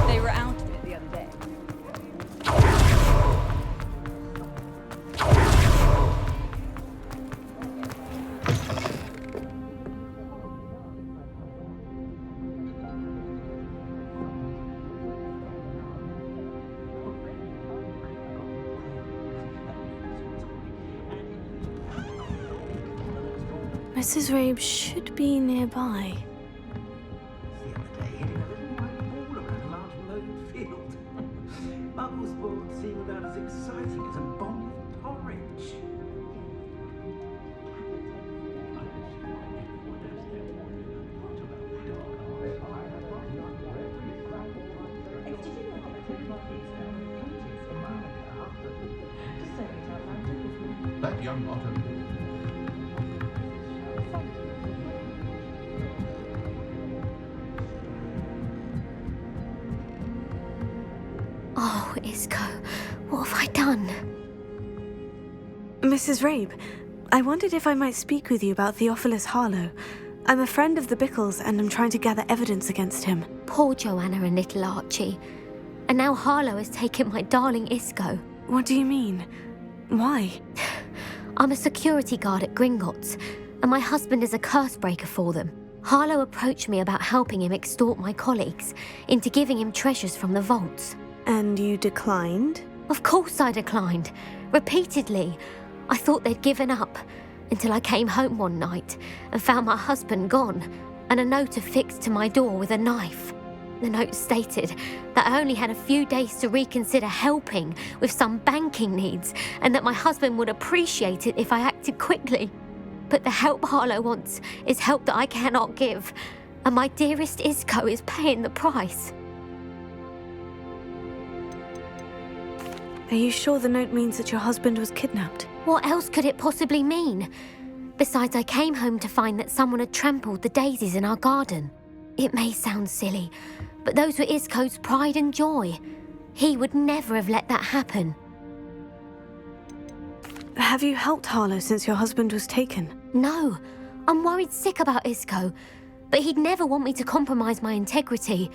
They were out of it the other day. Mrs. Rabe should be nearby. The other day, in a little white ball around a large mowed field. Bubbles board seemed about as exciting as a bowl of porridge. That young otter. Oh, Isco, what have I done? Mrs. Rabe, I wondered if I might speak with you about Theophilus Harlow. I'm a friend of the Bickles and I'm trying to gather evidence against him. Poor Joanna and little Archie. And now Harlow has taken my darling Isco. What do you mean? Why? I'm a security guard at Gringotts, and my husband is a curse breaker for them. Harlow approached me about helping him extort my colleagues into giving him treasures from the vaults. And you declined? Of course I declined. Repeatedly. I thought they'd given up, until I came home one night and found my husband gone, and a note affixed to my door with a knife. The note stated that I only had a few days to reconsider helping with some banking needs, and that my husband would appreciate it if I acted quickly. But the help Harlow wants is help that I cannot give, and my dearest Isco is paying the price. Are you sure the note means that your husband was kidnapped? What else could it possibly mean? Besides, I came home to find that someone had trampled the daisies in our garden. It may sound silly, but those were Isco's pride and joy. He would never have let that happen. Have you helped Harlow since your husband was taken? No, I'm worried sick about Isco, but he'd never want me to compromise my integrity.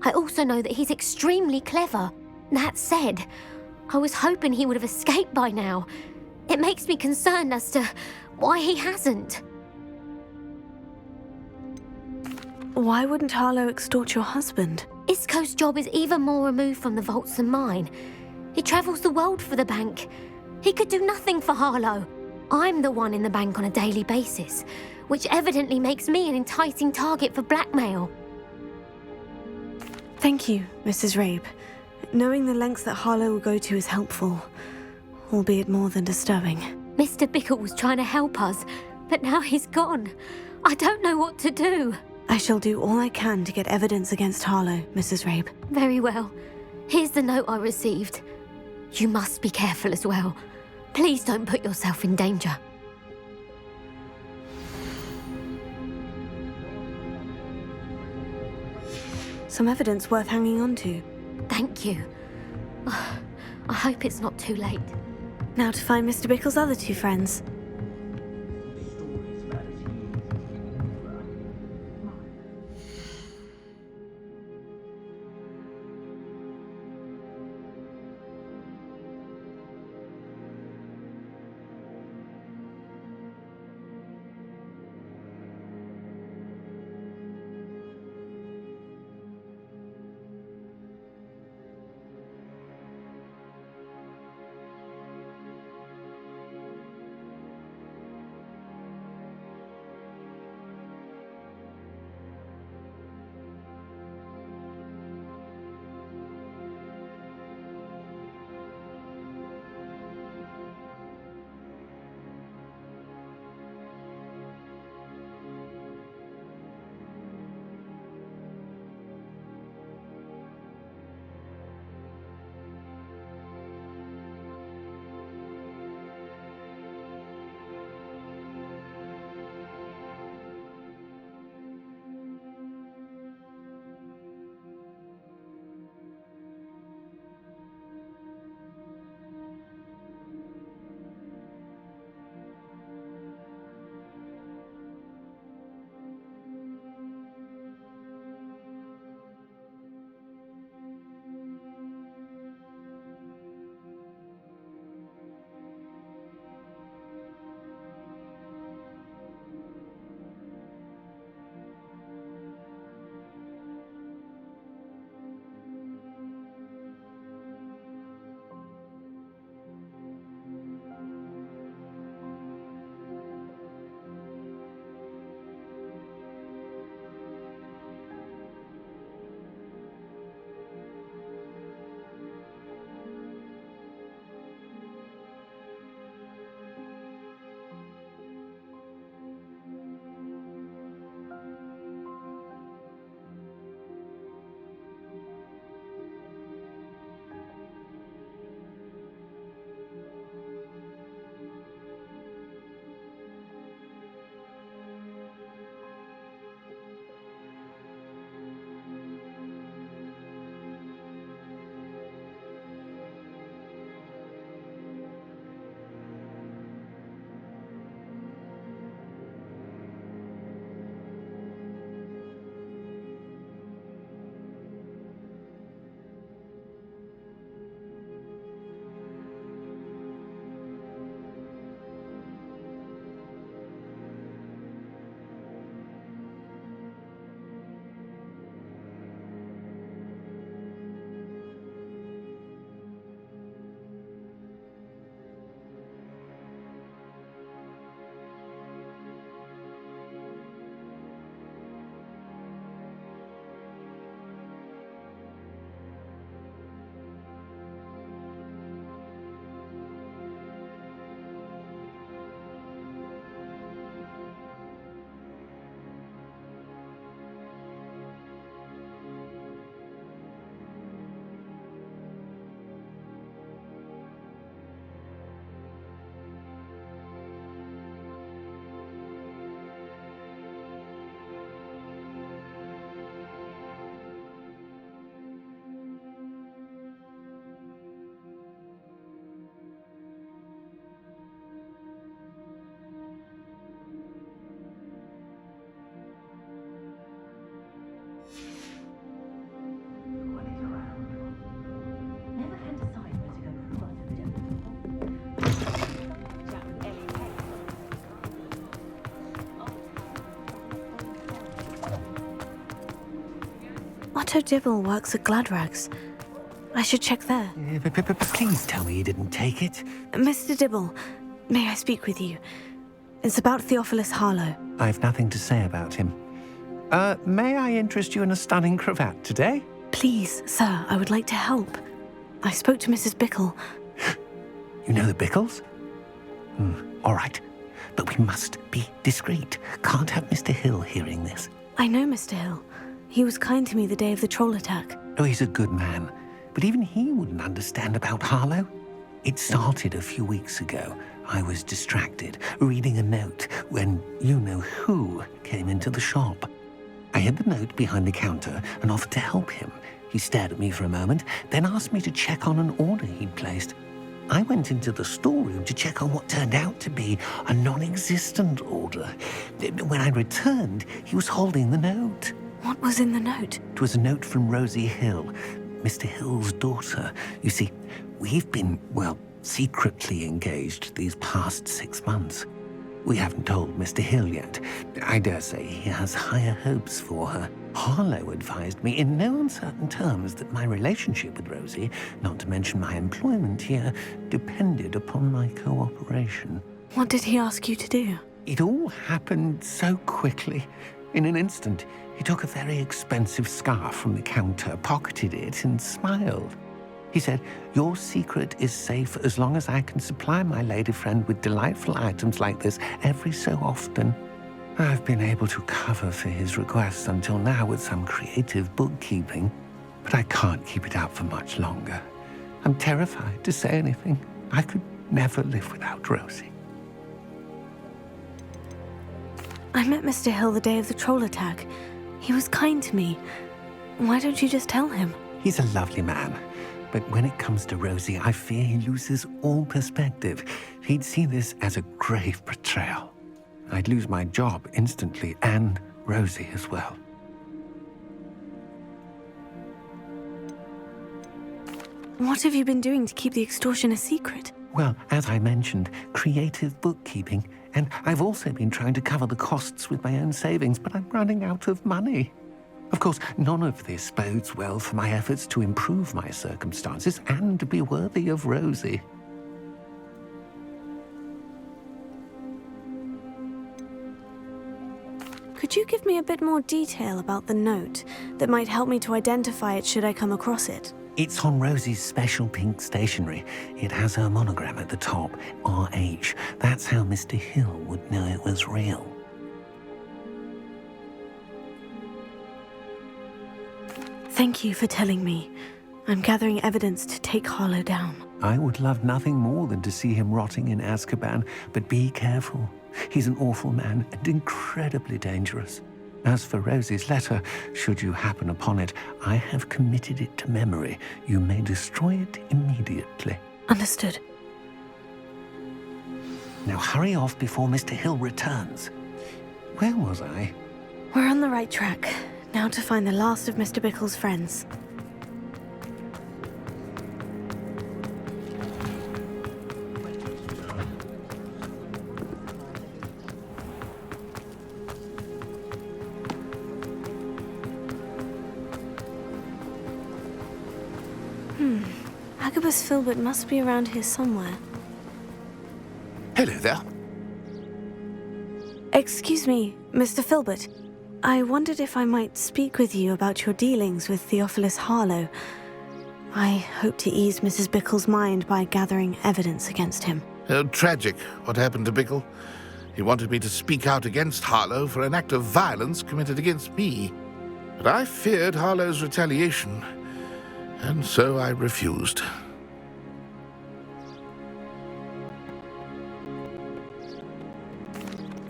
I also know that he's extremely clever. That said, I was hoping he would have escaped by now. It makes me concerned as to why he hasn't. Why wouldn't Harlow extort your husband? Isco's job is even more removed from the vaults than mine. He travels the world for the bank. He could do nothing for Harlow. I'm the one in the bank on a daily basis, which evidently makes me an enticing target for blackmail. Thank you, Mrs. Rabe. Knowing the lengths that Harlow will go to is helpful, albeit more than disturbing. Mr. Bickle was trying to help us, but now he's gone. I don't know what to do. I shall do all I can to get evidence against Harlow, Mrs. Rabe. Very well. Here's the note I received. You must be careful as well. Please don't put yourself in danger. Some evidence worth hanging on to. Thank you. I hope it's not too late. Now to find Mr. Bickle's other two friends. Otto Dibble works at Gladrags. I should check there. Please tell me you didn't take it. Mr. Dibble, may I speak with you? It's about Theophilus Harlow. I've nothing to say about him. May I interest you in a stunning cravat today? Please, sir, I would like to help. I spoke to Mrs. Bickle. You know the Bickles? All right. But we must be discreet. Can't have Mr. Hill hearing this. I know Mr. Hill. He was kind to me the day of the troll attack. Oh, he's a good man. But even he wouldn't understand about Harlow. It started a few weeks ago. I was distracted, reading a note, when you-know-who came into the shop. I hid the note behind the counter and offered to help him. He stared at me for a moment, then asked me to check on an order he'd placed. I went into the storeroom to check on what turned out to be a non-existent order. When I returned, he was holding the note. What was in the note? It was a note from Rosie Hill, Mr. Hill's daughter. You see, we've been, secretly engaged these past 6 months. We haven't told Mr. Hill yet. I dare say he has higher hopes for her. Harlow advised me in no uncertain terms that my relationship with Rosie, not to mention my employment here, depended upon my cooperation. What did he ask you to do? It all happened so quickly. In an instant, he took a very expensive scarf from the counter, pocketed it, and smiled. He said, "Your secret is safe as long as I can supply my lady friend with delightful items like this every so often." I've been able to cover for his requests until now with some creative bookkeeping, but I can't keep it up for much longer. I'm terrified to say anything. I could never live without Rosie. I met Mr. Hill the day of the troll attack. He was kind to me. Why don't you just tell him? He's a lovely man. But when it comes to Rosie, I fear he loses all perspective. He'd see this as a grave betrayal. I'd lose my job instantly, and Rosie as well. What have you been doing to keep the extortion a secret? Well, as I mentioned, creative bookkeeping. And I've also been trying to cover the costs with my own savings, but I'm running out of money. Of course, none of this bodes well for my efforts to improve my circumstances and to be worthy of Rosie. Could you give me a bit more detail about the note that might help me to identify it should I come across it? It's on Rosie's special pink stationery. It has her monogram at the top, RH. That's how Mr. Hill would know it was real. Thank you for telling me. I'm gathering evidence to take Harlow down. I would love nothing more than to see him rotting in Azkaban, but be careful. He's an awful man and incredibly dangerous. As for Rosie's letter, should you happen upon it, I have committed it to memory. You may destroy it immediately. Understood. Now hurry off before Mr. Hill returns. Where was I? We're on the right track. Now to find the last of Mr. Bickle's friends. Agabus Filbert must be around here somewhere. Hello there. Excuse me, Mr. Filbert. I wondered if I might speak with you about your dealings with Theophilus Harlow. I hope to ease Mrs. Bickle's mind by gathering evidence against him. Tragic, what happened to Bickle. He wanted me to speak out against Harlow for an act of violence committed against me. But I feared Harlow's retaliation, and so I refused.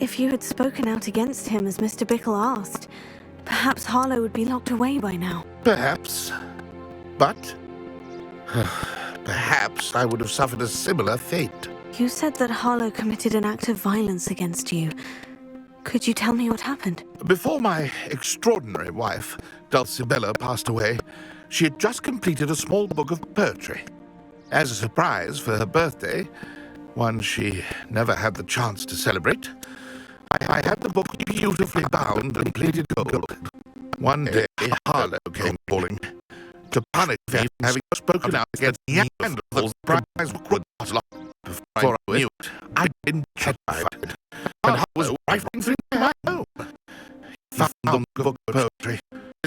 If you had spoken out against him as Mr. Bickle asked, perhaps Harlow would be locked away by now. Perhaps. But perhaps I would have suffered a similar fate. You said that Harlow committed an act of violence against you. Could you tell me what happened? Before my extraordinary wife, Dulcibella, passed away, she had just completed a small book of poetry. As a surprise for her birthday, one she never had the chance to celebrate, I had the book beautifully bound and plated gold. One day, Harlow came calling to punish me for having spoken out against Neanderthals. The prize book was lost. Before I knew it, I'd been petrified, and Harlow was rifling through my home. He found the book of poetry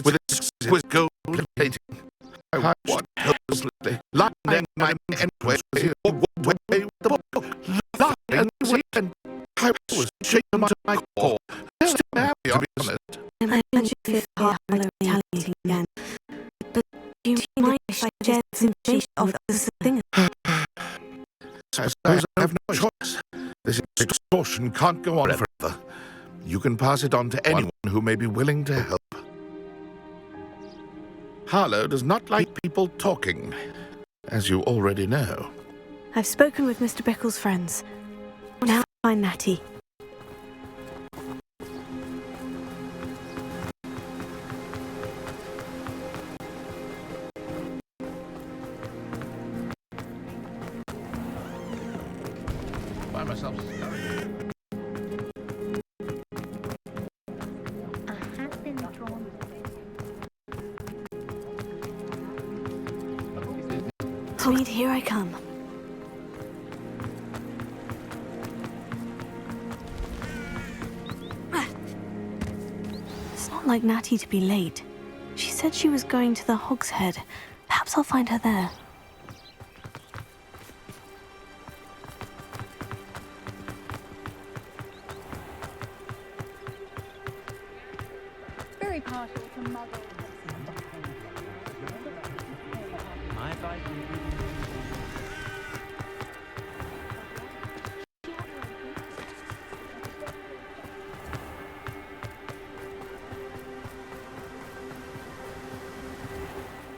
with exquisite gold plating. I watched hopelessly, lying in my endway with the book, lying and I was shaken to my core. Still happy, to be honest. I imagine if Harlow retaliating again. But do you mind if I share this information of this thing? I suppose I have no choice. This extortion can't go on forever. You can pass it on to anyone who may be willing to help. Harlow does not like people talking, as you already know. I've spoken with Mr. Bickle's friends. Now find Natty. By myself. Tweed, here I come. It's not like Natty to be late. She said she was going to the Hog's Head. Perhaps I'll find her there. Very partial to muggles.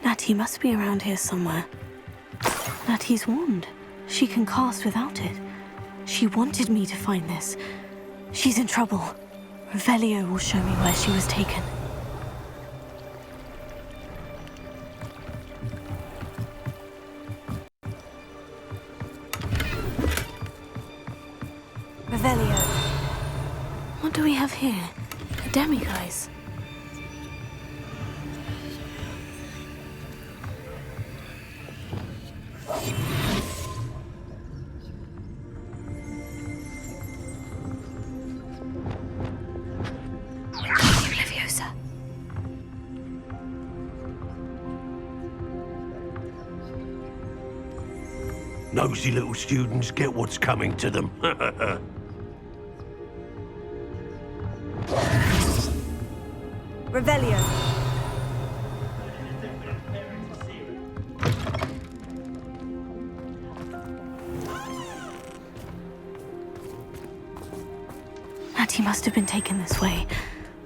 Natty must be around here somewhere. Natty's wand. She can cast without it. She wanted me to find this. She's in trouble. Revelio will show me where she was taken. Revelio. What do we have here? A demiguise. Nosy little students get what's coming to them. Revelio. Natty must have been taken this way.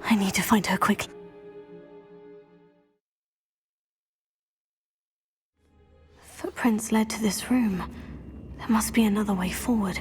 I need to find her quickly. Footprints led to this room. There must be another way forward.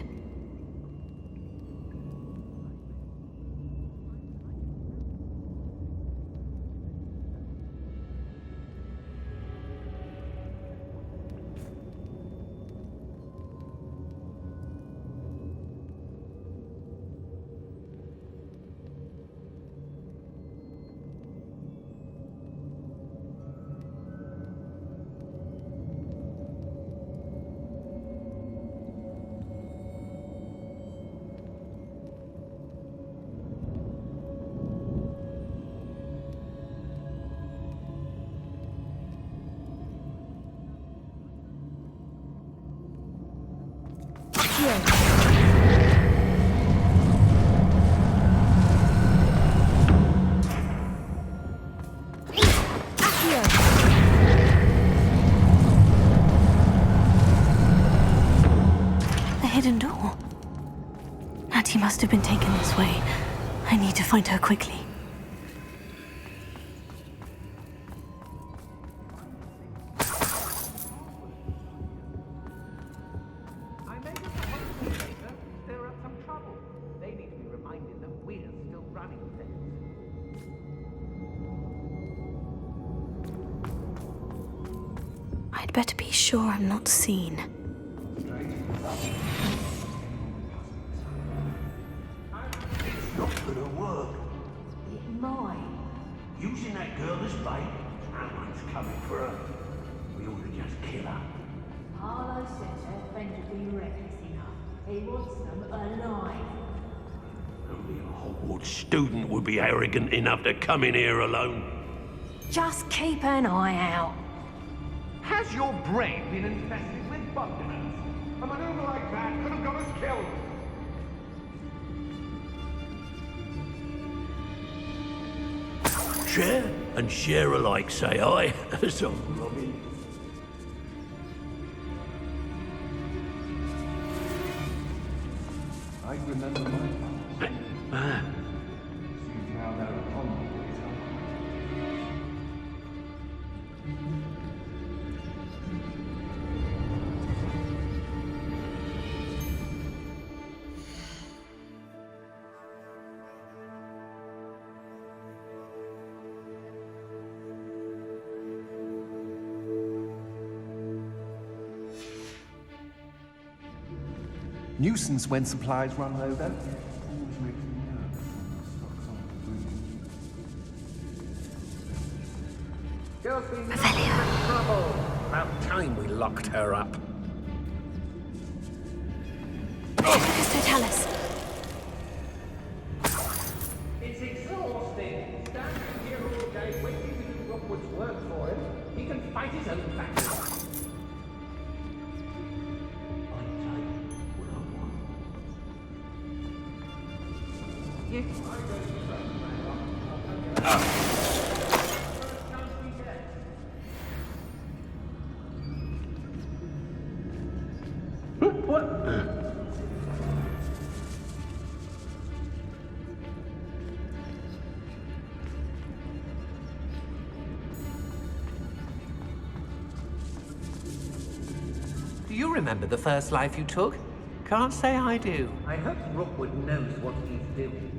The hidden door. Natty must have been taken this way. I need to find her quickly. I'd better be sure I'm not seen. gonna work. It might. Using that girl as bait, someone's coming for her. We ought to just kill her. Harlow says her friend would be reckless enough. He wants them alive. Only a Hogwarts student would be arrogant enough to come in here alone. Just keep an eye out. Has your brain been infested with bugbears? A maneuver like that could have got us killed. Share and share alike, say I. So, Robin. I remember my father. Seems now they're upon me with his help. Nuisance when supplies run low, though. Always makes me nervous when the stock's on the Girl's been in trouble. About time we locked her up. What does they tell us? It's exhausting. Standing here all day waiting to do Rookwood's work for him. He can fight his own battles. Do you remember the first life you took? Can't say I do. I hope Rookwood knows what he's doing.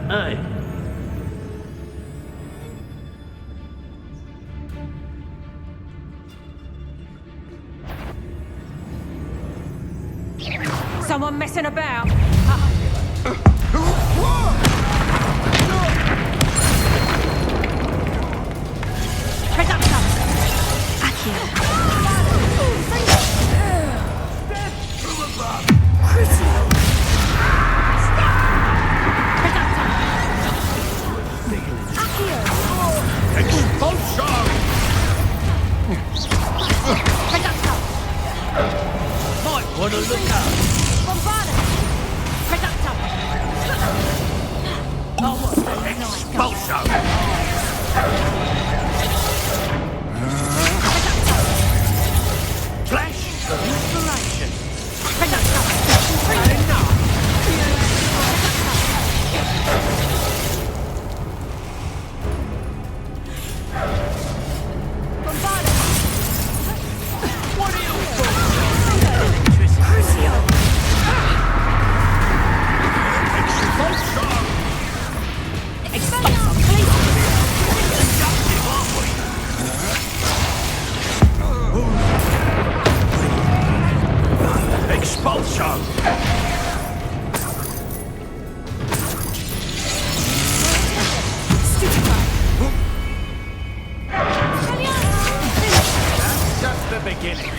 Hey. Someone messing about. Wanna look up? Expulsion! Flash of inspiration! What are you for? Expulsion! That's just the beginning.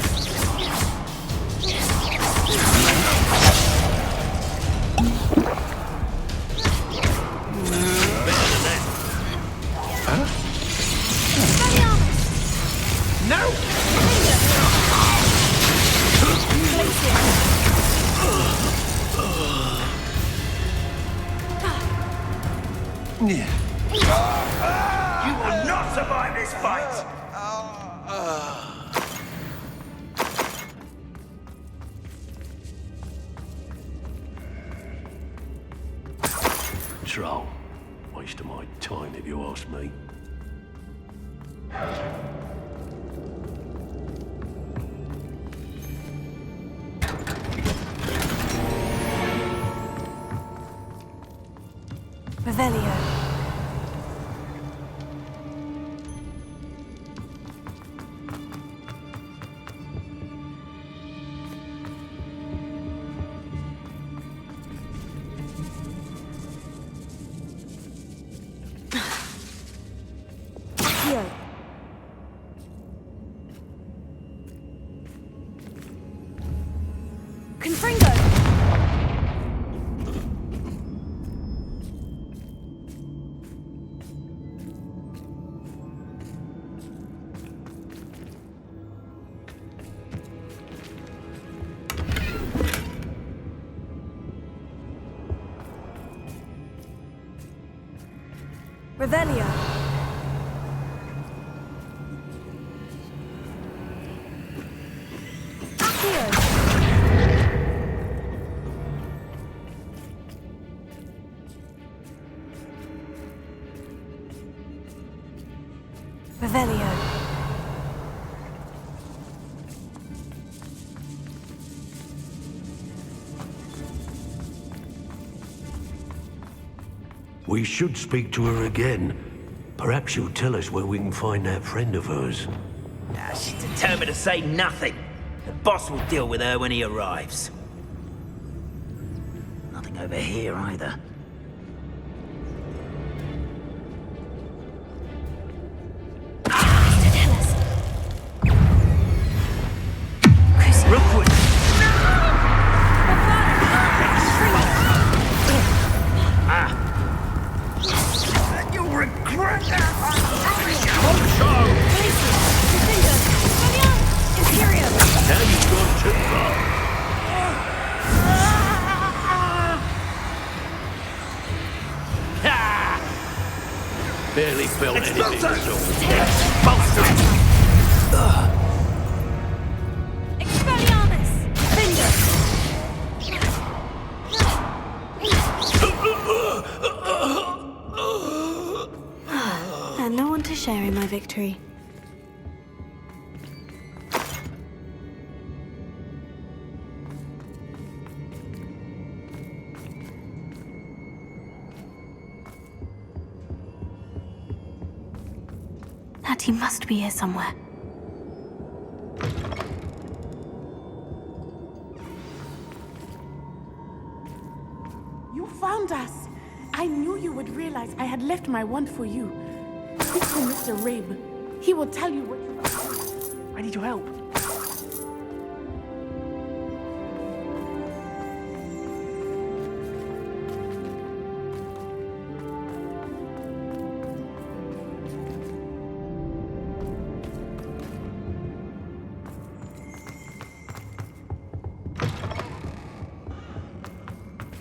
Yeah. You will not survive this fight! Troll. Waste of my time if you ask me. Revelio. Revelio. Accio. Revelio. We should speak to her again. Perhaps she'll tell us where we can find that friend of hers. She's determined to say nothing. The boss will deal with her when he arrives. Nothing over here either. Rookwood! You'll regret that! Now you've gone too far. Barely felt anything at all. Expelliarmus! And no one to share in my victory. Natty must be here somewhere. You found us! I knew you would realize I had left my wand for you. Speak to Mr. Rabe. He will tell you what you are. I need your help.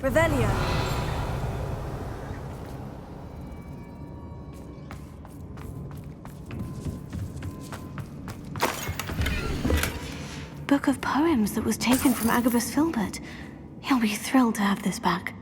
Revelio. Book of poems that was taken from Agabus Filbert. He'll be thrilled to have this back.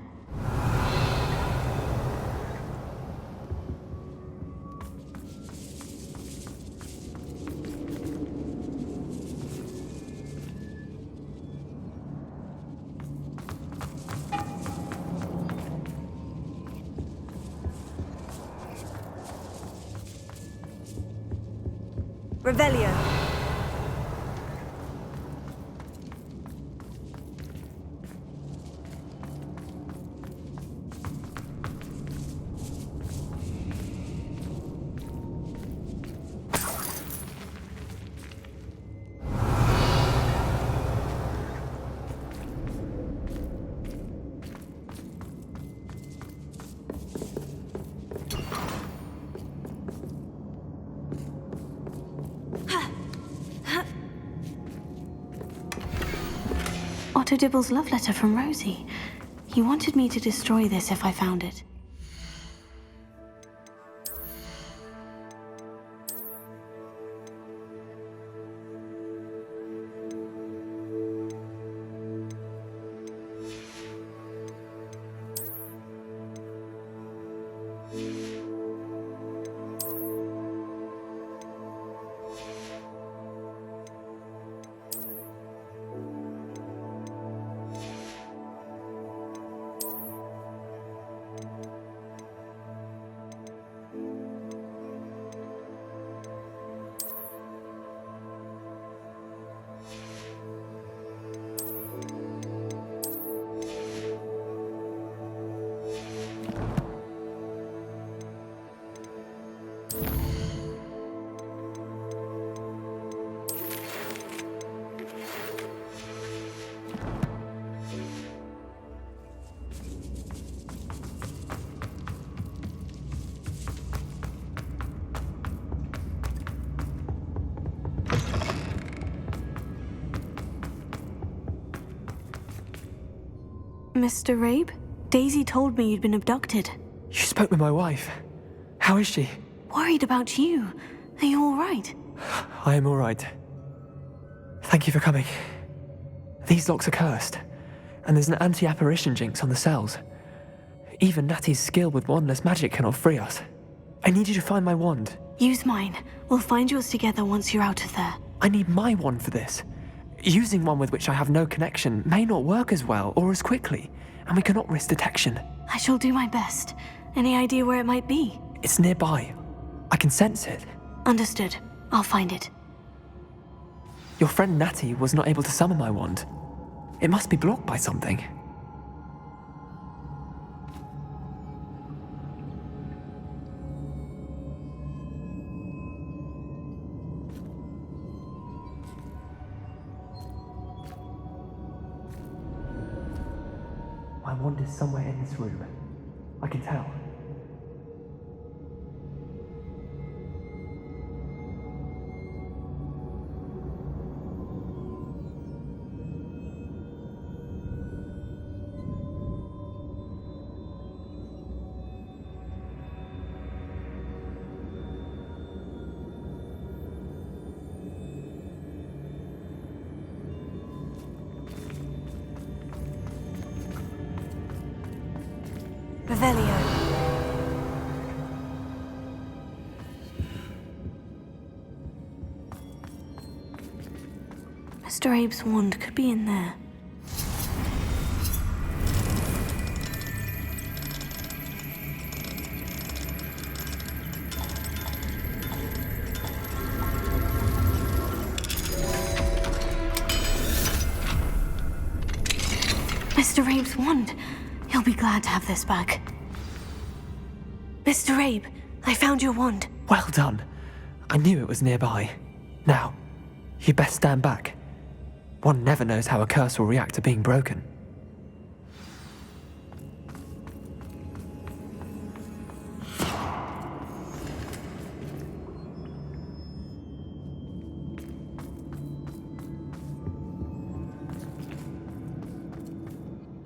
Revelio. Otto Dibble's love letter from Rosie. He wanted me to destroy this if I found it. Mr. Rabe? Daisy told me you'd been abducted. You spoke with my wife. How is she? Worried about you. Are you all right? I am all right. Thank you for coming. These locks are cursed, and there's an anti-apparition jinx on the cells. Even Natty's skill with wandless magic cannot free us. I need you to find my wand. Use mine. We'll find yours together once you're out of there. I need my wand for this. Using one with which I have no connection may not work as well or as quickly, and we cannot risk detection. I shall do my best. Any idea where it might be? It's nearby. I can sense it. Understood. I'll find it. Your friend Natty was not able to summon my wand. It must be blocked by something. My wand is somewhere in this room. I can tell. Revelio. Mr. Abe's wand could be in there. Mr. Abe's wand. He'll be glad to have this back. Mr. Abe, I found your wand. Well done. I knew it was nearby. Now, you best stand back. One never knows how a curse will react to being broken.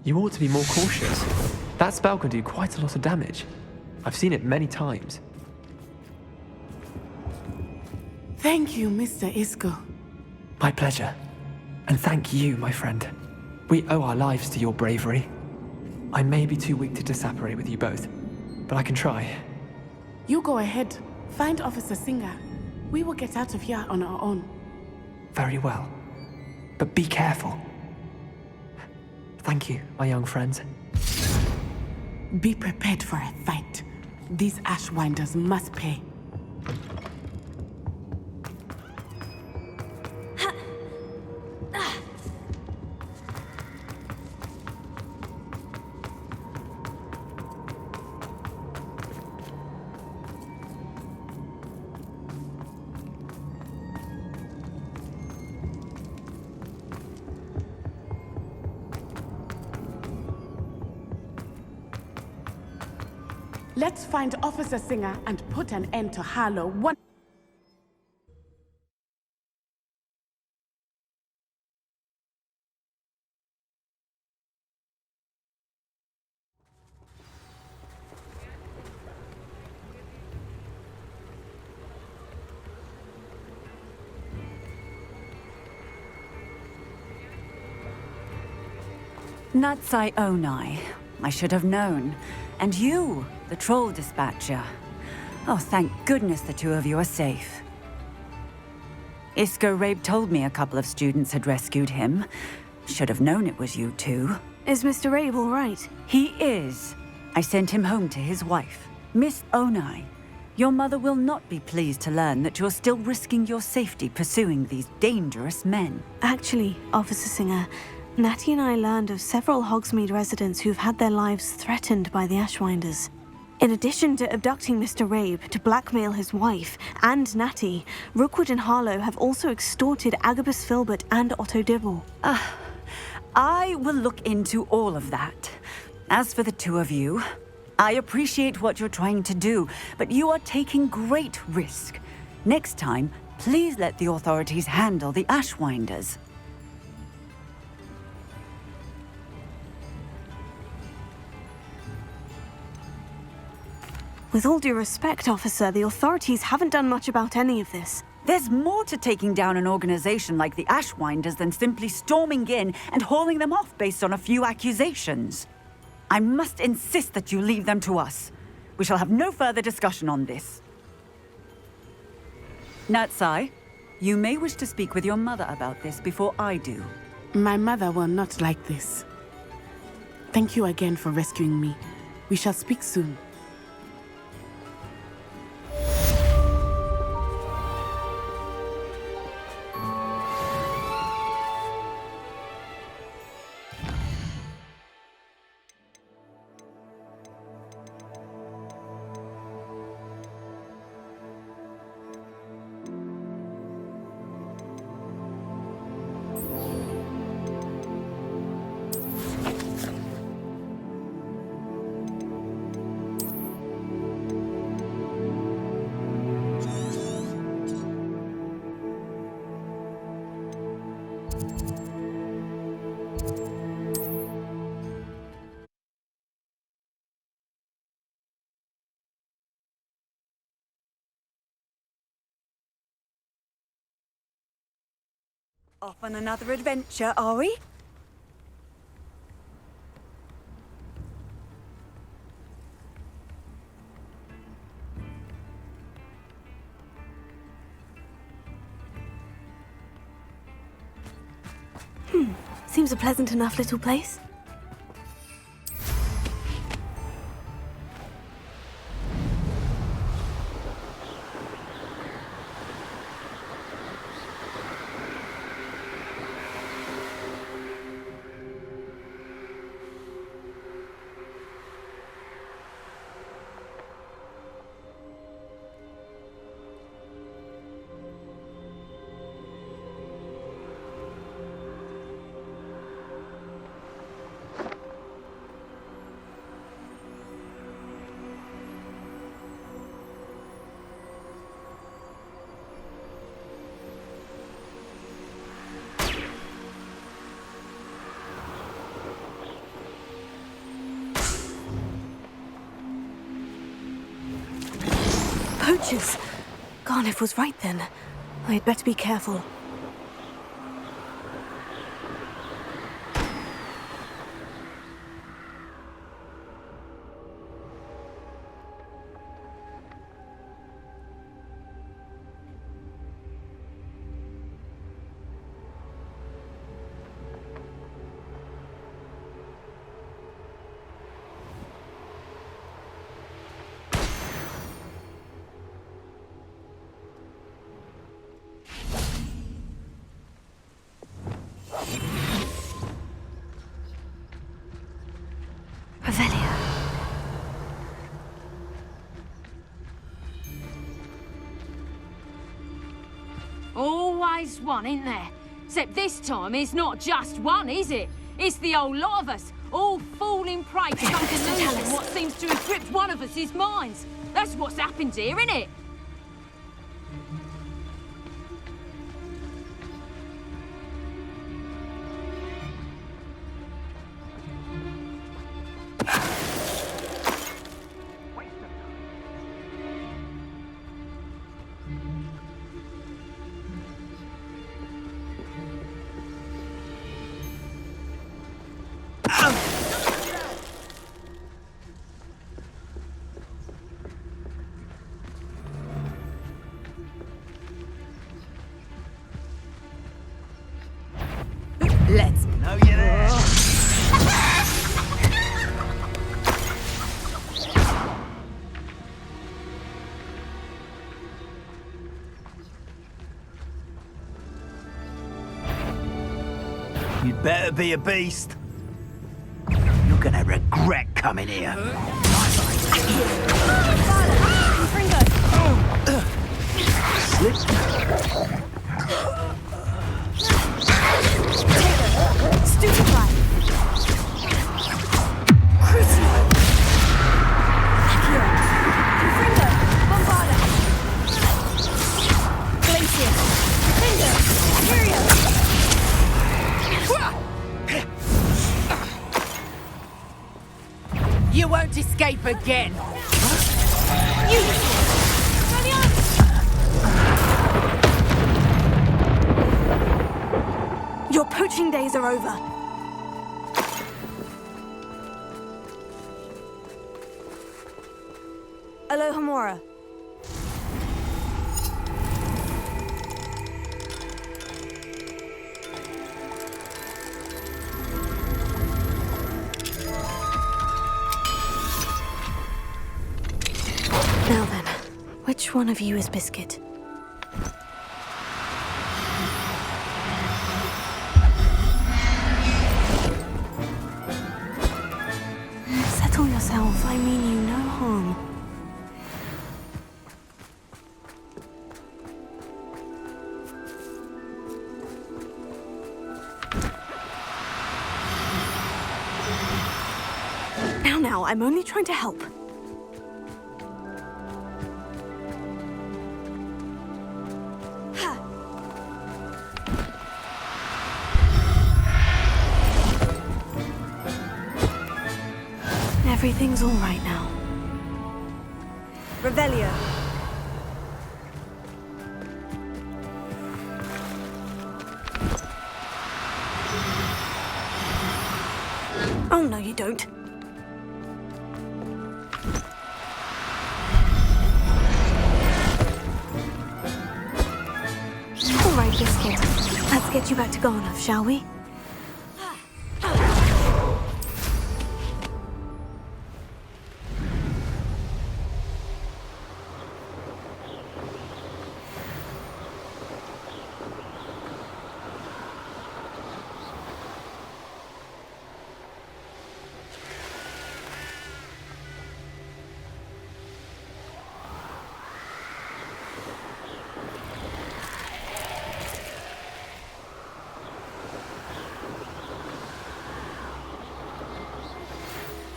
You ought to be more cautious. That spell can do quite a lot of damage. I've seen it many times. Thank you, Mr. Isco. My pleasure. And thank you, my friend. We owe our lives to your bravery. I may be too weak to disapparate with you both, but I can try. You go ahead. Find Officer Singer. We will get out of here on our own. Very well. But be careful. Thank you, my young friends. Be prepared for a fight. These Ashwinders must pay. Let's find Officer Singer and put an end to Harlow one. Natsai Onai. I should have known. And you, the troll dispatcher. Oh, thank goodness the two of you are safe. Isco Rabe told me a couple of students had rescued him. Should have known it was you two. Is Mr. Rabe all right? He is. I sent him home to his wife. Miss Onai, your mother will not be pleased to learn that you're still risking your safety pursuing these dangerous men. Actually, Officer Singer, Natty and I learned of several Hogsmeade residents who've had their lives threatened by the Ashwinders. In addition to abducting Mr. Rabe to blackmail his wife and Natty, Rookwood and Harlow have also extorted Agabus Filbert and Otto Dibble. I will look into all of that. As for the two of you, I appreciate what you're trying to do, but you are taking great risk. Next time, please let the authorities handle the Ashwinders. With all due respect, officer, the authorities haven't done much about any of this. There's more to taking down an organization like the Ashwinders than simply storming in and hauling them off based on a few accusations. I must insist that you leave them to us. We shall have no further discussion on this. Natsai, you may wish to speak with your mother about this before I do. My mother will not like this. Thank you again for rescuing me. We shall speak soon. Off on another adventure, are we? Seems a pleasant enough little place. Poachers! Garniff was right then. I had better be careful. Always one, isn't there? Except this time it's not just one, is it? It's the whole lot of us, all falling prey to some delusion what seems to have gripped one of us' minds. That's what's happened here, isn't it? Let's know you there. You'd better be a beast. You're gonna regret coming here. Stupefy! Crucio! Accio! Confringo! Bombarda! Glacier! Defender! Imperio! You won't escape again. Your poaching days are over. Alohomora. Now then, which one of you is Biscuit? Settle yourself, I mean you no harm. Now, I'm only trying to help. Everything's all right now. Revelio. Oh, no, you don't. All right, Biscuit. Let's get you back to Garnoff, shall we?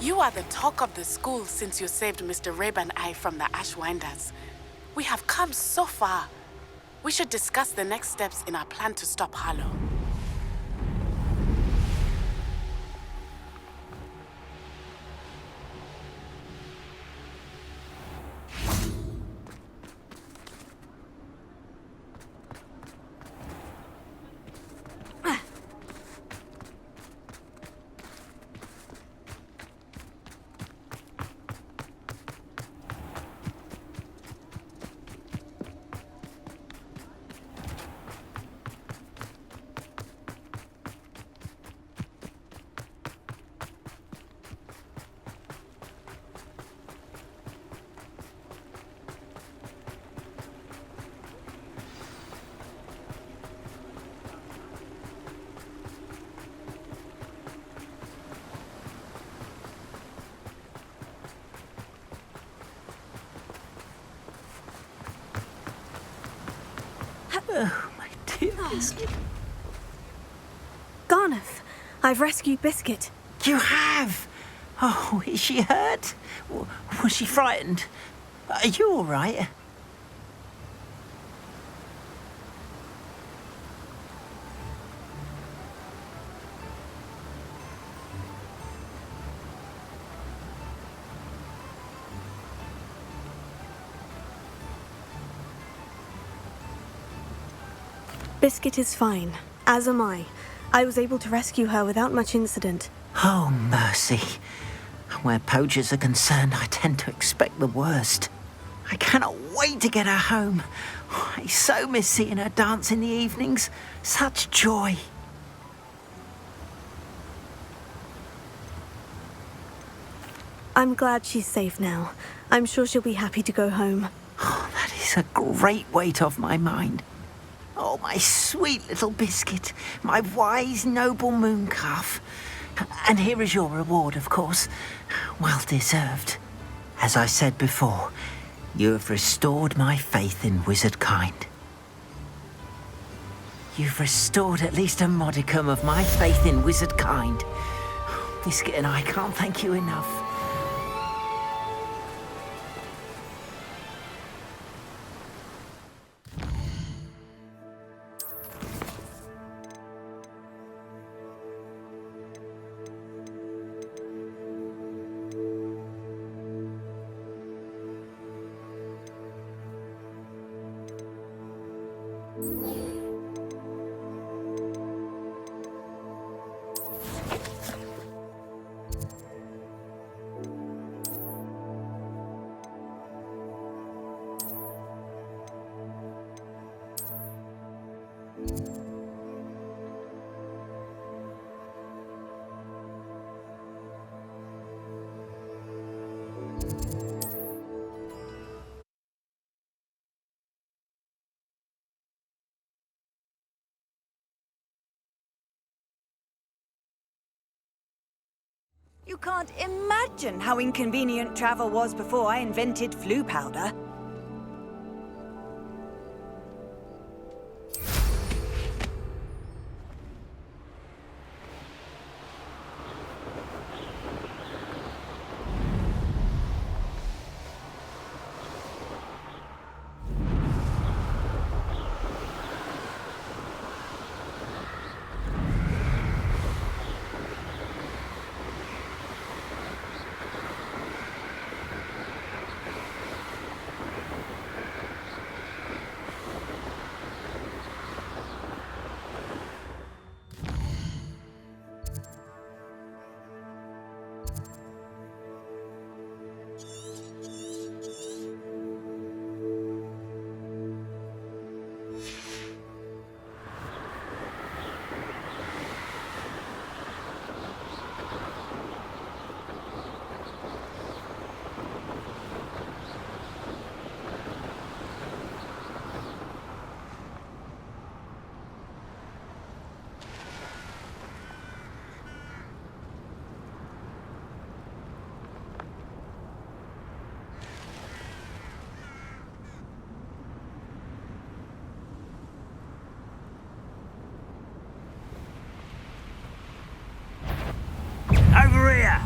You are the talk of the school since you saved Mr. Rabe and I from the Ashwinders. We have come so far. We should discuss the next steps in our plan to stop Harlow. Oh, my dear Biscuit. Garnoff, I've rescued Biscuit. You have? Oh, is she hurt? Was she frightened? Are you all right? Biscuit is fine, as am I. I was able to rescue her without much incident. Oh, mercy. Where poachers are concerned, I tend to expect the worst. I cannot wait to get her home. I so miss seeing her dance in the evenings. Such joy. I'm glad she's safe now. I'm sure she'll be happy to go home. Oh, that is a great weight off my mind. Oh, my sweet little Biscuit, my wise, noble moon calf. And here is your reward, of course. Well deserved. As I said before, you have restored my faith in wizard kind. You've restored at least a modicum of my faith in wizard kind. Biscuit and I can't thank you enough. You can't imagine how inconvenient travel was before I invented flu powder. Over here!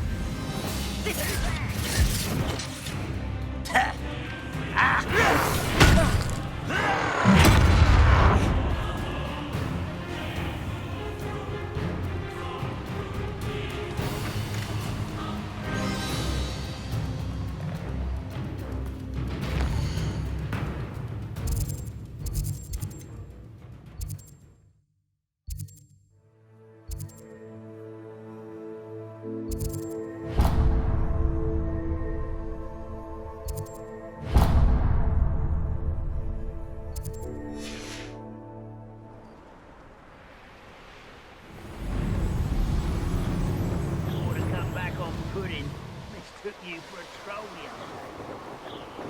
Pudding. Mistook you for a troll the other day.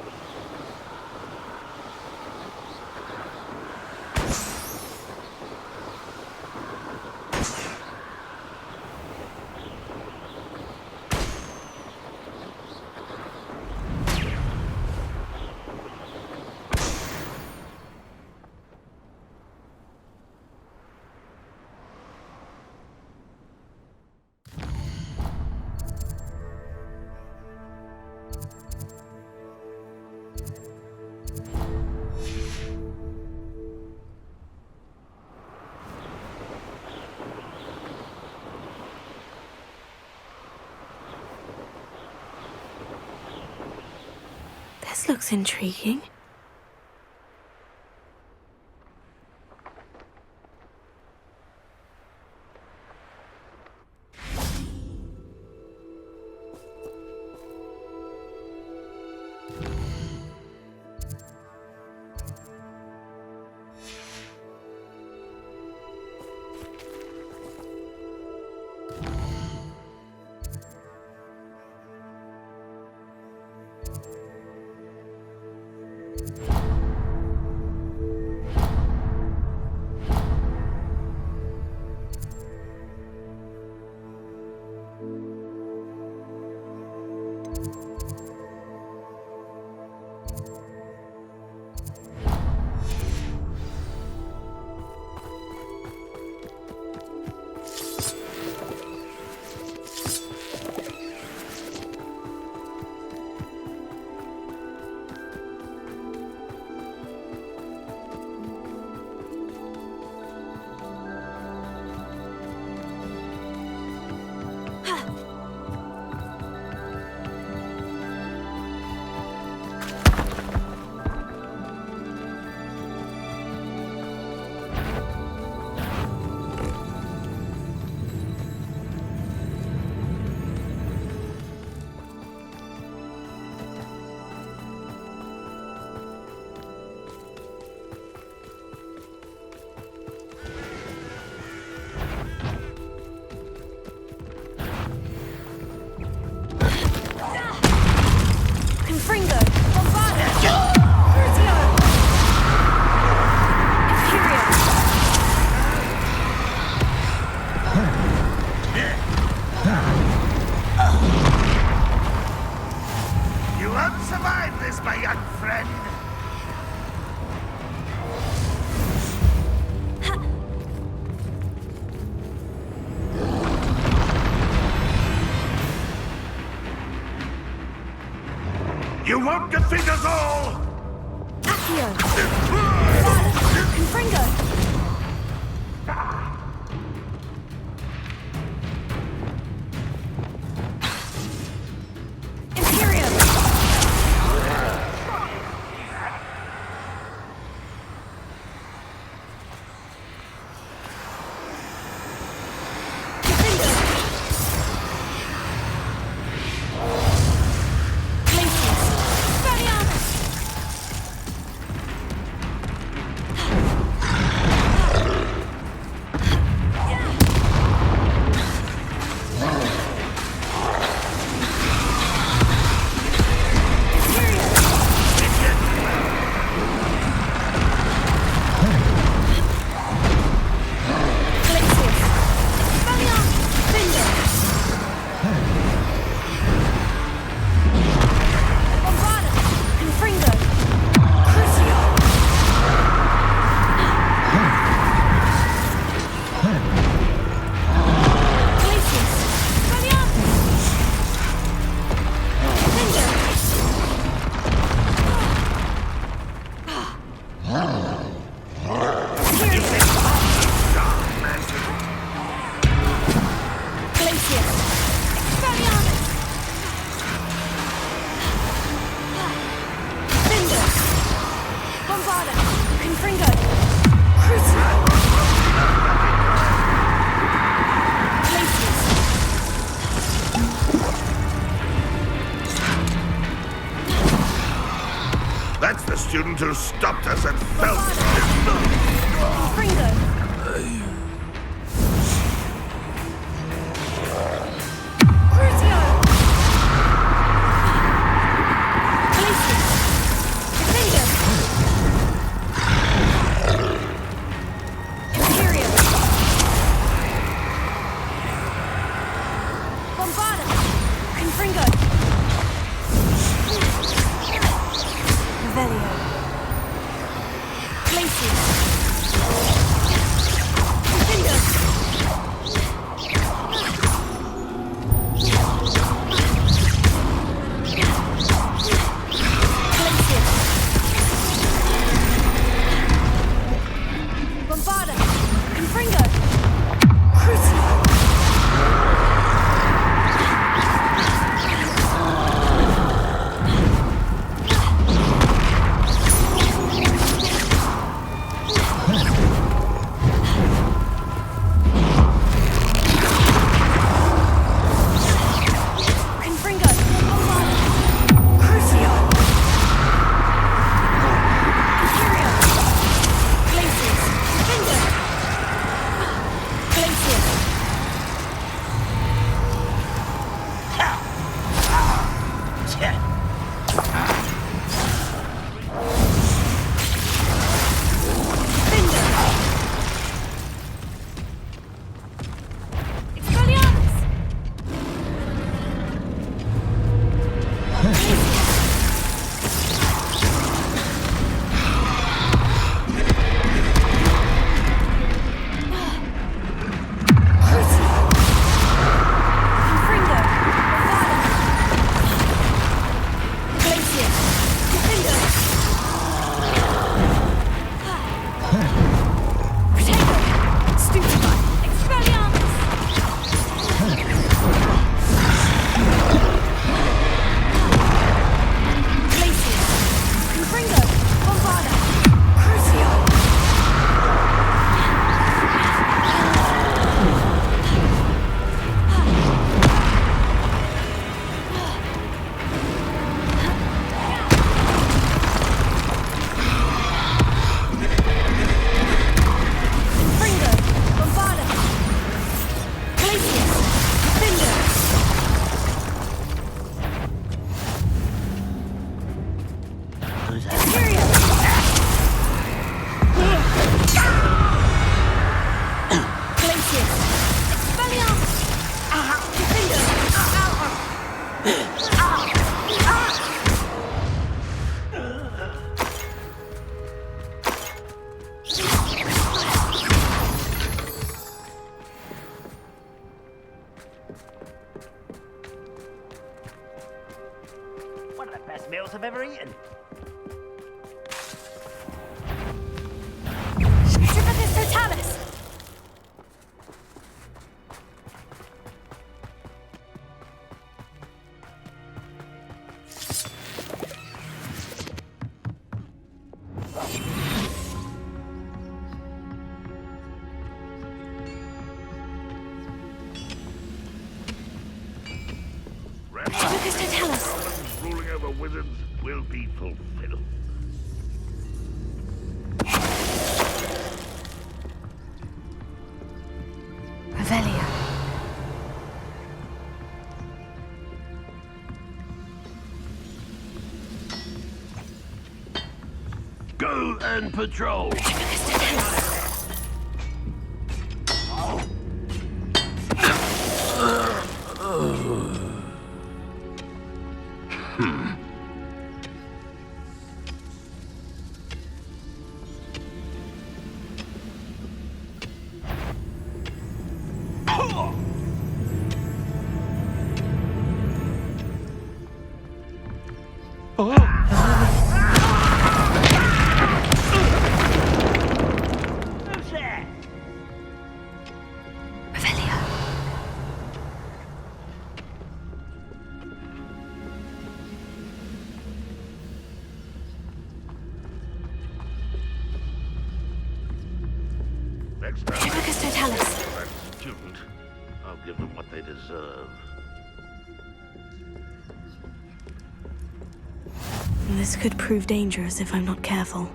This looks intriguing. You won't defeat us all! Accio! Confringo! That's the student who stopped us and felt. for wizards will be fulfilled. Revelio. Go and patrol. Who's there? Revelio. Next time, Hibicus Totalis. that student, I'll give them what they deserve. This could prove dangerous if I'm not careful.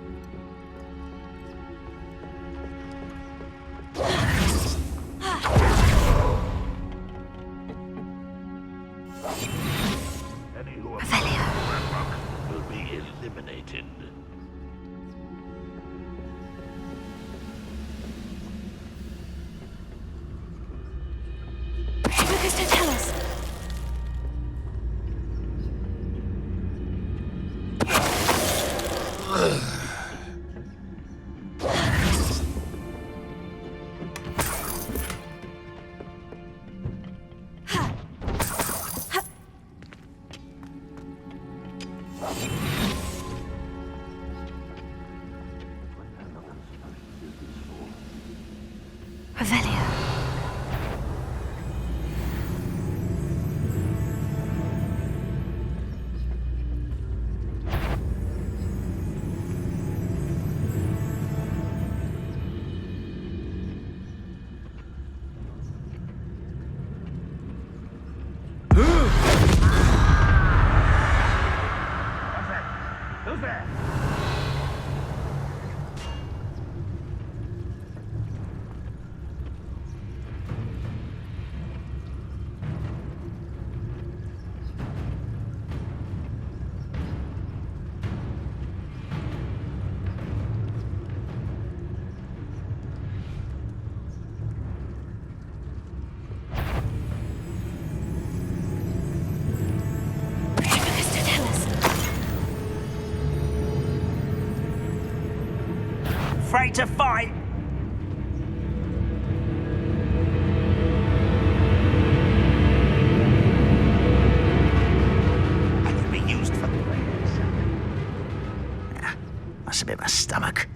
Any who oppose Ranrock will be eliminated. Hibicus Totalis. Revelio. Who's there? Hibicus Totalis. Afraid to fight? I could be used for prayers. Must have been my stomach.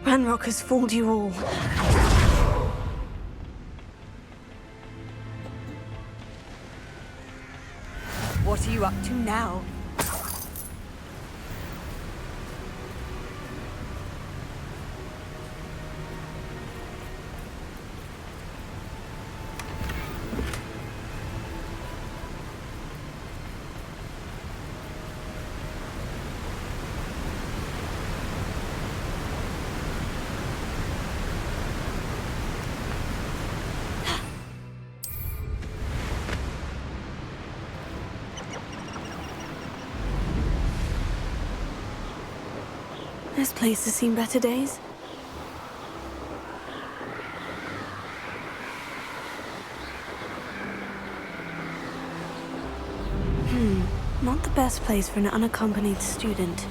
Ranrock has fooled you all. What are you up to now? This place has seen better days. Not the best place for an unaccompanied student.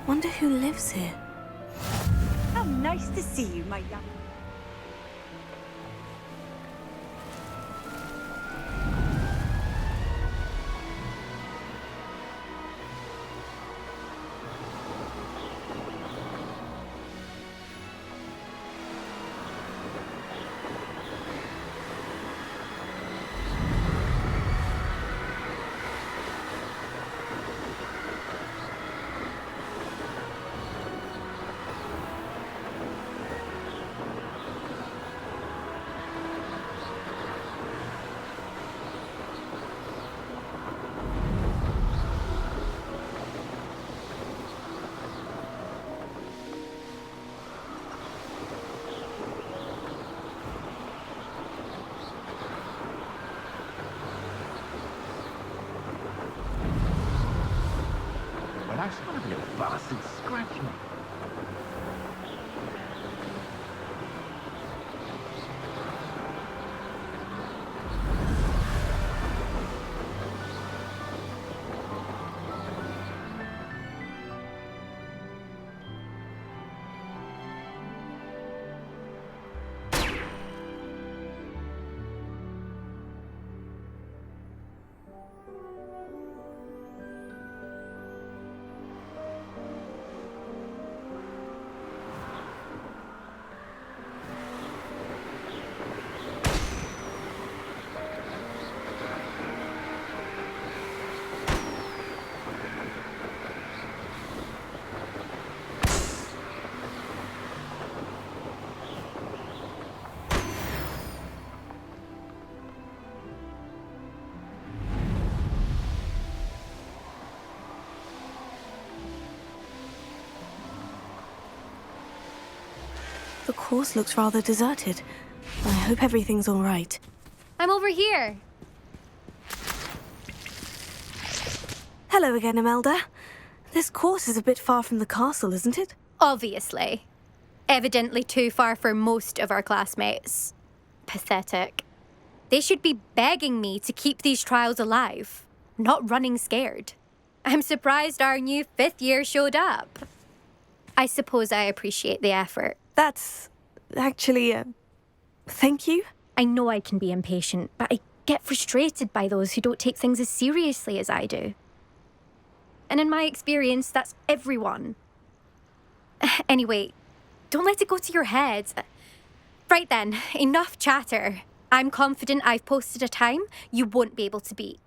Wonder who lives here. How nice to see you, my young... But I saw that little bastard scratch me. The course looks rather deserted. I hope everything's all right. I'm over here. Hello again, Imelda. This course is a bit far from the castle, isn't it? Obviously. Evidently too far for most of our classmates. Pathetic. They should be begging me to keep these trials alive, not running scared. I'm surprised our new 5th year showed up. I suppose I appreciate the effort. That's actually, thank you. I know I can be impatient, but I get frustrated by those who don't take things as seriously as I do. And in my experience, that's everyone. Anyway, don't let it go to your head. Right then, enough chatter. I'm confident I've posted a time you won't be able to beat.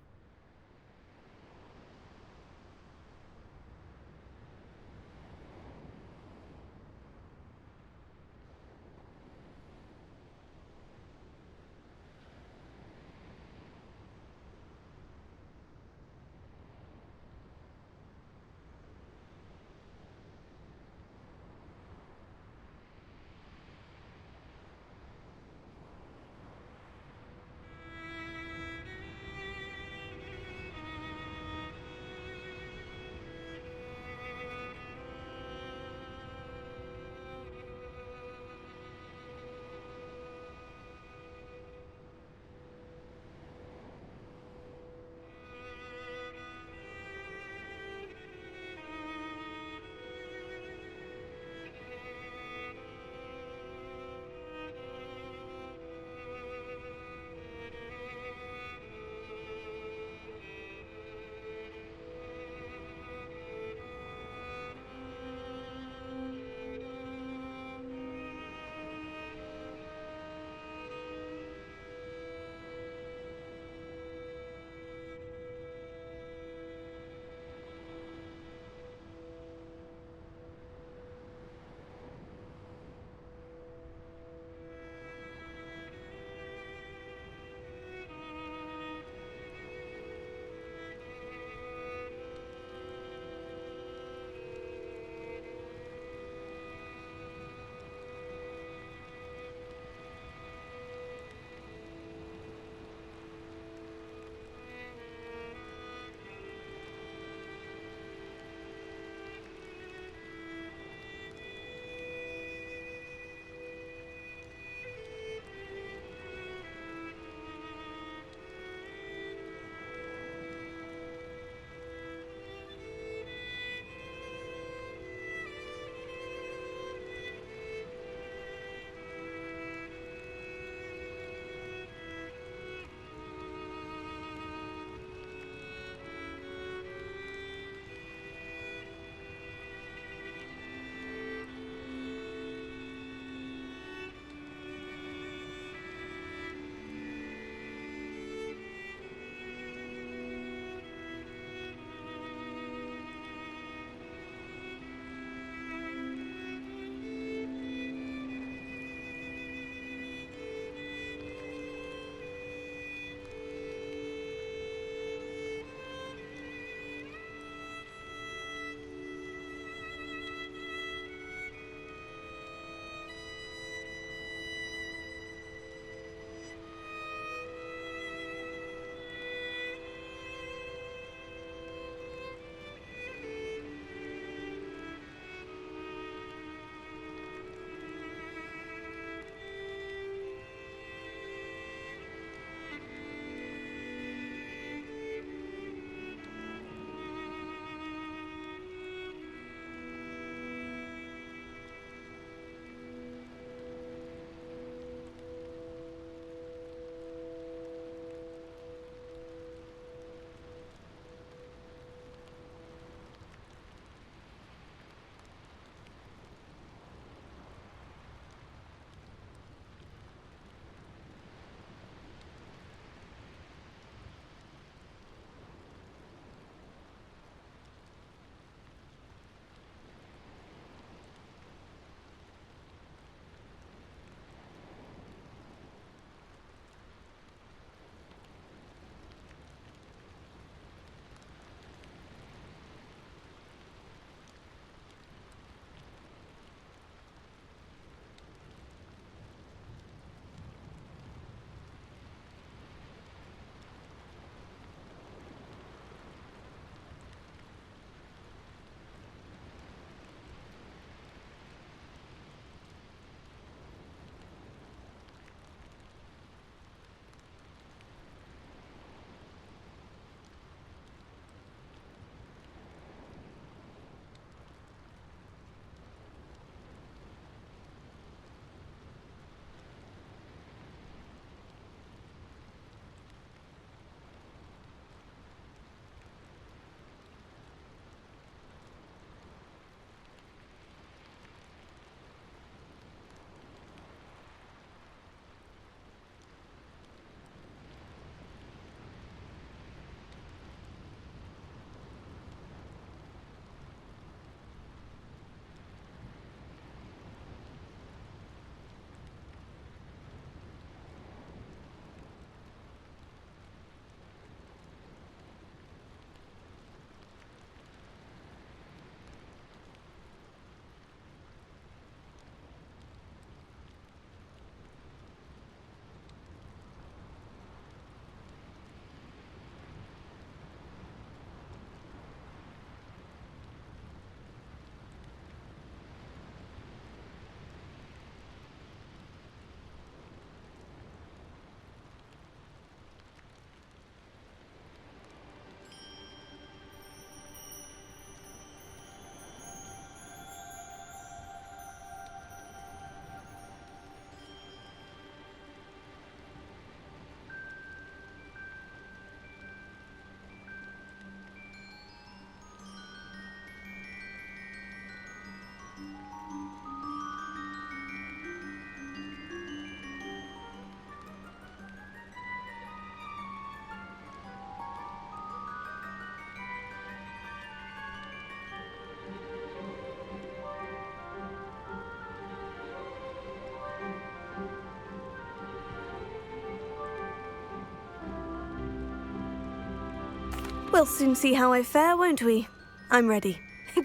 We'll soon see how I fare, won't we? I'm ready.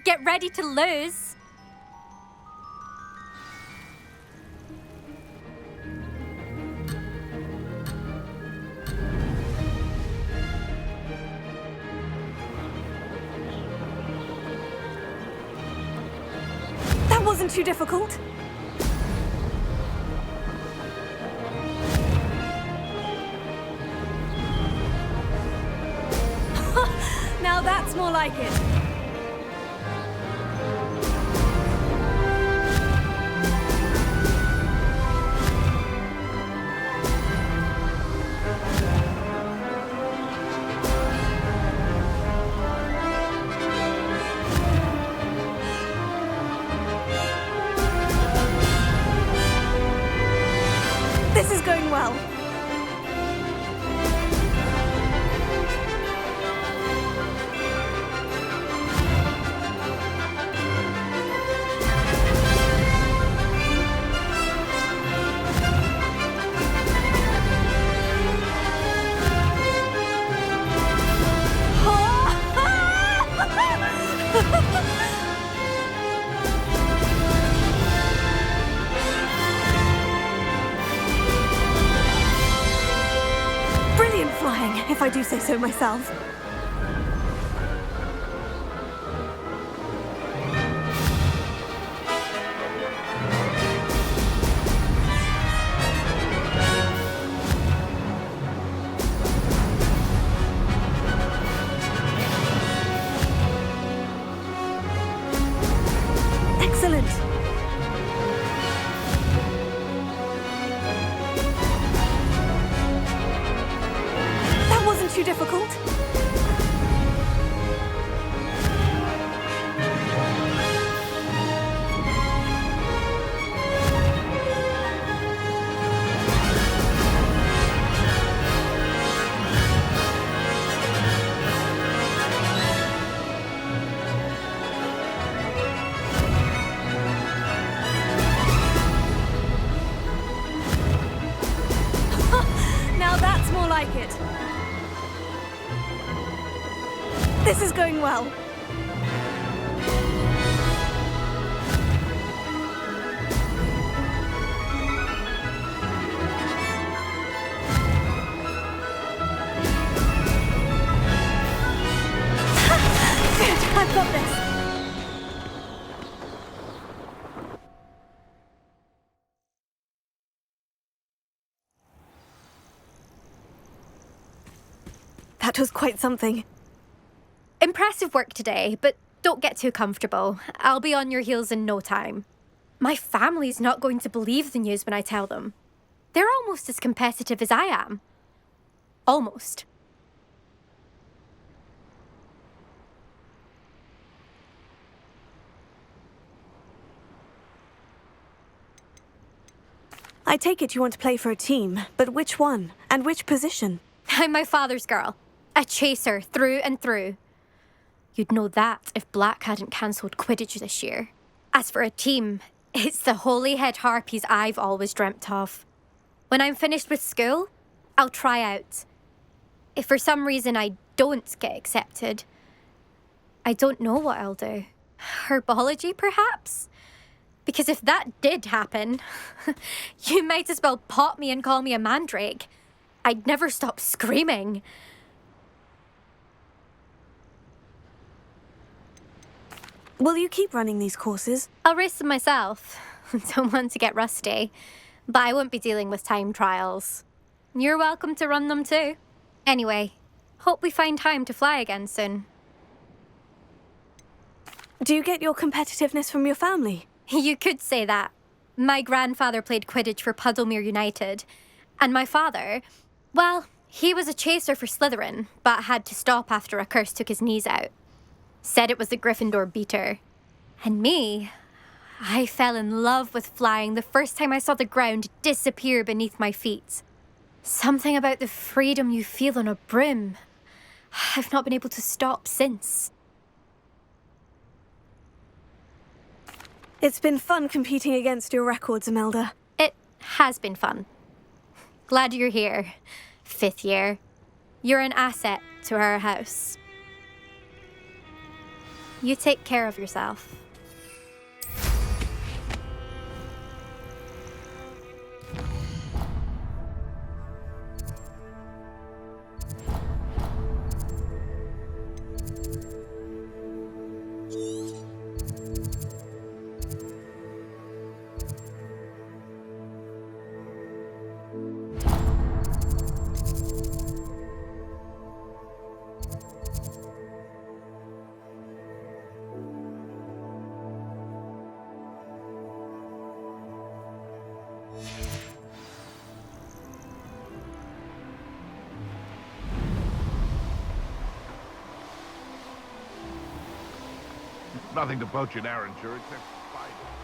Get ready to lose. That wasn't too difficult. Now that's more like it. This is going well. Brilliant flying, if I do say so myself. Excellent. That wasn't too difficult. Now that's more like it. This is going well. Good, I've got this. That was quite something. Impressive work today, but don't get too comfortable. I'll be on your heels in no time. My family's not going to believe the news when I tell them. They're almost as competitive as I am. Almost. I take it you want to play for a team, but which one? And which position? I'm my father's girl. A chaser through and through. You'd know that if Black hadn't cancelled Quidditch this year. As for a team, it's the Holyhead Harpies I've always dreamt of. When I'm finished with school, I'll try out. If for some reason I don't get accepted, I don't know what I'll do. Herbology, perhaps? Because if that did happen, you might as well pop me and call me a mandrake. I'd never stop screaming. Will you keep running these courses? I'll race them myself. Don't want to get rusty. But I won't be dealing with time trials. You're welcome to run them too. Anyway, hope we find time to fly again soon. Do you get your competitiveness from your family? You could say that. My grandfather played Quidditch for Puddlemere United. And my father, well, he was a chaser for Slytherin, but had to stop after a curse took his knees out. Said it was the Gryffindor beater. And me, I fell in love with flying the first time I saw the ground disappear beneath my feet. Something about the freedom you feel on a broom. I've not been able to stop since. It's been fun competing against your records, Imelda. It has been fun. Glad you're here, 5th year. You're an asset to our house. You take care of yourself. Nothing to poach in Arranshire except spiders.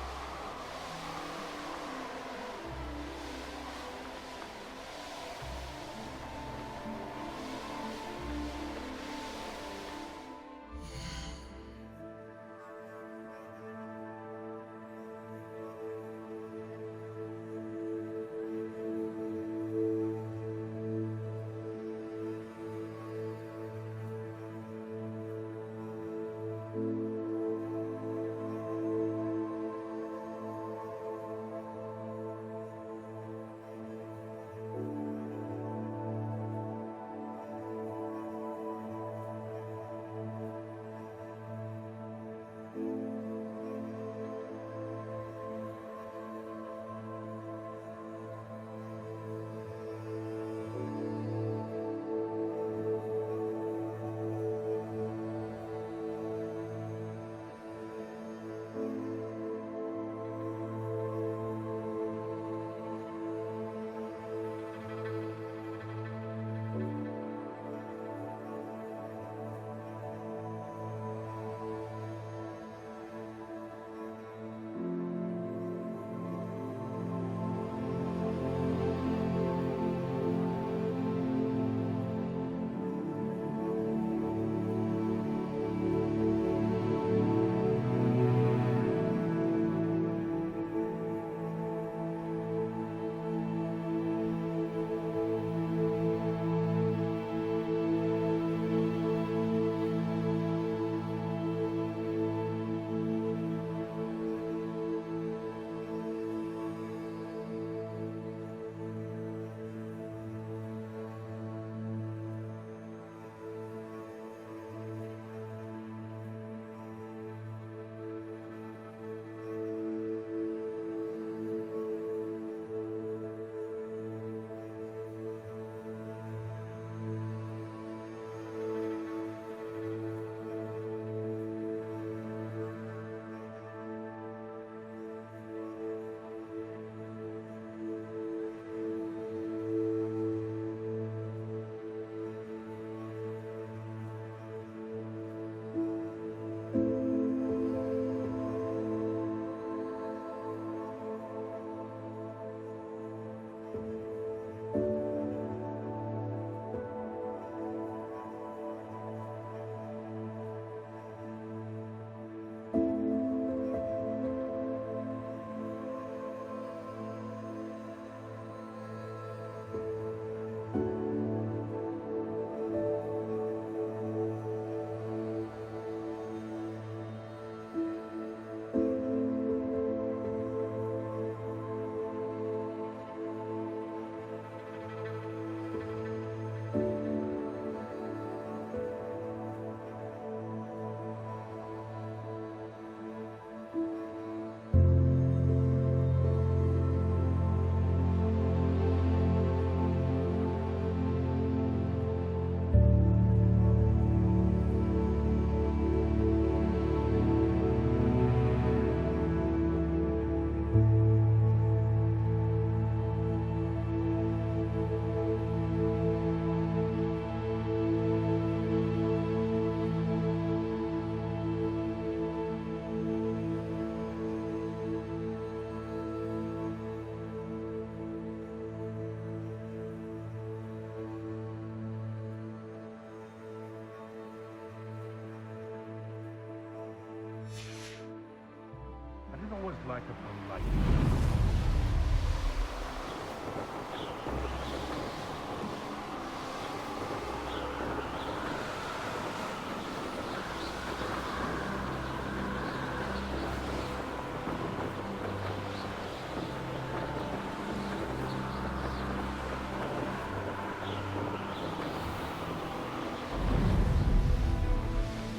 always like a polite.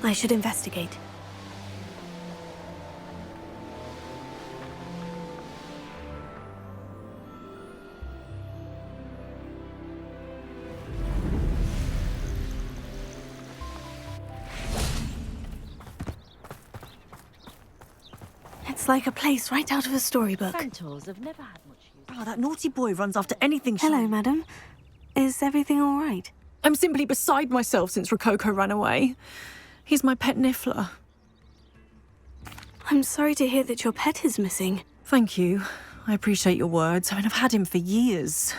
I should investigate. It's like a place right out of a storybook. Centaurs have never had much use. Oh, that naughty boy runs after anything Hello, shiny. madam. Is everything all right? I'm simply beside myself since Rococo ran away. He's my pet Niffler. I'm sorry to hear that your pet is missing. Thank you. I appreciate your words. I mean, I've had him for years.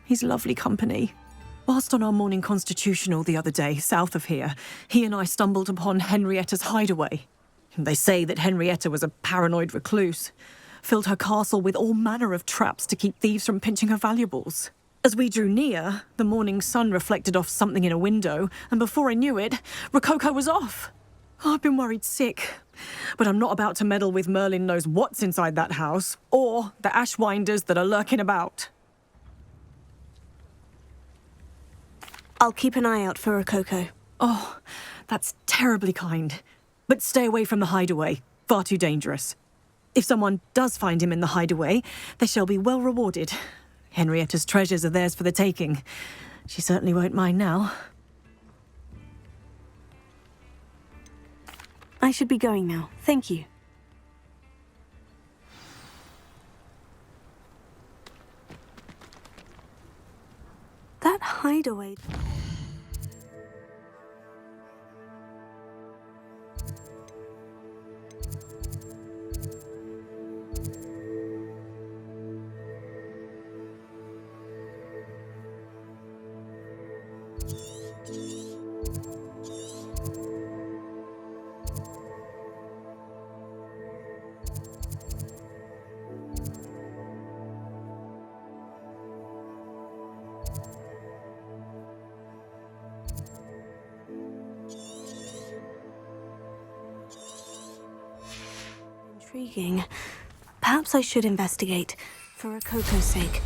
He's lovely company. Whilst on our morning constitutional the other day, south of here, he and I stumbled upon Henrietta's hideaway. They say that Henrietta was a paranoid recluse, filled her castle with all manner of traps to keep thieves from pinching her valuables. As we drew near, the morning sun reflected off something in a window, and before I knew it, Rococo was off. Oh, I've been worried sick, but I'm not about to meddle with Merlin knows what's inside that house, or the ashwinders that are lurking about. I'll keep an eye out for Rococo. Oh, that's terribly kind. But stay away from the hideaway. Far too dangerous. If someone does find him in the hideaway, they shall be well rewarded. Henrietta's treasures are theirs for the taking. She certainly won't mind now. I should be going now. Thank you. That hideaway... Intriguing. Perhaps I should investigate, for Rococo's sake.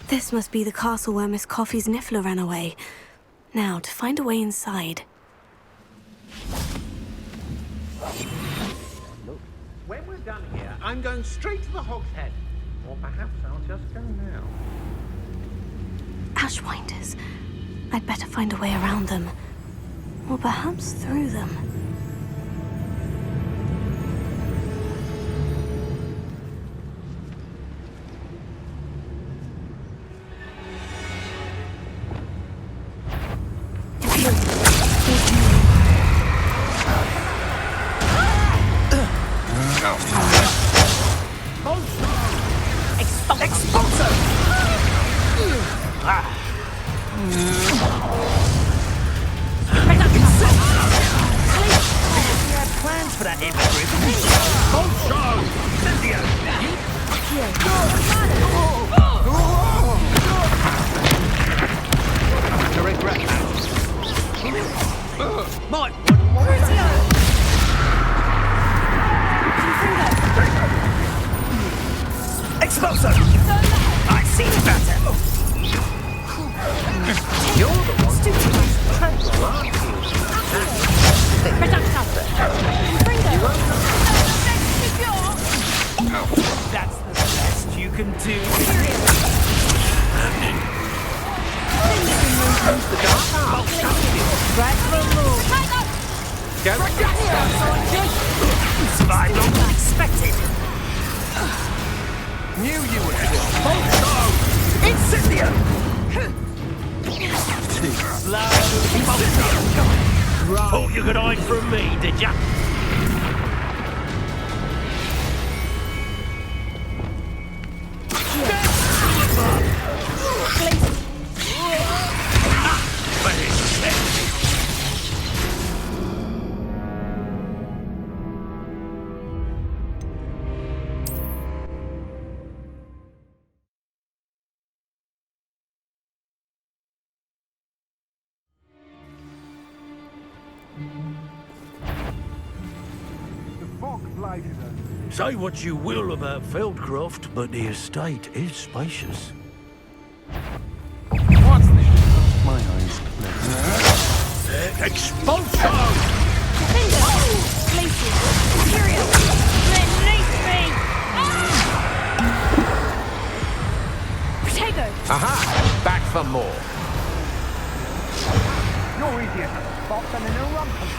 This must be the castle where Miss Coffee's Niffler ran away. Now, to find a way inside. Look, when we're done here, I'm going straight to the Hogshead. Or perhaps I'll just go now. Ashwinders. I'd better find a way around them. Or perhaps through them. Knew you would be. Incendio! Thought you could hide from me, did ya? Say what you will about Feldcroft, but the estate is spacious. What's this? My eyes. Expulsion! Places! Imperial! Release me! Protego! Aha! Back for more. You're easier to spot than an rumpus.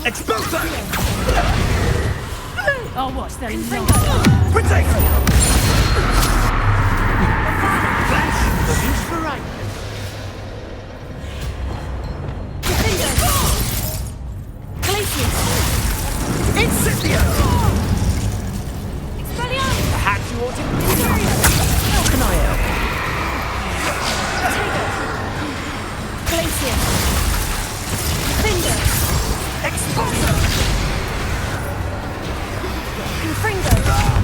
Expulsion! Oh, what's the Protect! Flash of inspiration. Incendio! Perhaps you ought to... How can I help? Glacier! Finger! Expulsion! Confringo!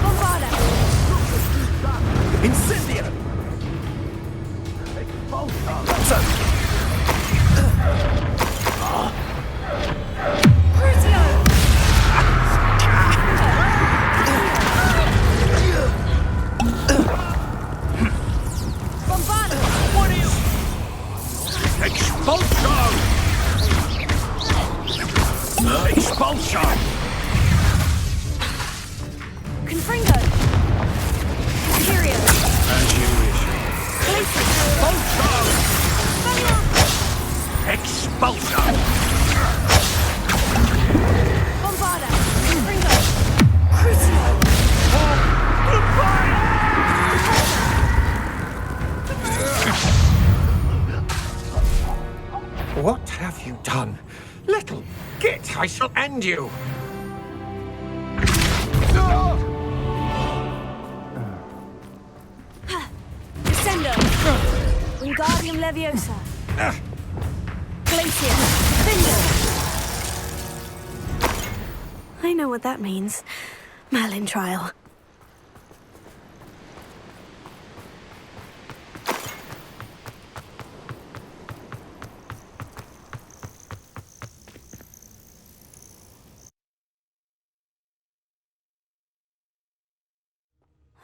Bombarda! Incendio! Expulsion! Expulsion! Confringo! Imperial! As you wish. Expulsion! Expulsion! Bombarda! Confringo! Crucio! What have you done? Little git, I shall end you. Descendo! Wingardium Leviosa! Glacier! Finger! I know what that means. Merlin trial.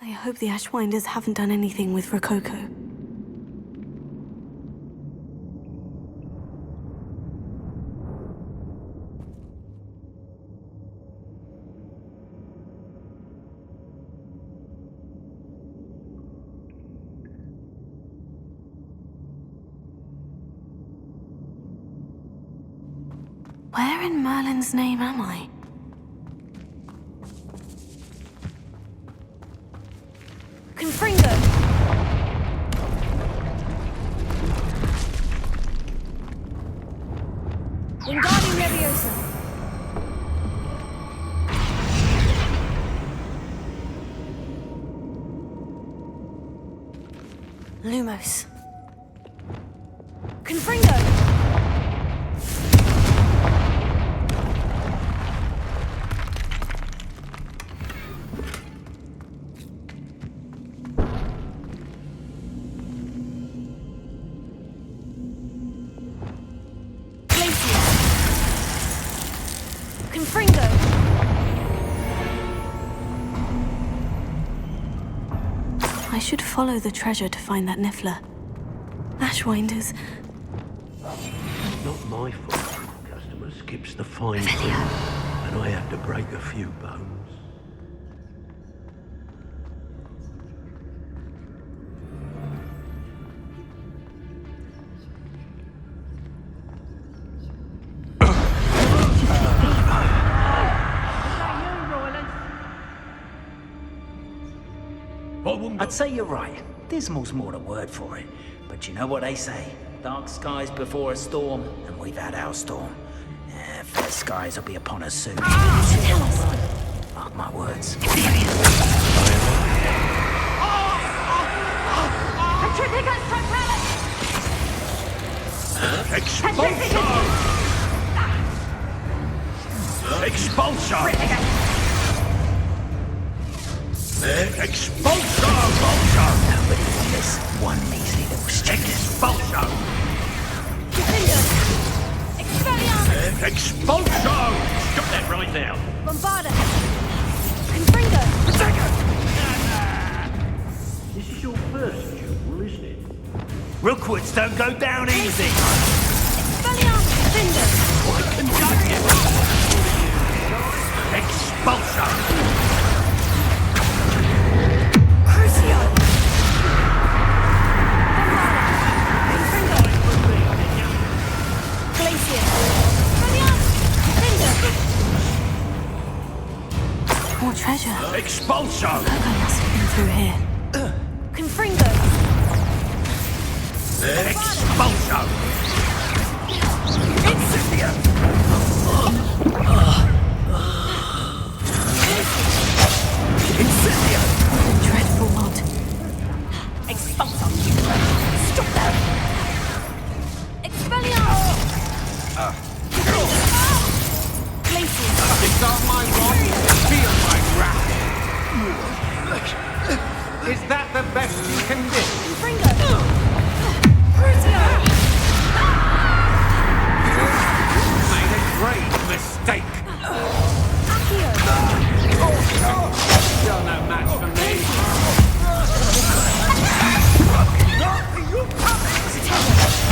I hope the Ashwinders haven't done anything with Rococo. Where in Merlin's name am I? Confringo! Wingardium Leviosa! Lumos. Confringo! Confringo! I should follow the treasure to find that Niffler. Ashwinders. Not my fault. Customer skips the fine print, and I have to break a few bones. I'd say you're right. Dismal's more the word for it. But you know what they say? Dark skies before a storm, and we've had our storm. Fair skies will be upon us soon. Tell us. Mark my words. Expulsion! Expulsion! Expulsion! Nobody in this one measly little stick. Expulsion! Expelliarmus! Expulsion! Stop that right now! Bombarda! Confringo! This is your first duel, isn't it? Rookwoods don't go down easy. Expelliarmus! Findo! Quite conducted! Expulsion! Crucio! Bombarda! Confringo! Glacier! Expelliarmus! Findo! More treasure. Expulsion! Pogo must have been through here. Confringo! Expulsion! Incendio! Incendio! Dreadful lot. Expulsion! Stop that! Expelliarmus! Glacier! It's on my wrath. Feel my wrath. Is that the best you can do? Confringo! Crucio! Made a grave mistake. Accio! You're no match for me.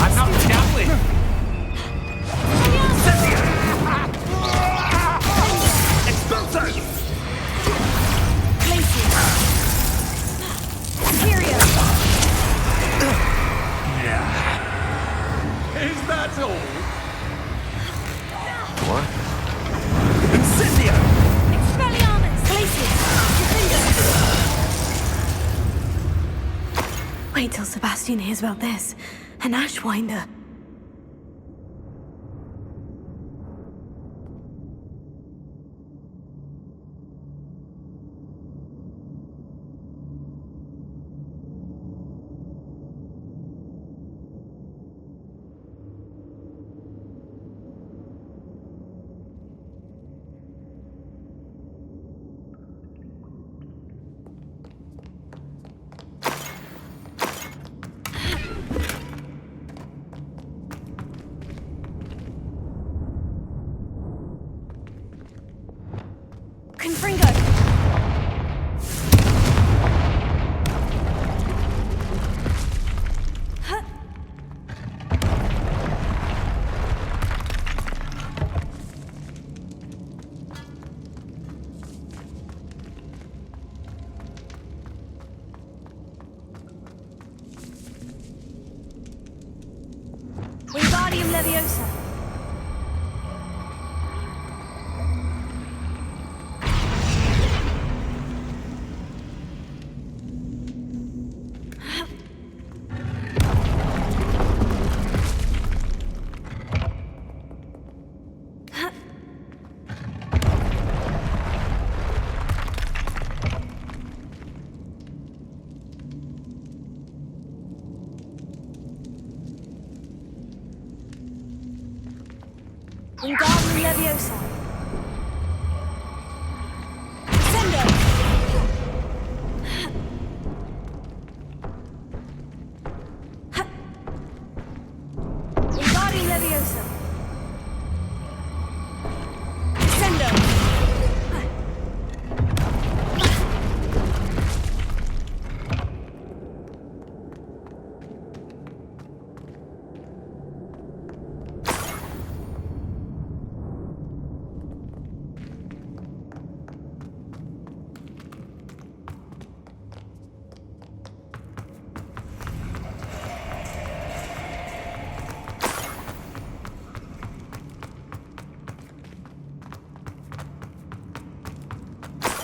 I'm not done with. Expulso! Glacier! Imperio! Is that all? What? Incendio! Expelliarmus! Glacier! Confringo! Wait till Sebastian hears about this. An Ashwinder. Confringo! Wingardium Leviosa! Wingardium Leviosa! Ascendo! Wingardium Leviosa! Ascendo!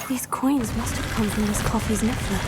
These coins must have come from Miss Coffey's niffler.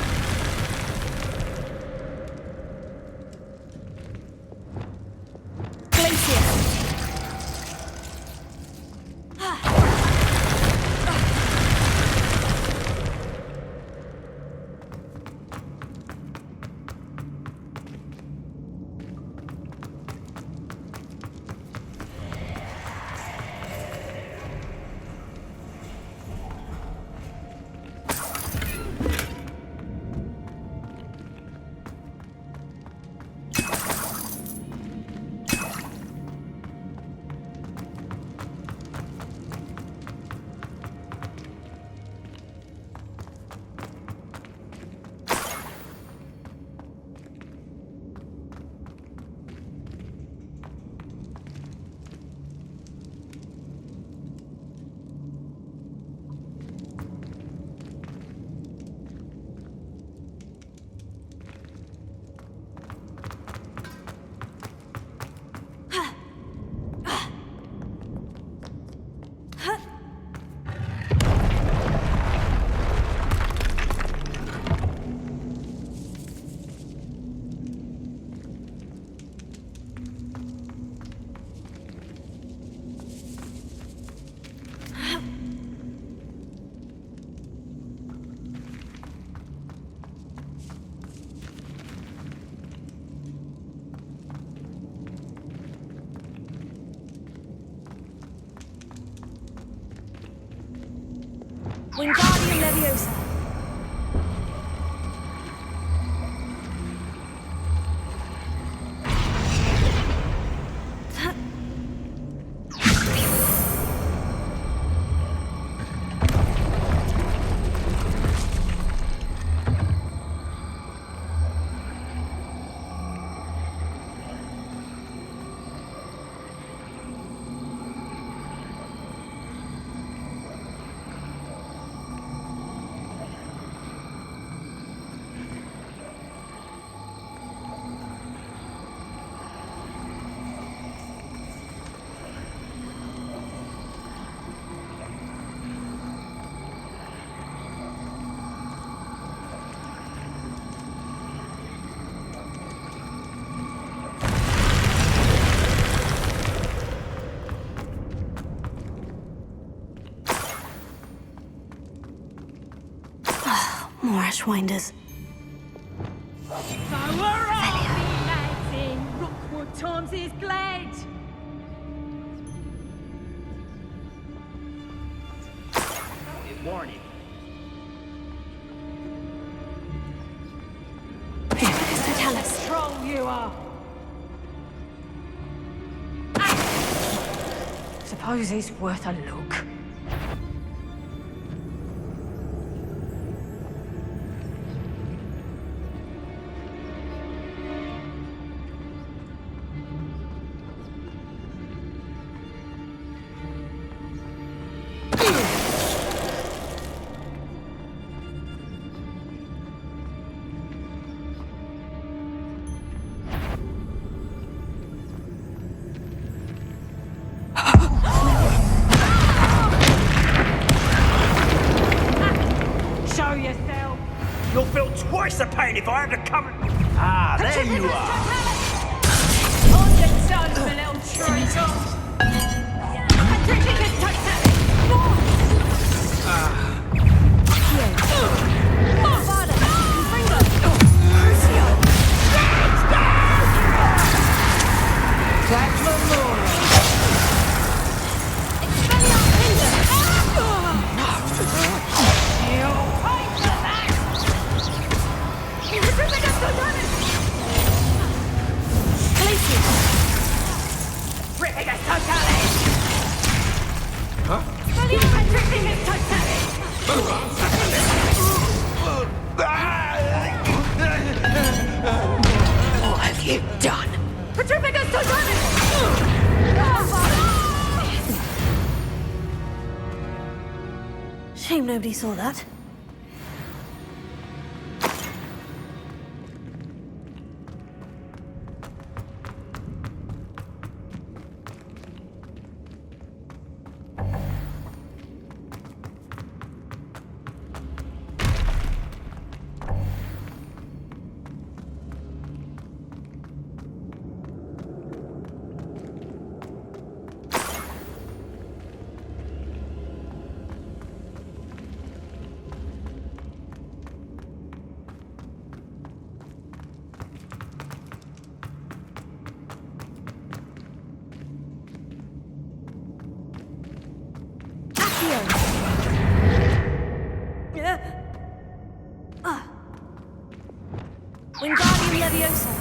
Leviosa. More Ashwinders. So we're all the lads in Rookwood times is glad. Warning. Tell us. Troll you are. Suppose it's worth a look. Show yourself. You'll feel twice the pain if I have to come. Ah, there you are. On your toes, my little traitor. Patricia, touch that. What have you done? Petrificus Totalis! Shame nobody saw that. Wingardium Leviosa.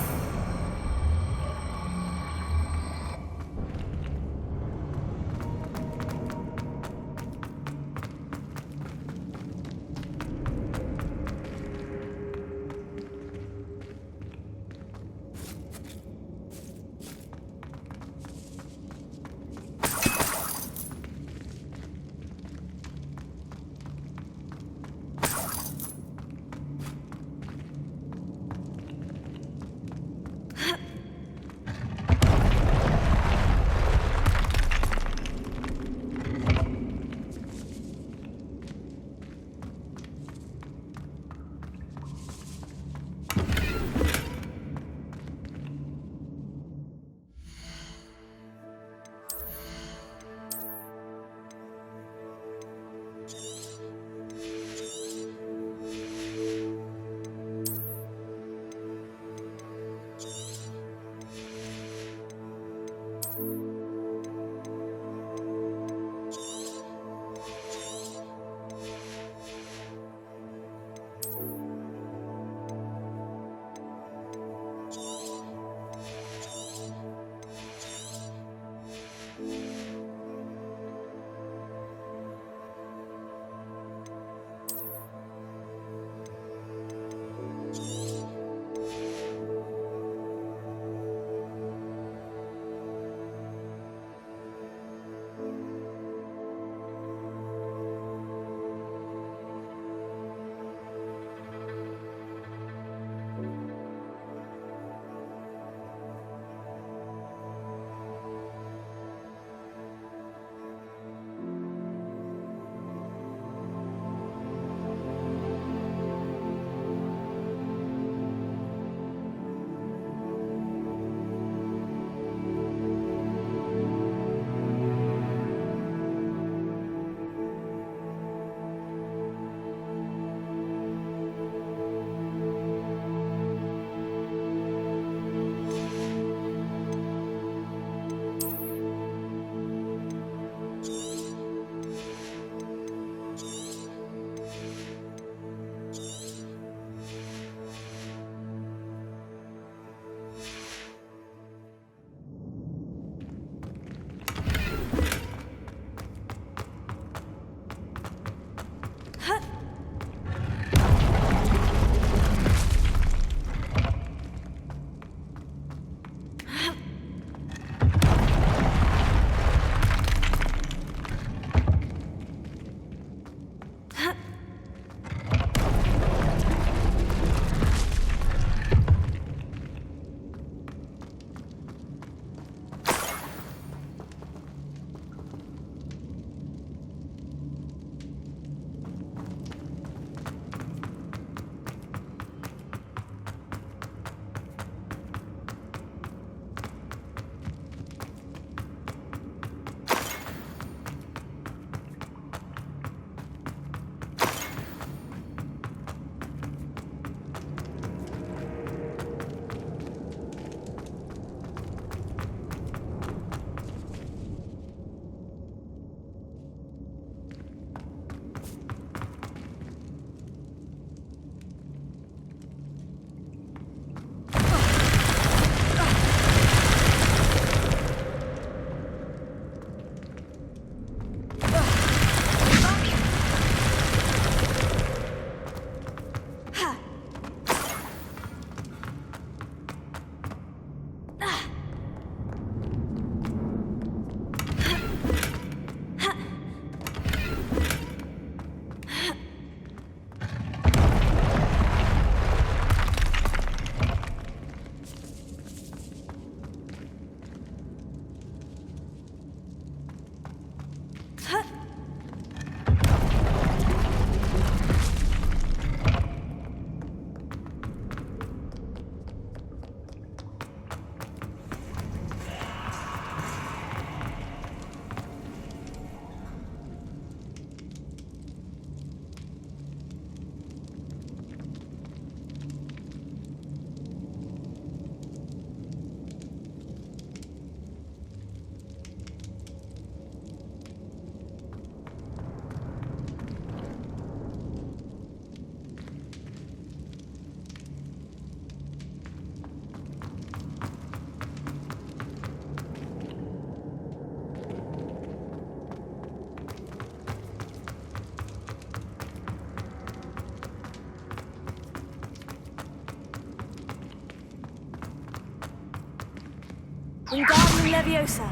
Wingardium Leviosa.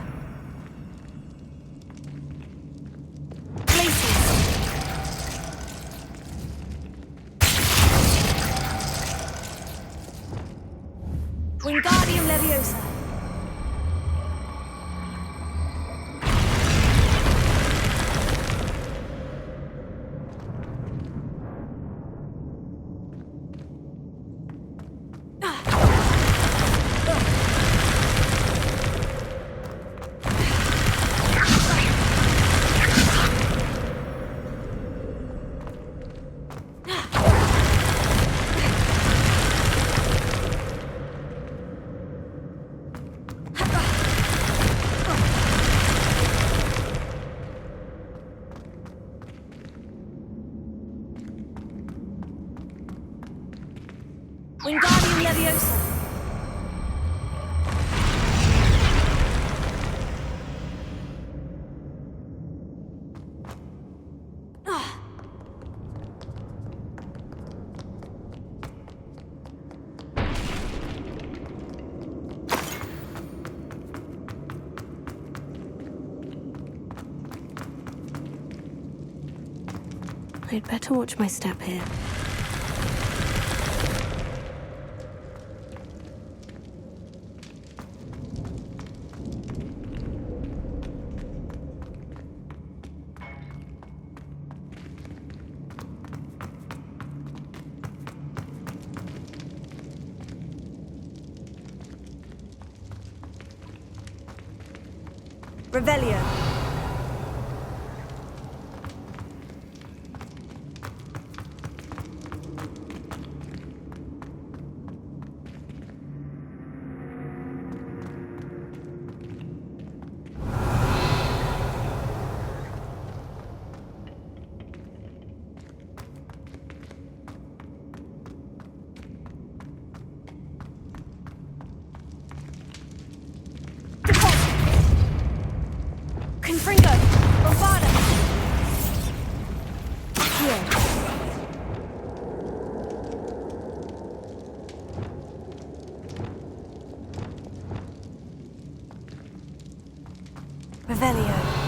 Places. Wingardium Leviosa. Wingardium Leviosa. I'd better watch my step here. Revelio. Confringo! Bombarda! Here. Revelio.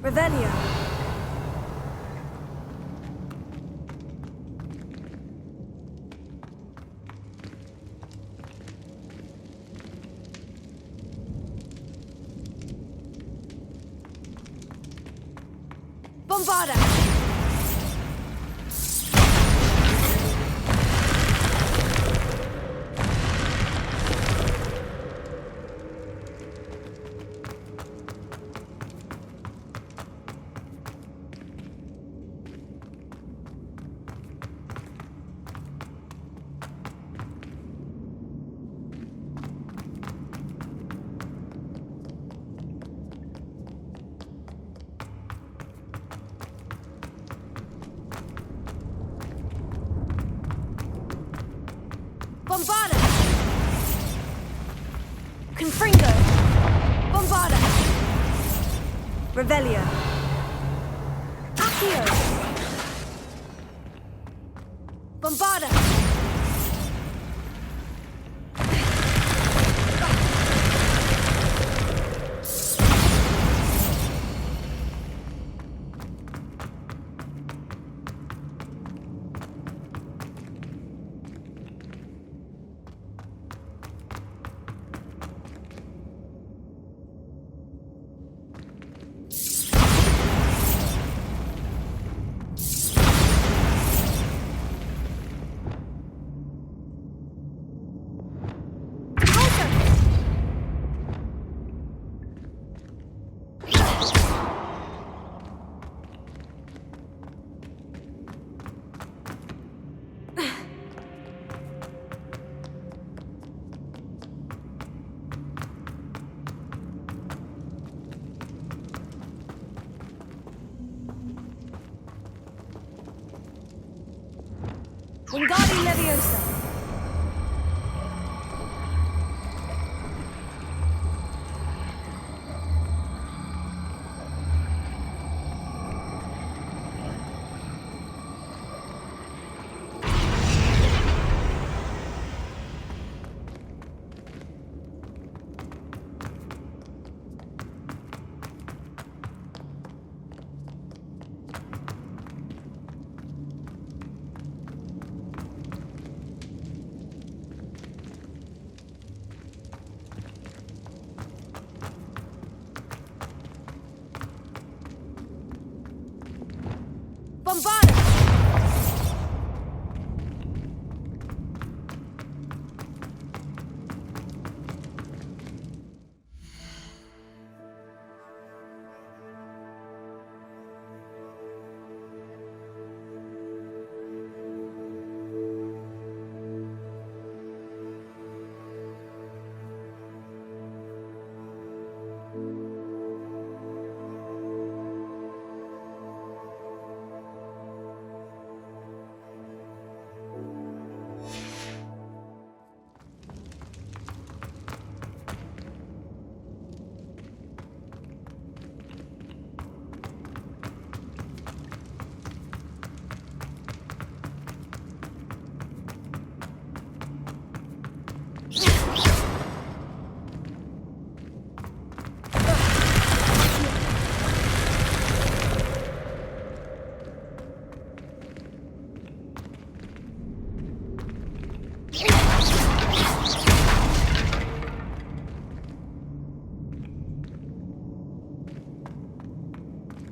Revelio. Bombarda! Bombarda! Confringo! Bombarda! Revelio! Accio! Bombarda! Wingardium Leviosa. Bombarda!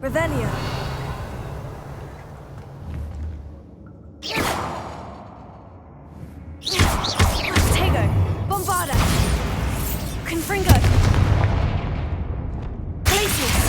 Revelio. Tego. Bombarda. Confringo. Glacius.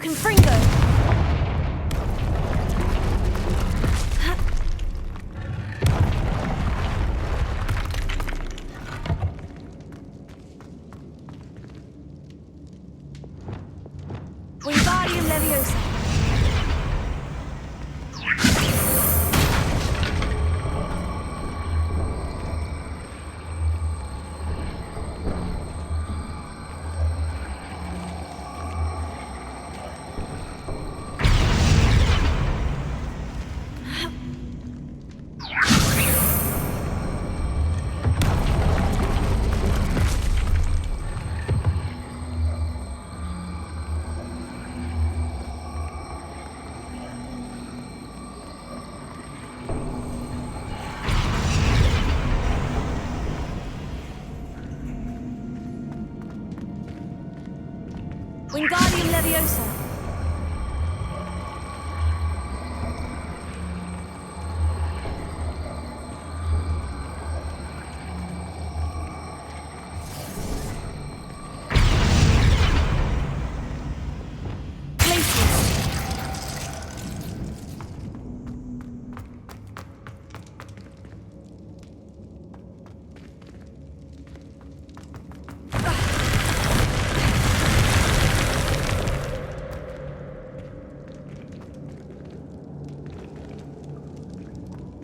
Confringo! Wingardium Leviosa! Leviosa!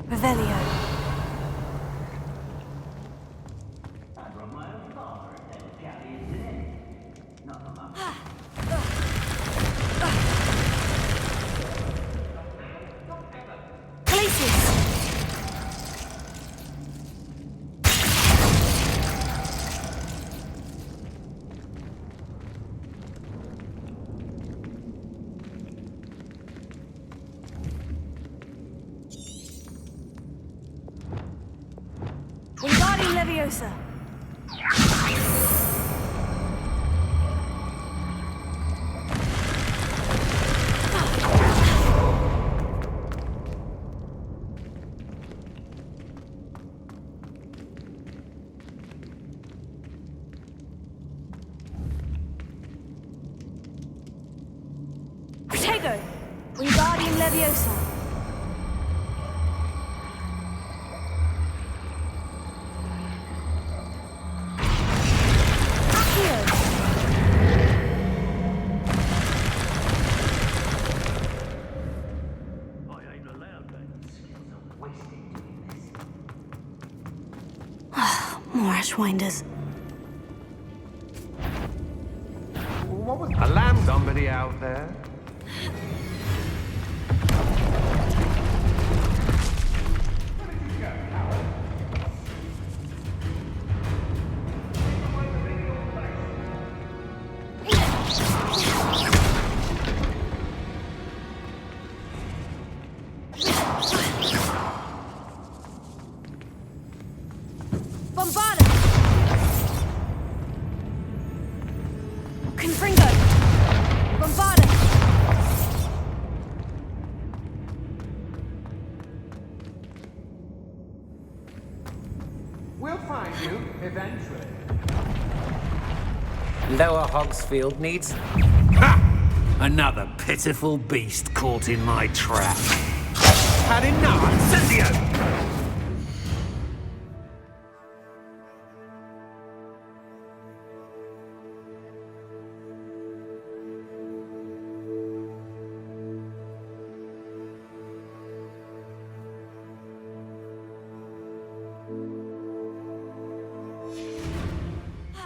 Revelio. I brought my own father and then the galleons in it. Not for my Wingardium Leviosa! Protego! Wingardium Leviosa! More Ashwinders. Alarm somebody out there? Bombarda! Confringo! Bombarda! We'll find you, eventually. Lower Hogsfield needs... Ha! Another pitiful beast caught in my trap. Had enough, Incendio!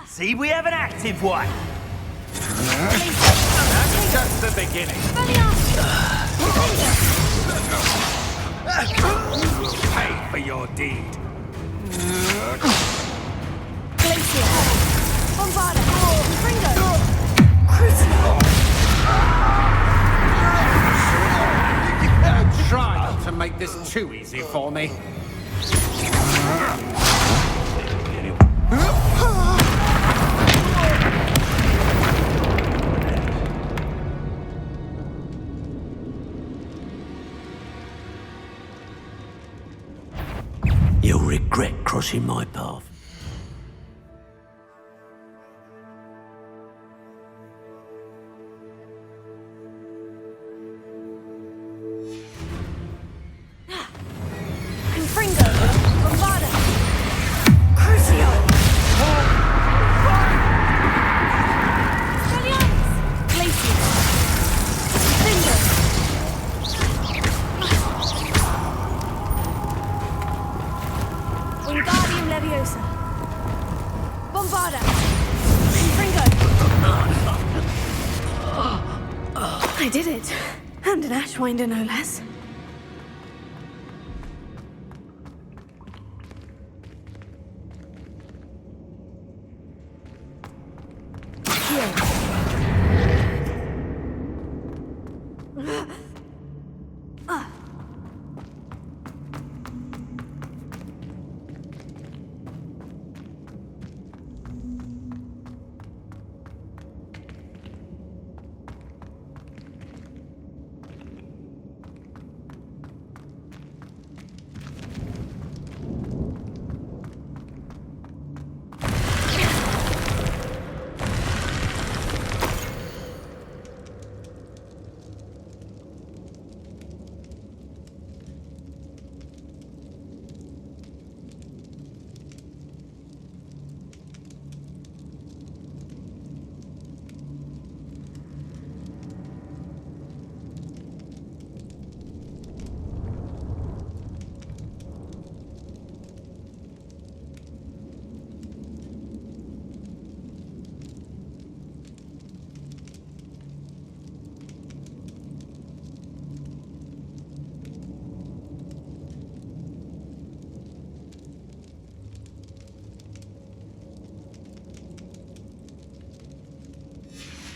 See, we have an active one. That's just the beginning. Pay for your deed. Glacier! Bombarda! Confringo! Crucible! Try not to make this too easy for me. You'll regret crossing my path. Confringo! Bombarda! Crucio! Expelliarmus! Glacier! Confringo! Wingardium Leviosa! Bombarda! Confringo! I did it. And an Ashwinder, no less.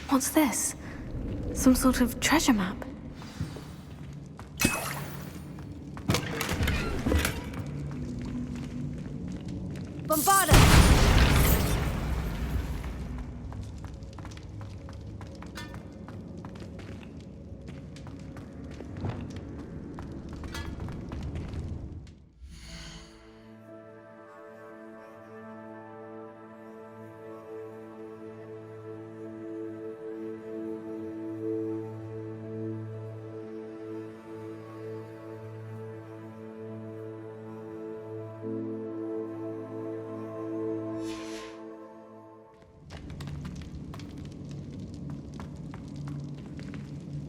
What's this? Some sort of treasure map? Bombarda!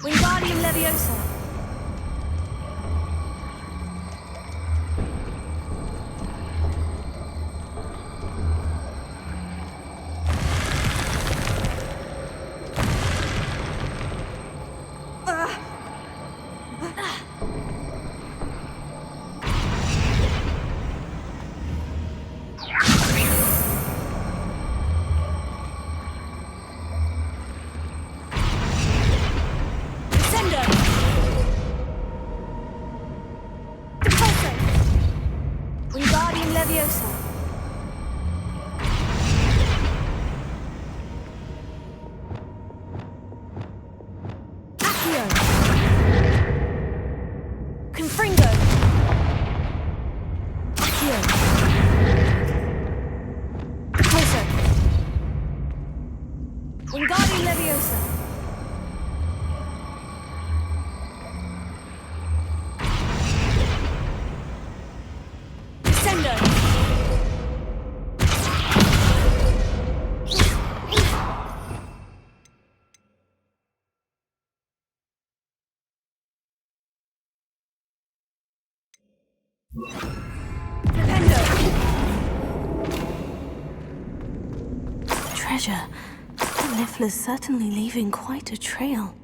Wingardium Leviosa! Wingardium Leviosa. Accio. Confringo. Accio. Closer. Wingardium Leviosa. Treasure. That Niffler's certainly leaving quite a trail.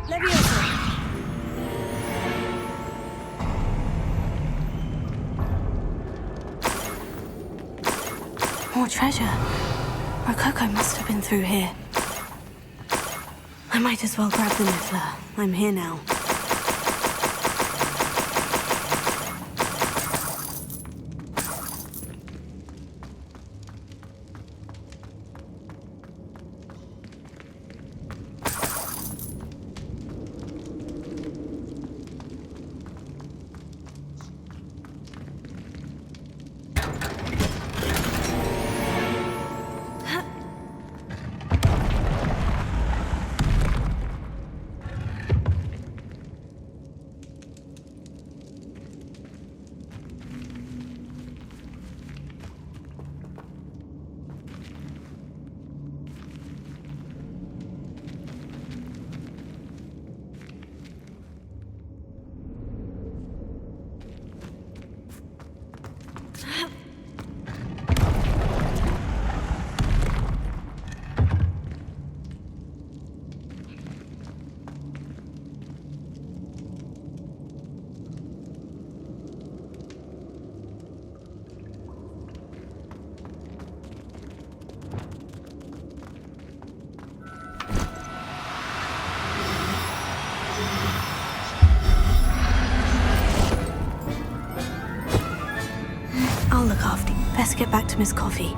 Leviosa! More treasure. Rococo must have been through here. I might as well grab the Niffler. I'm here now. I'll look after you. Best get back to Miss Coffee.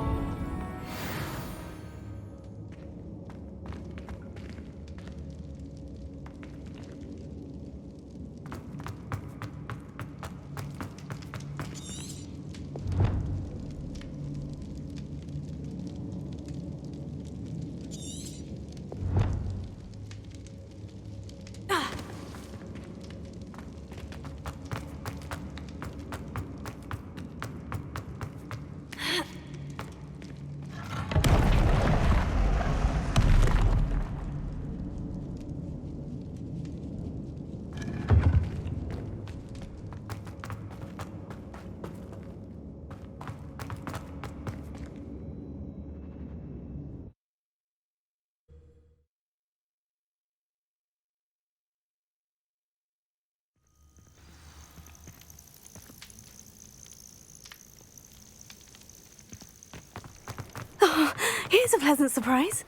Oh, here's a pleasant surprise.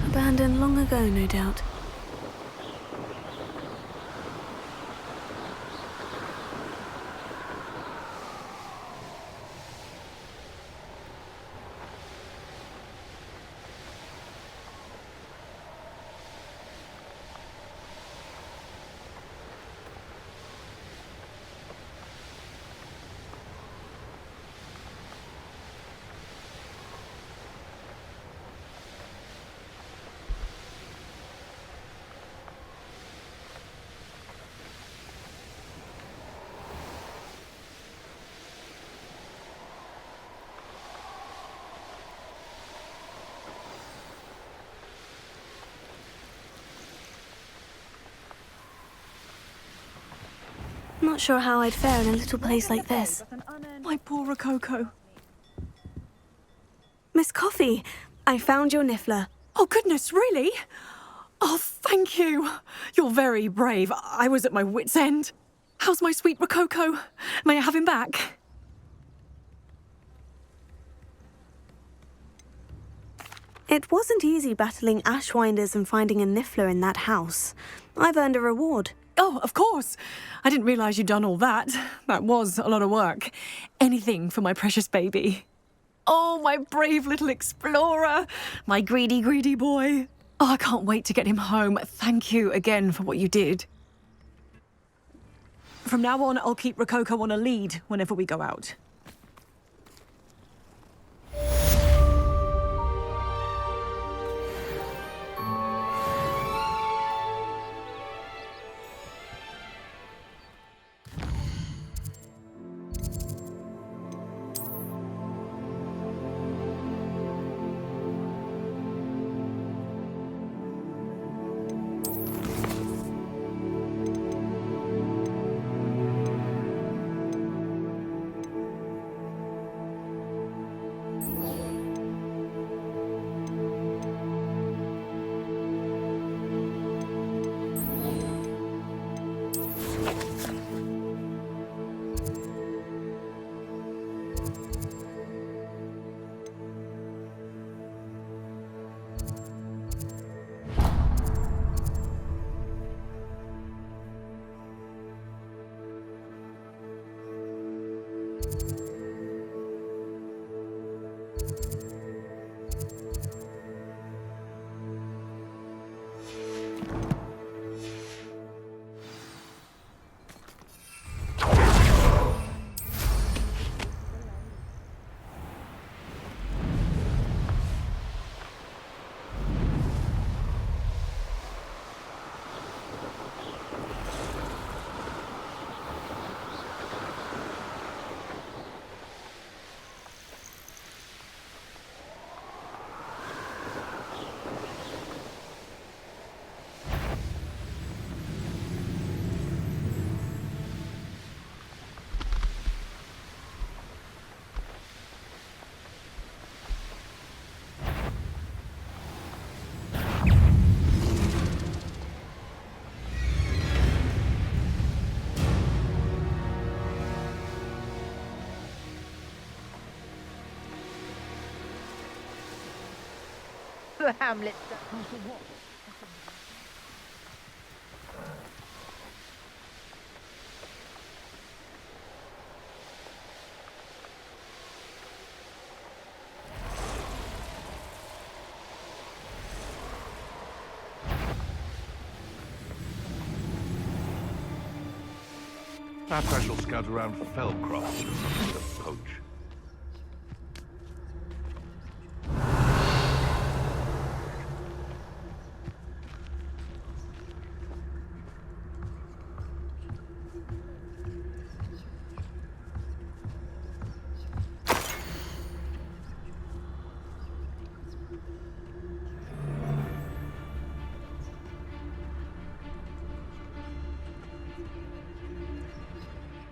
Abandoned long ago, no doubt. Not sure how I'd fare in a little place like this. My poor Rococo. Miss Coffee, I found your niffler. Oh, goodness, really? Oh, thank you. You're very brave. I was at my wit's end. How's my sweet Rococo? May I have him back? It wasn't easy battling Ashwinders and finding a niffler in that house. I've earned a reward. Oh, of course. I didn't realise you'd done all that. That was a lot of work. Anything for my precious baby. Oh, my brave little explorer. My greedy, greedy boy. Oh, I can't wait to get him home. Thank you again for what you did. From now on, I'll keep Rococo on a lead whenever we go out. the hamlet. Perhaps I shall scout around Fellcroft for something to poach.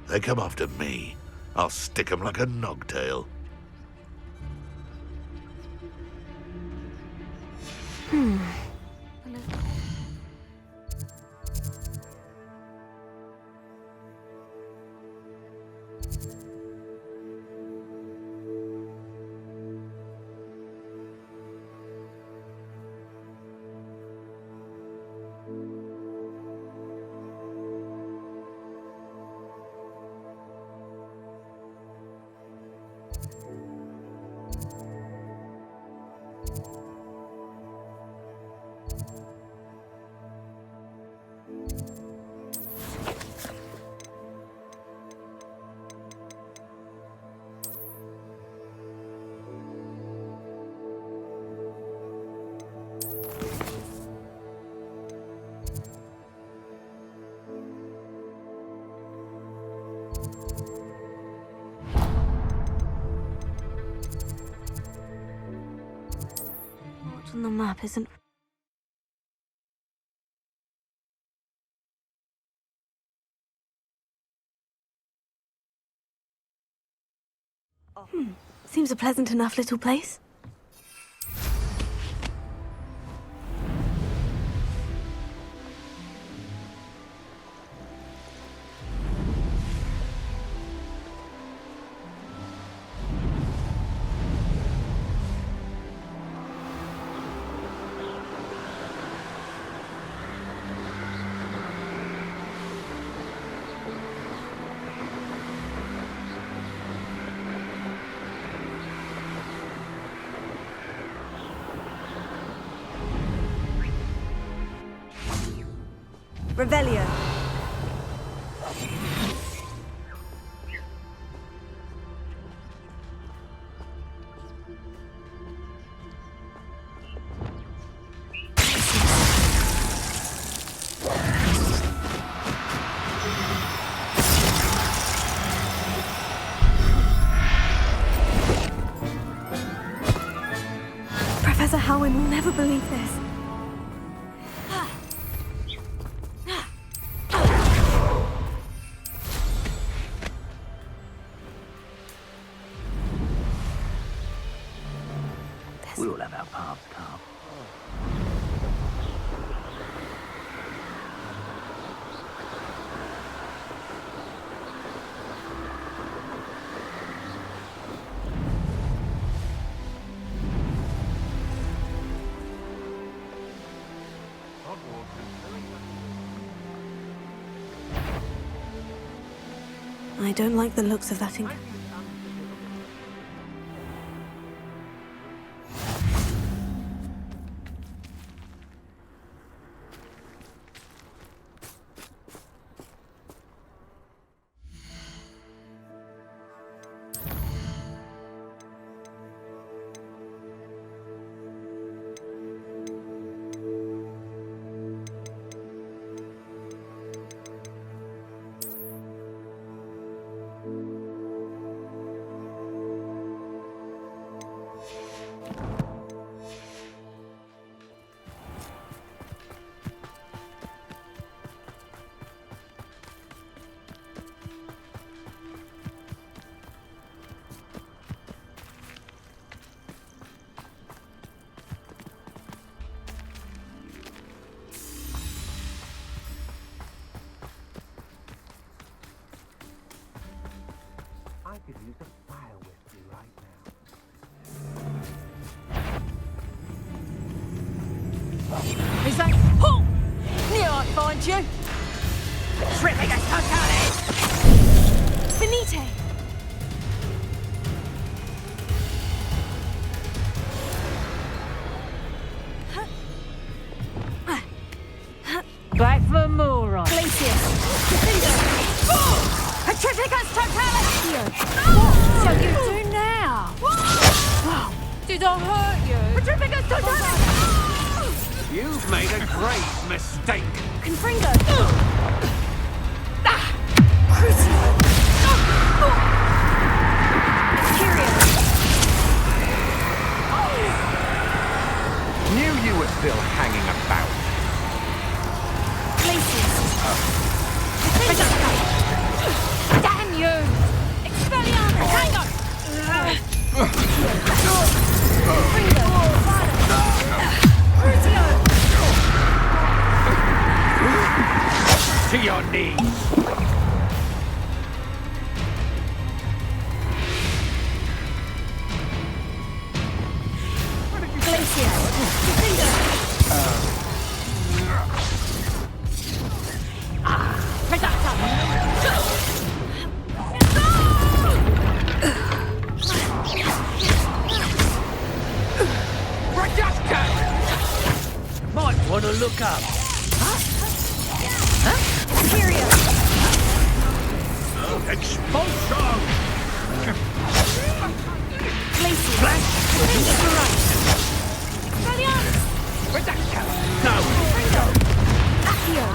They come after me. I'll stick 'em like a nogtail. On the map isn't. Seems a pleasant enough little place. Revelio. Professor Howin will never believe this. We all have our paths, Carl. I don't like the looks of that ink. I could use a fire whiskey right now. Is that... Oh! Knew I'd find you! Tripping us totally! Finite! Back for more, right? Glacius! Petrificus totality! What do you do now? Did I hurt you? Petrificus totality! You've made a great mistake. Confringo! Crucio! Imperial! Knew you were still hanging about. Glacius! Damn you! Expelliarmus! Tango! Confringo! Crucio! To your knees. Glacius! Confringo! Might want to look up. Imperial! Expulsion! Glacius! Expelliarmus! No! Accio!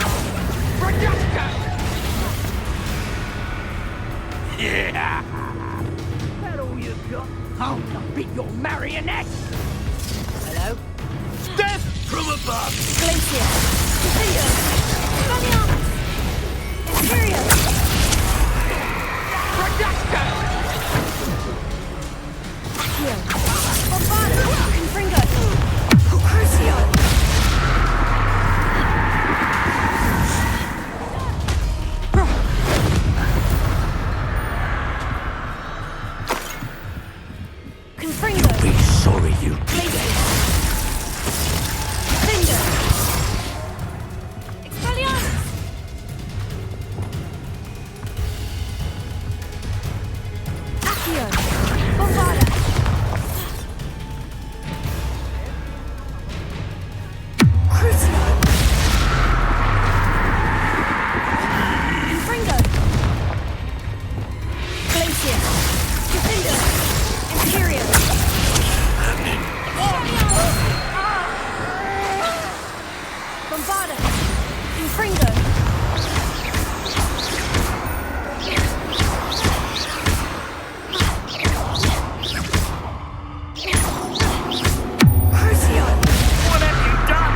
Yeah! That all you got? I'll not be your marionette! Hello? Death from above! Glacius! Confringo! Expelliarmus! Imperial! Accio! Bombardus! Confringo! Crucio! Confringo! Be sorry you Glacius! Finger! Expelliarmus! Accio! Bombardus! Crucio! Confringo! Glacius! Defender! Imperial! Bombardus! Confringo! Crucio! What have you done?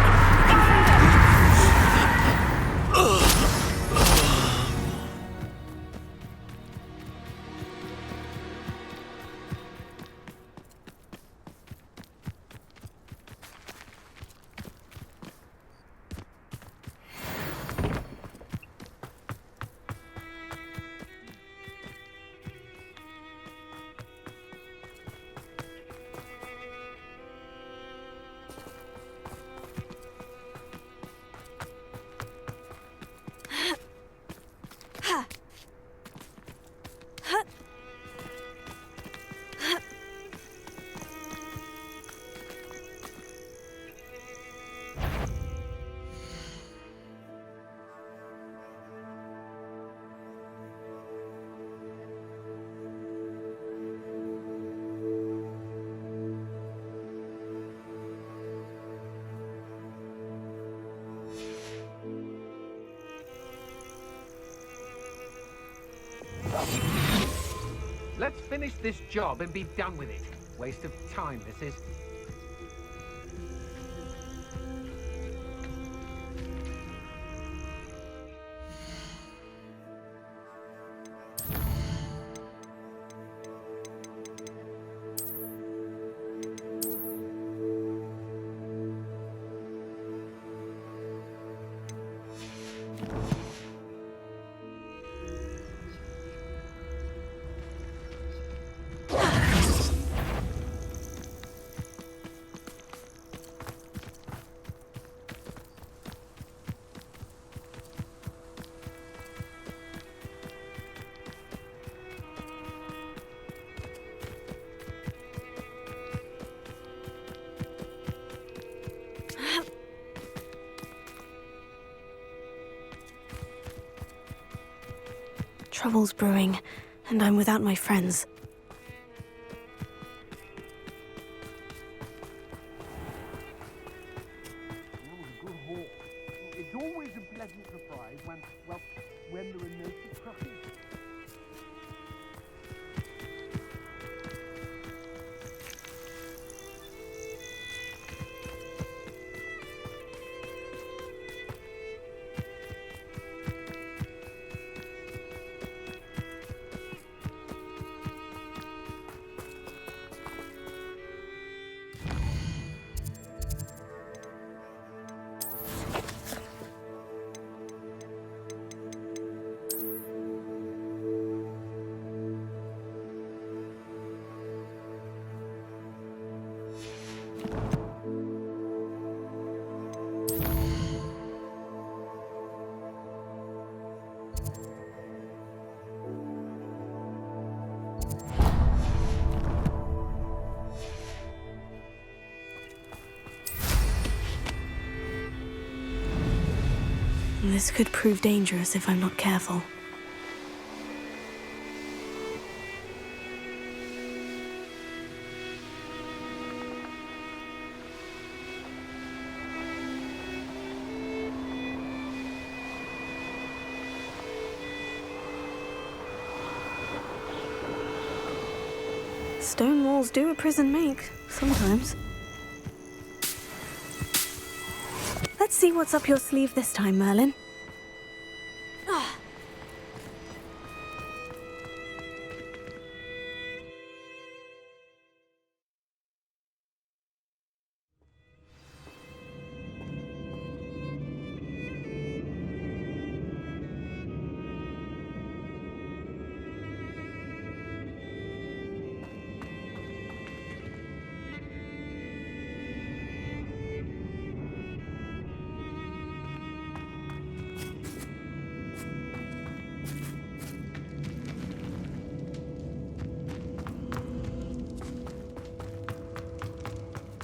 Let's finish this job and be done with it. Waste of time, this is. Trouble's brewing, and I'm without my friends. It's always a pleasant surprise when there are no surprises. This could prove dangerous if I'm not careful. Stone walls do a prison make, sometimes. Let's see what's up your sleeve this time, Merlin.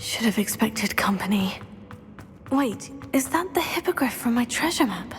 Should have expected company. Wait, is that the hippogriff from my treasure map?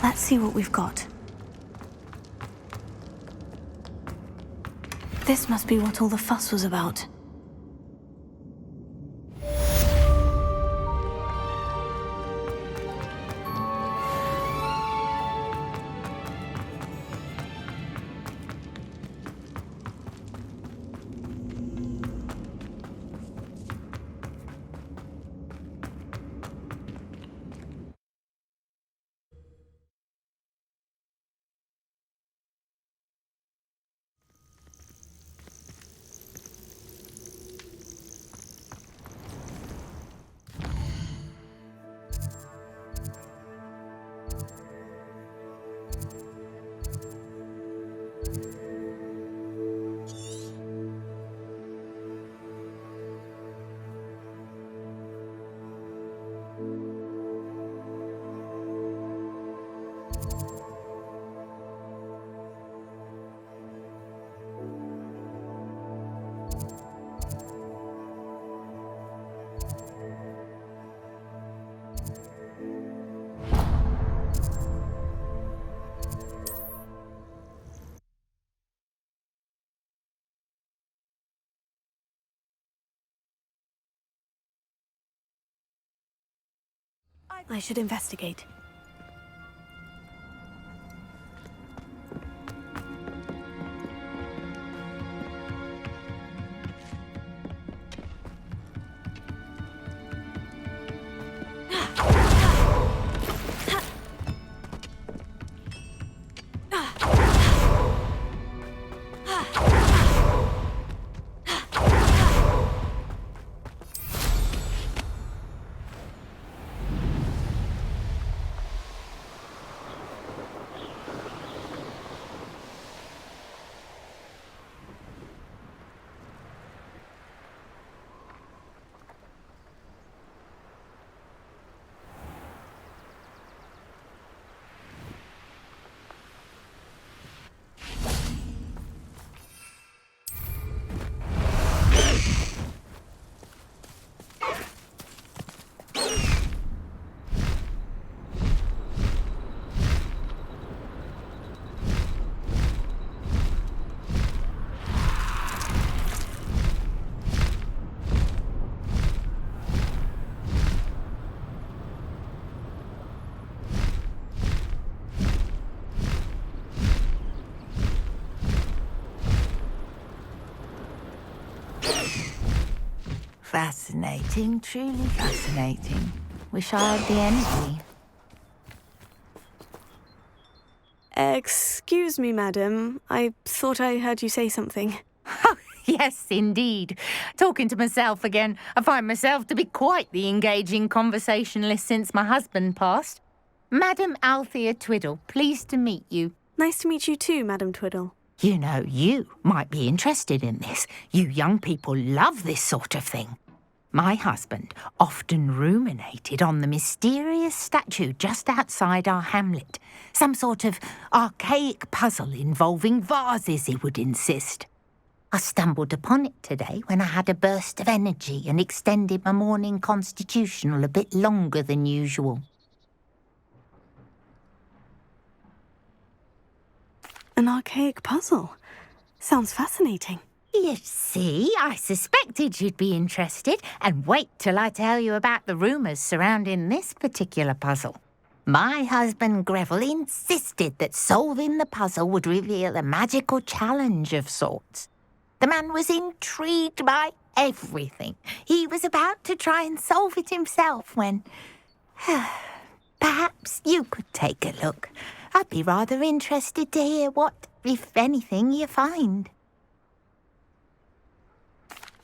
Let's see what we've got. This must be what all the fuss was about. I should investigate. Fascinating, truly fascinating. Wish I had the energy. Excuse me, madam. I thought I heard you say something. Yes, indeed. Talking to myself again. I find myself to be quite the engaging conversationalist since my husband passed. Madam Althea Twiddle, pleased to meet you. Nice to meet you too, Madam Twiddle. You know, you might be interested in this. You young people love this sort of thing. My husband often ruminated on the mysterious statue just outside our hamlet. Some sort of archaic puzzle involving vases, he would insist. I stumbled upon it today when I had a burst of energy and extended my morning constitutional a bit longer than usual. An archaic puzzle. Sounds fascinating. You see, I suspected you'd be interested, and wait till I tell you about the rumours surrounding this particular puzzle. My husband Greville insisted that solving the puzzle would reveal a magical challenge of sorts. The man was intrigued by everything. He was about to try and solve it himself when... Perhaps you could take a look. I'd be rather interested to hear what, if anything, you find.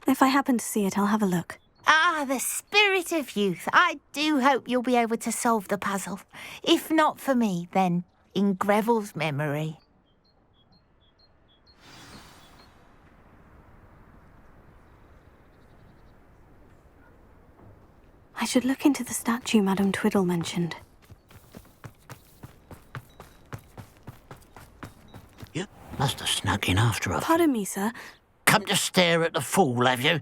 If I happen to see it, I'll have a look. Ah, the spirit of youth. I do hope you'll be able to solve the puzzle. If not for me, then in Greville's memory. I should look into the statue Madam Twiddle mentioned. You must have snuck in after her. Pardon me, sir. Come to stare at the fool, have you?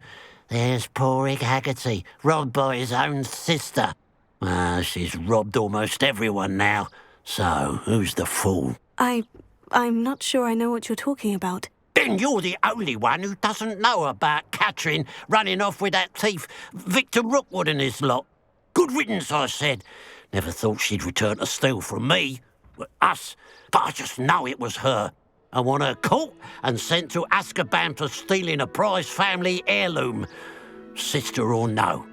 There's poor Ig Haggerty, robbed by his own sister. She's robbed almost everyone now. So, who's the fool? I'm not sure I know what you're talking about. Then you're the only one who doesn't know about Catherine running off with that thief, Victor Rookwood and his lot. Good riddance, I said. Never thought she'd return to steal from me, us, but I just know it was her. I want her caught and sent to Azkaban for stealing a prize family heirloom. Sister or no.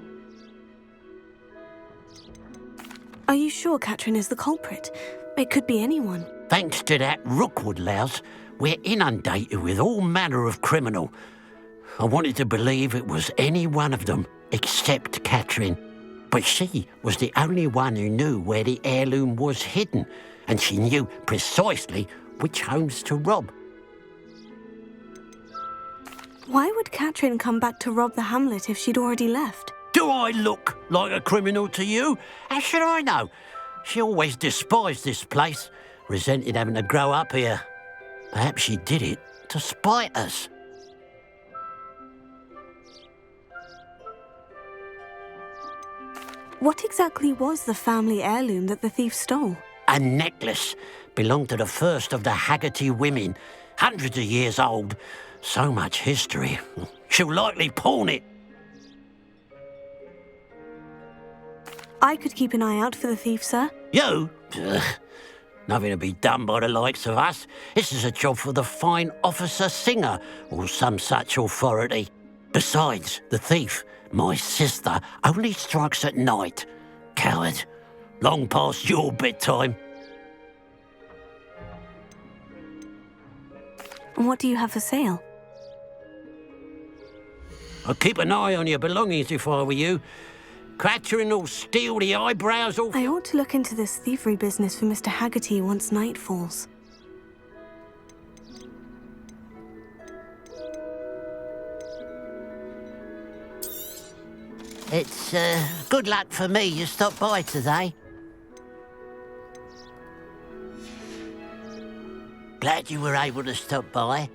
Are you sure Catherine is the culprit? It could be anyone. Thanks to that Rookwood louse, we're inundated with all manner of criminal. I wanted to believe it was any one of them, except Catherine. But she was the only one who knew where the heirloom was hidden, and she knew precisely which homes to rob. Why would Catherine come back to rob the hamlet if she'd already left? Do I look like a criminal to you? How should I know? She always despised this place, resented having to grow up here. Perhaps she did it to spite us. What exactly was the family heirloom that the thief stole? A necklace. Belonged to the first of the Haggerty women. Hundreds of years old. So much history. She'll likely pawn it. I could keep an eye out for the thief, sir. You? Ugh. Nothing to be done by the likes of us. This is a job for the fine officer Singer, or some such authority. Besides, the thief, my sister, only strikes at night. Coward. Long past your bedtime. What do you have for sale? I'd keep an eye on your belongings if I were you. Clattering or steal the eyebrows off. I ought to look into this thievery business for Mr. Haggerty once night falls. It's good luck for me you stopped by today. Glad you were able to stop by.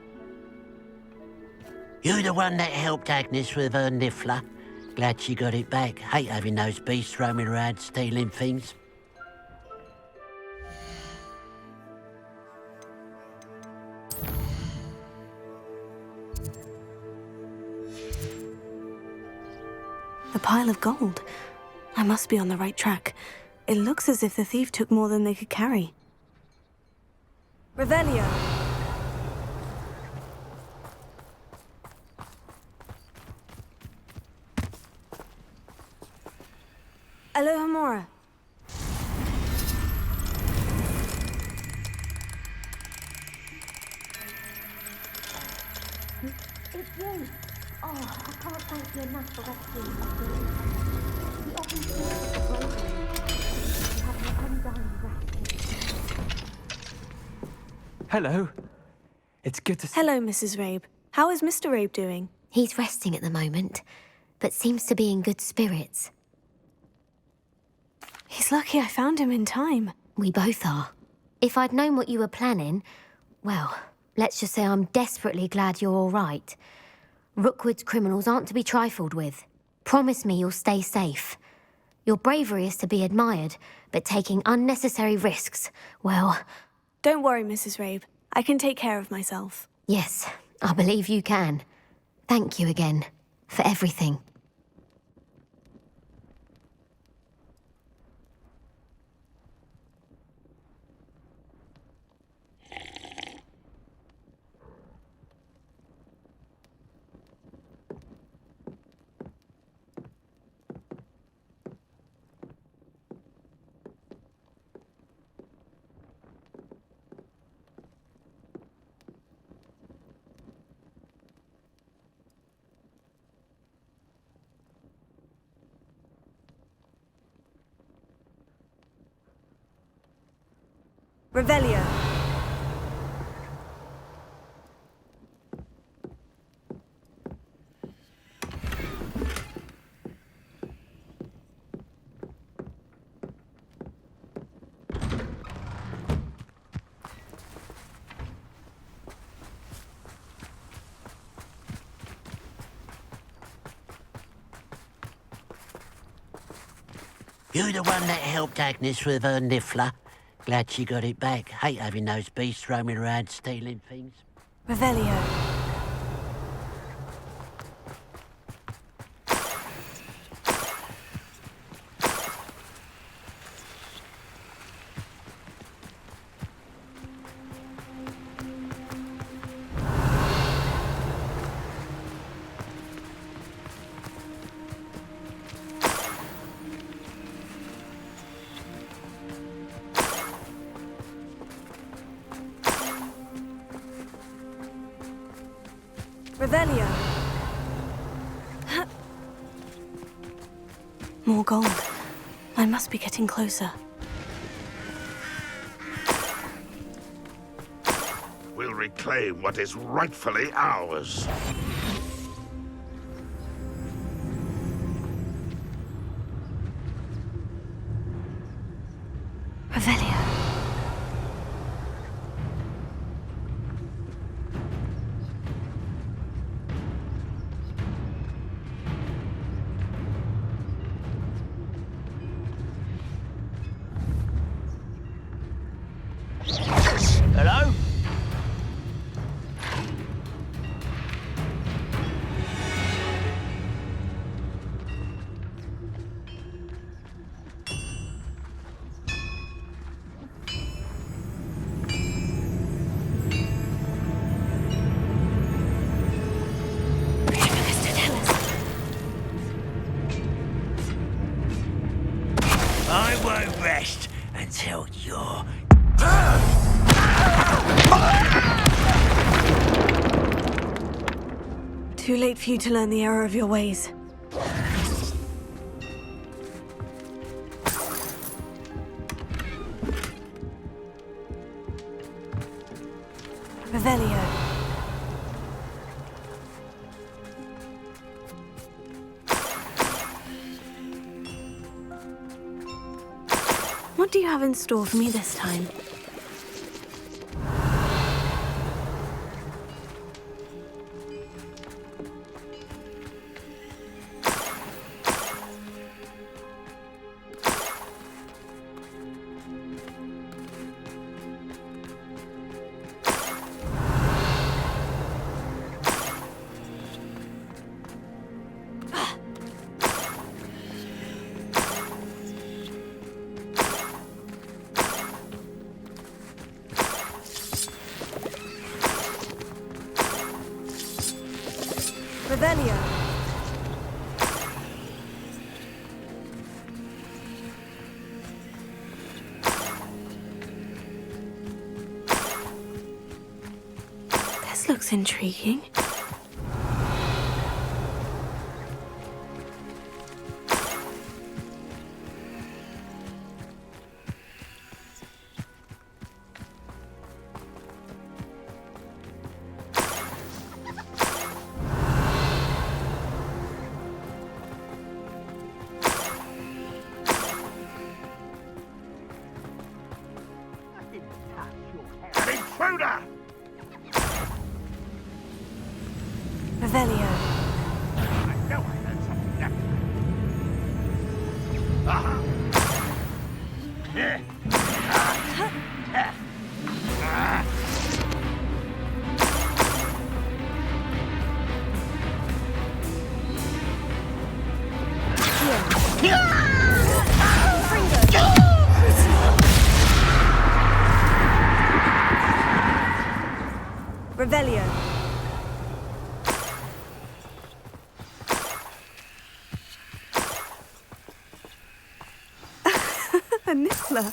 You the one that helped Agnes with her niffler? Glad she got it back. Hate having those beasts roaming around stealing things. The pile of gold. I must be on the right track. It looks as if the thief took more than they could carry. Revelio! Alohomora. It's you. Oh, I can't thank you enough for rescuing me. You often speak of bravery. You have an undying gratitude. Hello. It's good to see... Hello, Mrs. Rabe. How is Mr. Rabe doing? He's resting at the moment, but seems to be in good spirits. He's lucky I found him in time. We both are. If I'd known what you were planning, well, let's just say I'm desperately glad you're all right. Rookwood's criminals aren't to be trifled with. Promise me you'll stay safe. Your bravery is to be admired, but taking unnecessary risks, well... Don't worry, Mrs. Rabe. I can take care of myself. Yes, I believe you can. Thank you again, for everything. Revelio. You the one that helped Agnes with her niffler? Glad she got it back. Hate having those beasts roaming around stealing things. Revelio. Revelio. More gold. I must be getting closer. We'll reclaim what is rightfully ours. Revelio. Hello? Too late for you to learn the error of your ways. Revelio. What do you have in store for me this time? Revelio. This looks intriguing. An intruder! Revelio. I know I heard something that time. Aha! Revelio. A niffler.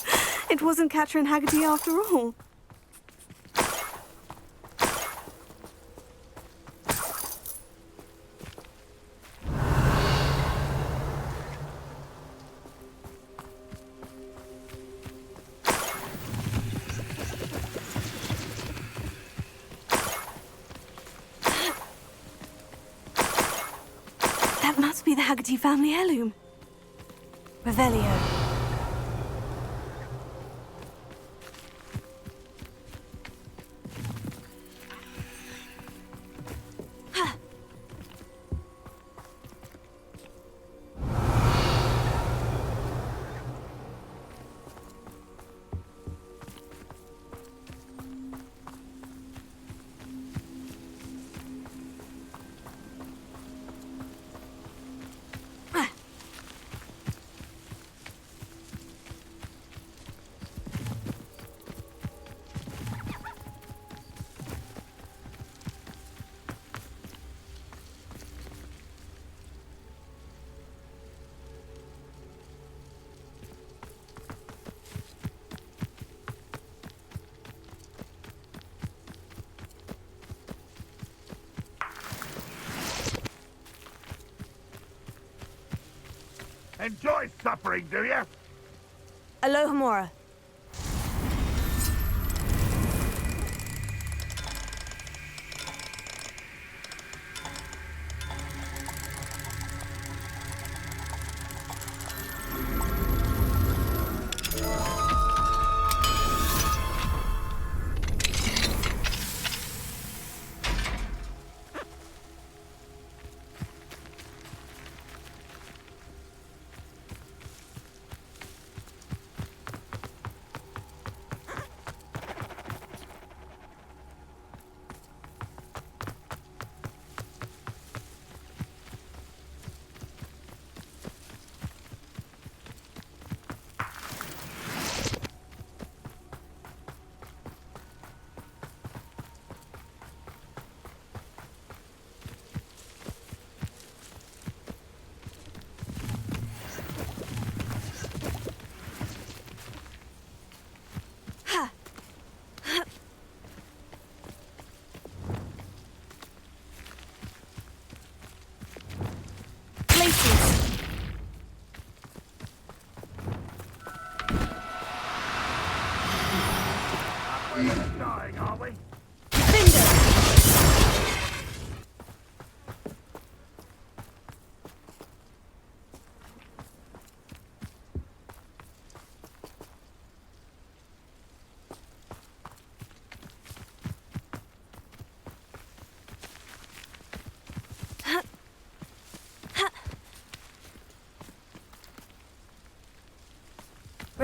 It wasn't Catherine Haggerty after all. That must be the Haggerty family heirloom. Revelio. Enjoy suffering, do you? Alohomora.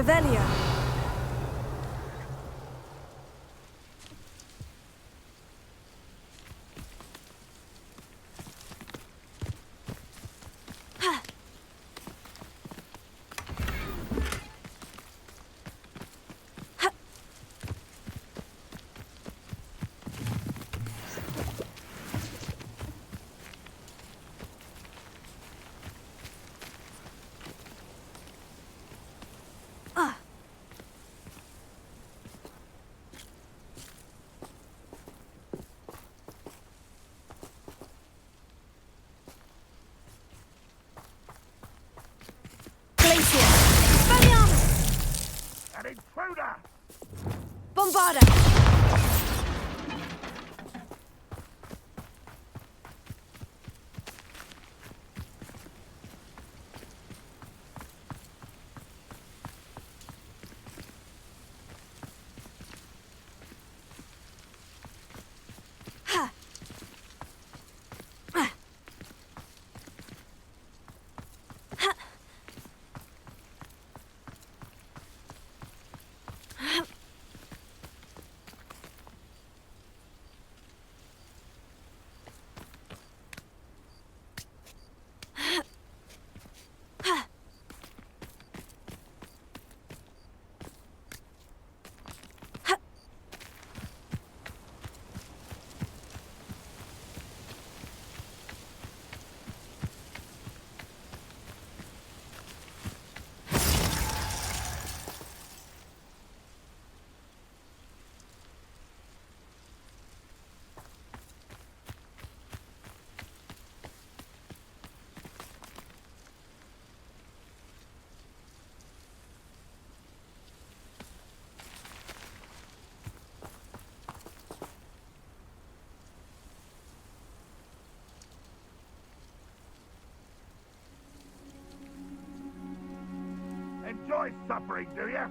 Revelio. An intruder! Bombarda! Enjoy suffering, do you?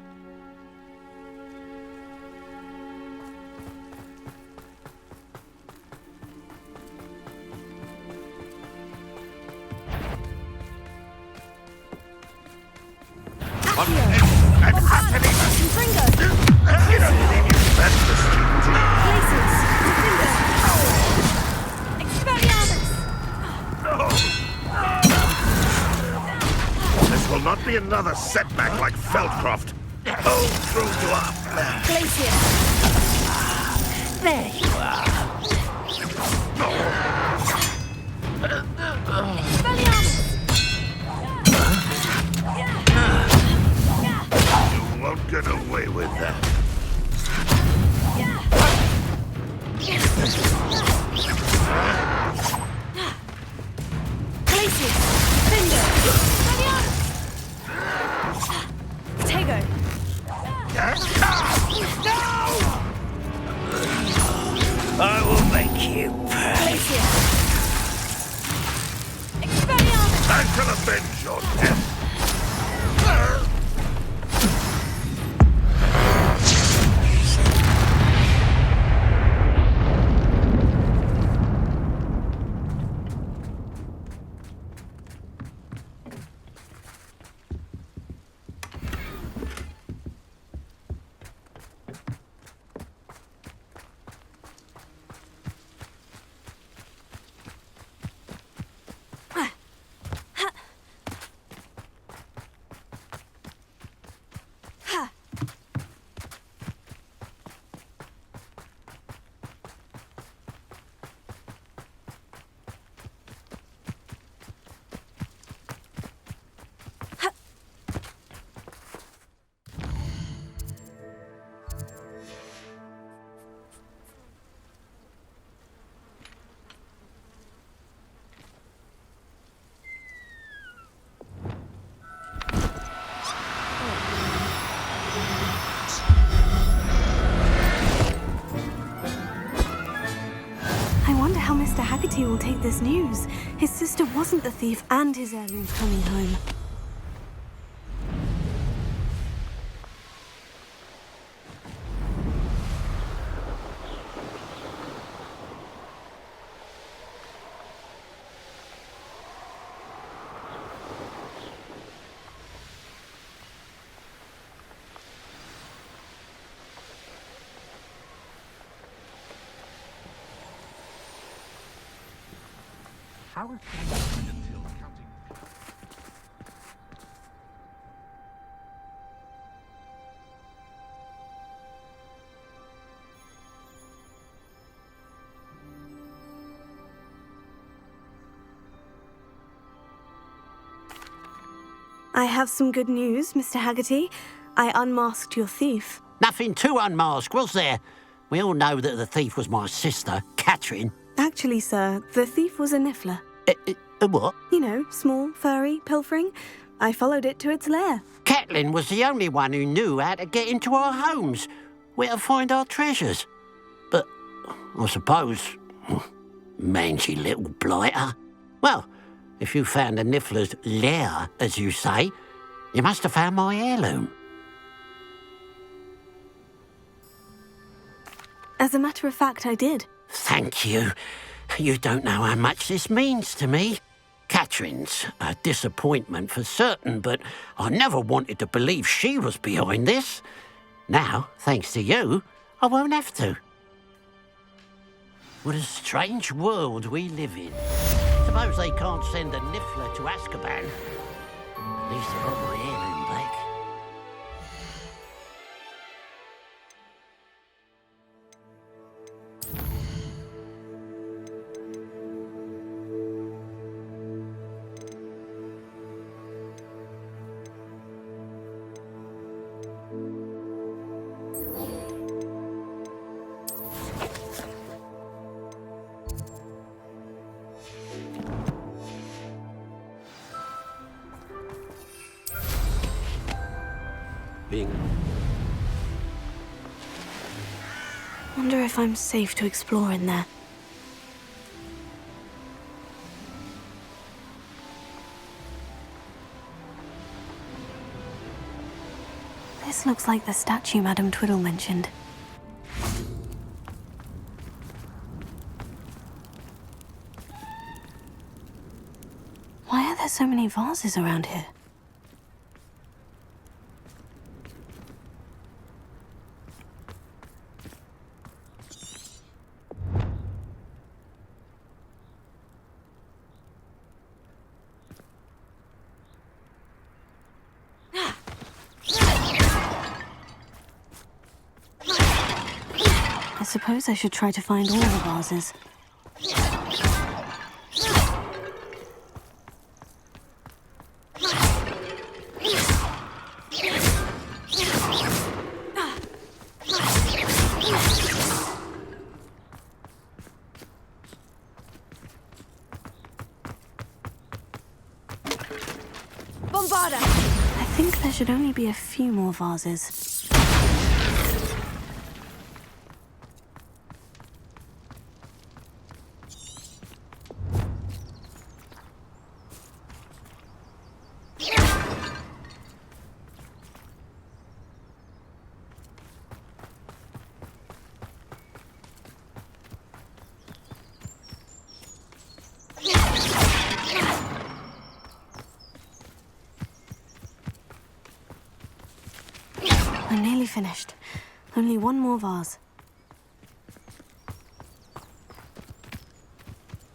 This will not be another setback like Feldcroft. Hold true to our plan. Glacier! There you are. You won't get away with that. Glacier! Finger! Tego! I will make you pay. I shall avenge your death. I wonder how Mr. Haggerty will take this news. His sister wasn't the thief and his heirloom's coming home. How is until counting? I have some good news, Mr. Haggerty. I unmasked your thief. Nothing to unmask, was there? We all know that the thief was my sister, Catherine. Actually, sir, the thief was a niffler. A what? You know, small, furry, pilfering. I followed it to its lair. Catelyn was the only one who knew how to get into our homes, where to find our treasures. But I suppose, mangy little blighter. Well, if you found the niffler's lair, as you say, you must have found my heirloom. As a matter of fact, I did. Thank you. You don't know how much this means to me. Catherine's a disappointment for certain, but I never wanted to believe she was behind this. Now, thanks to you, I won't have to. What a strange world we live in. Suppose they can't send a niffler to Azkaban. At least I got my heirloom back. Wonder if I'm safe to explore in there. This looks like the statue Madame Twiddle mentioned. Why are there so many vases around here? I suppose I should try to find all the vases. Bombarda! I think there should only be a few more vases. I'm nearly finished. Only one more vase.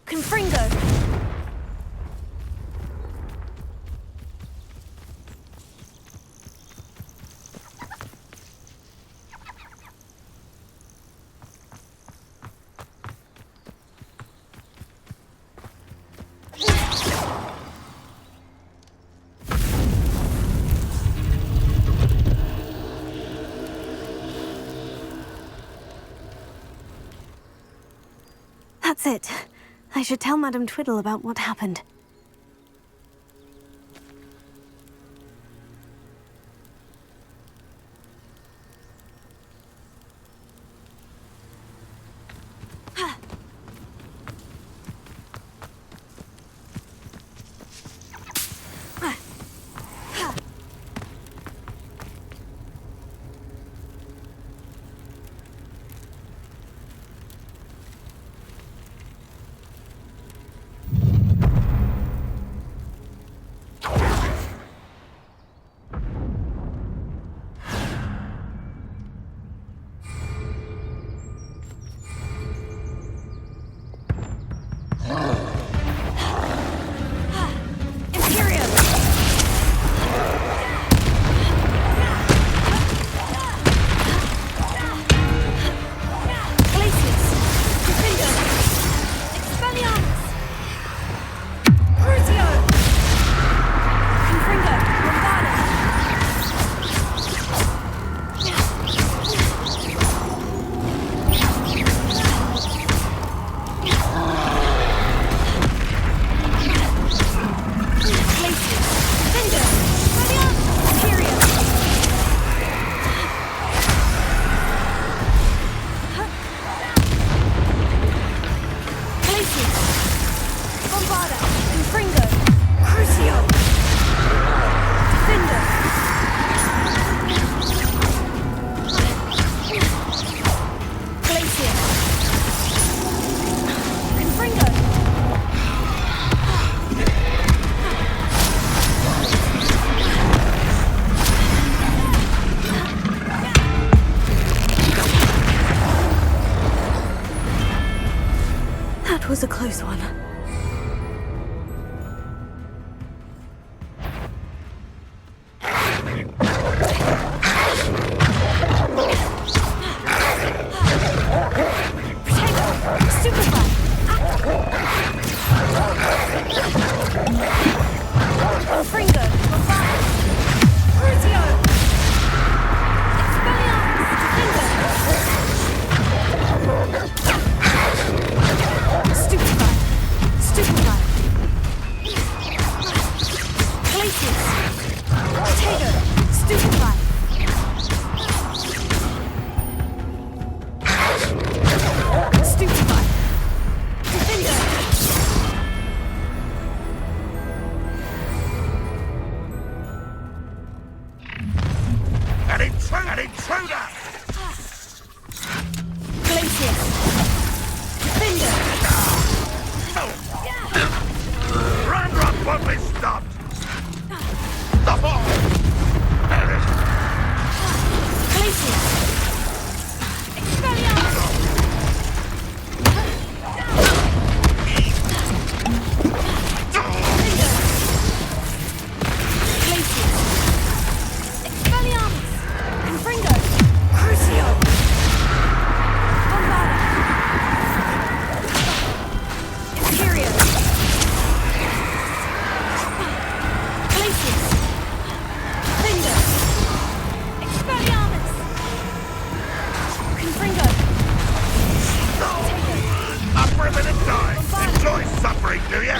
Confringo! That's it. I should tell Madame Twiddle about what happened. Bombarda, Confringo, Crucio, Defender, Glacier, Confringo. That was a close one. An intruder! Glacius! Defender! Run won't be stopped! The ball! Glacius! Expelliarmus! Suffering, do you?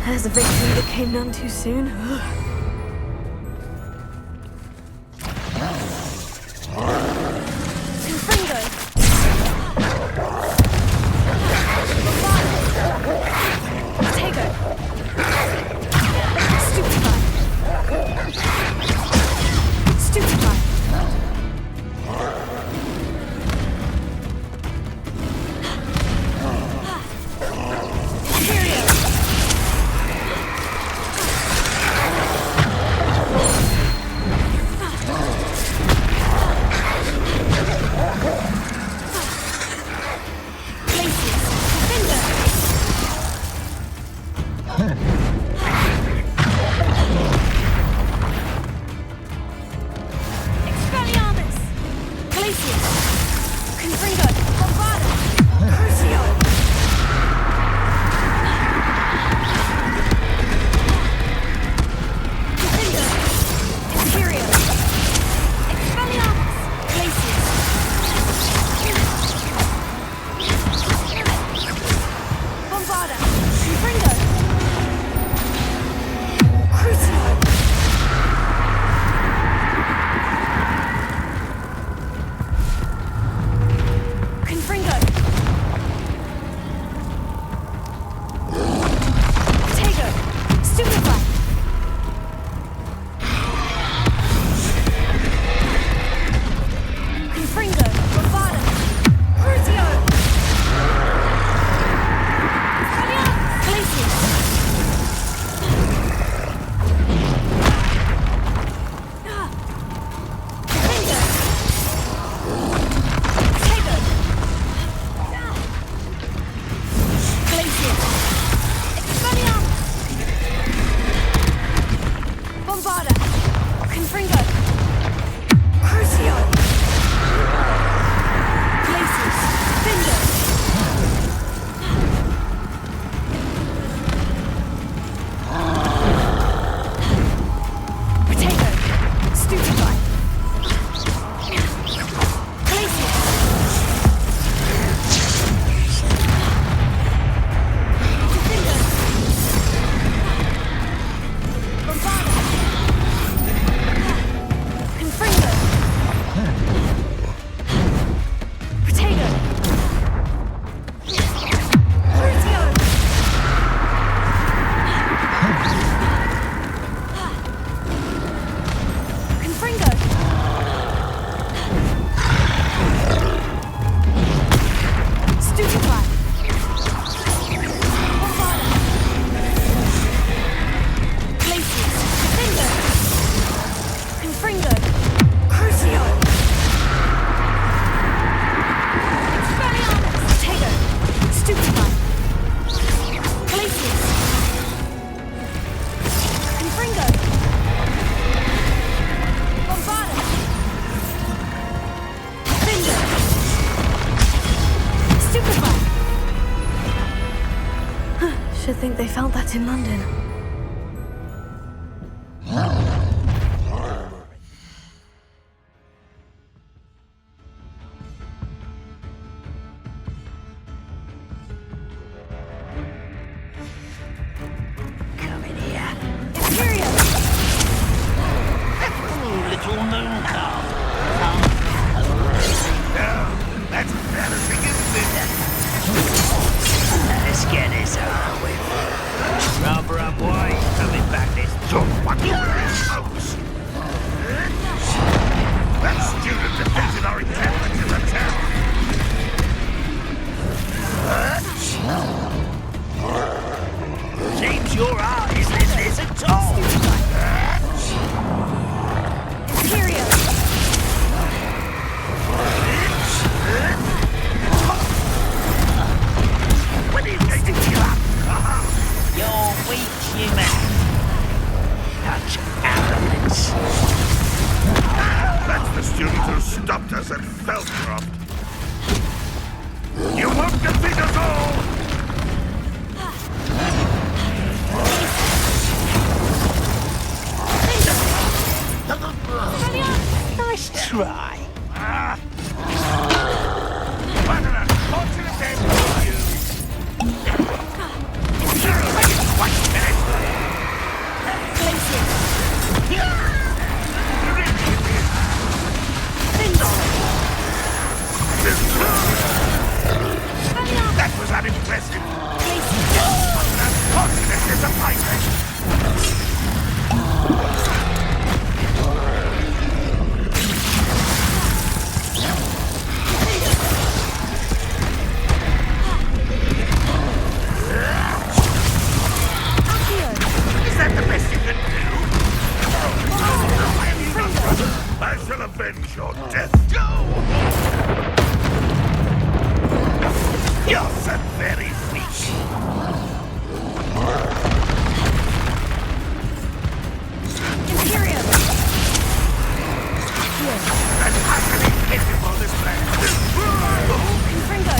There's a victory that came none too soon. think they felt that in London. Come in here. Imperial! Little moon calf. That's embarrassing, isn't it? Let's get this over with. Rubber up, boy. Coming back this door. What the house? That student defeated our encampment in the town. Seems your art isn't in this at all. Imperial. When are you going to give up? You're weak, human. Such arrogance. That's the student who stopped us at Feldcroft. You won't defeat us all! Nice try. What an unfortunate day for you. I didn't quite finish. That was unimpressive. What an unfortunate disappointment. Is that the best you can do? Why have you not, brother? I shall avenge your death. Go! You're so very weak. Imperial! And utterly pitiful this land. Confringo!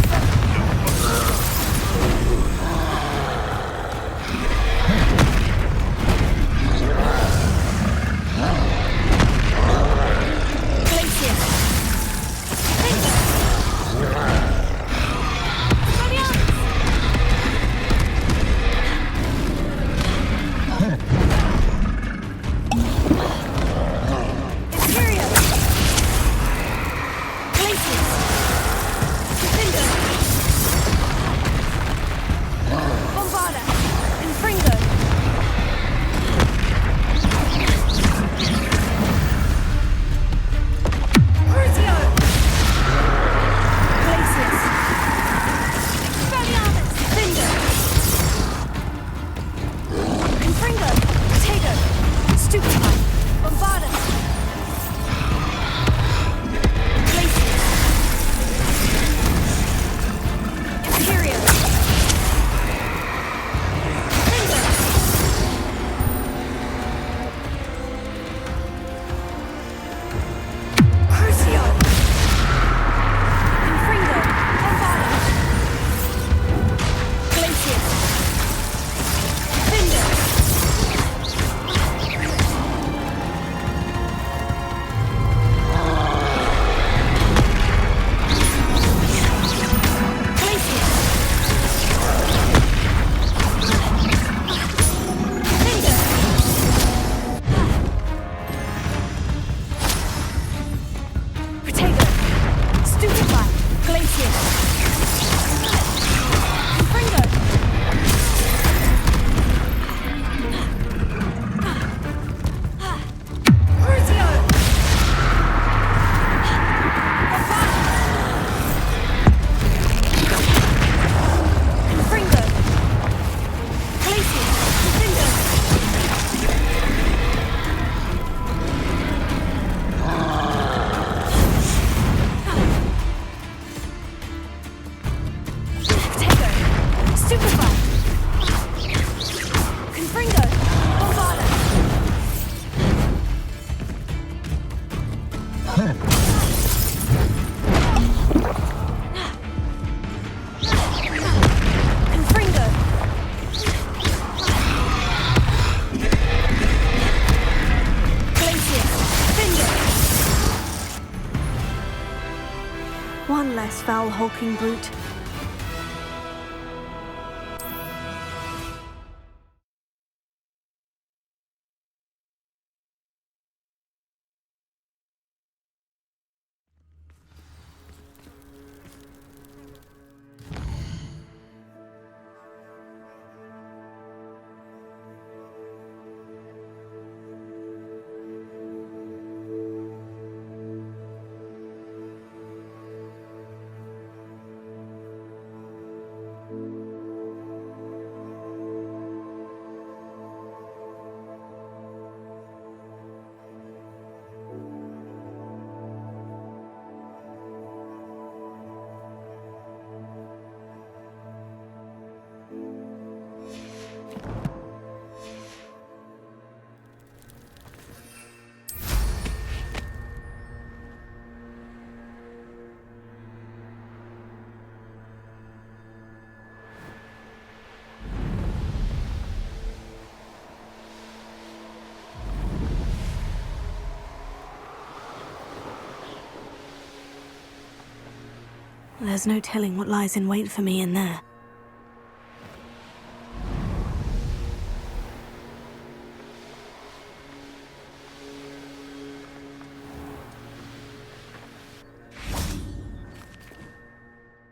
One less foul hulking brute. There's no telling what lies in wait for me in there.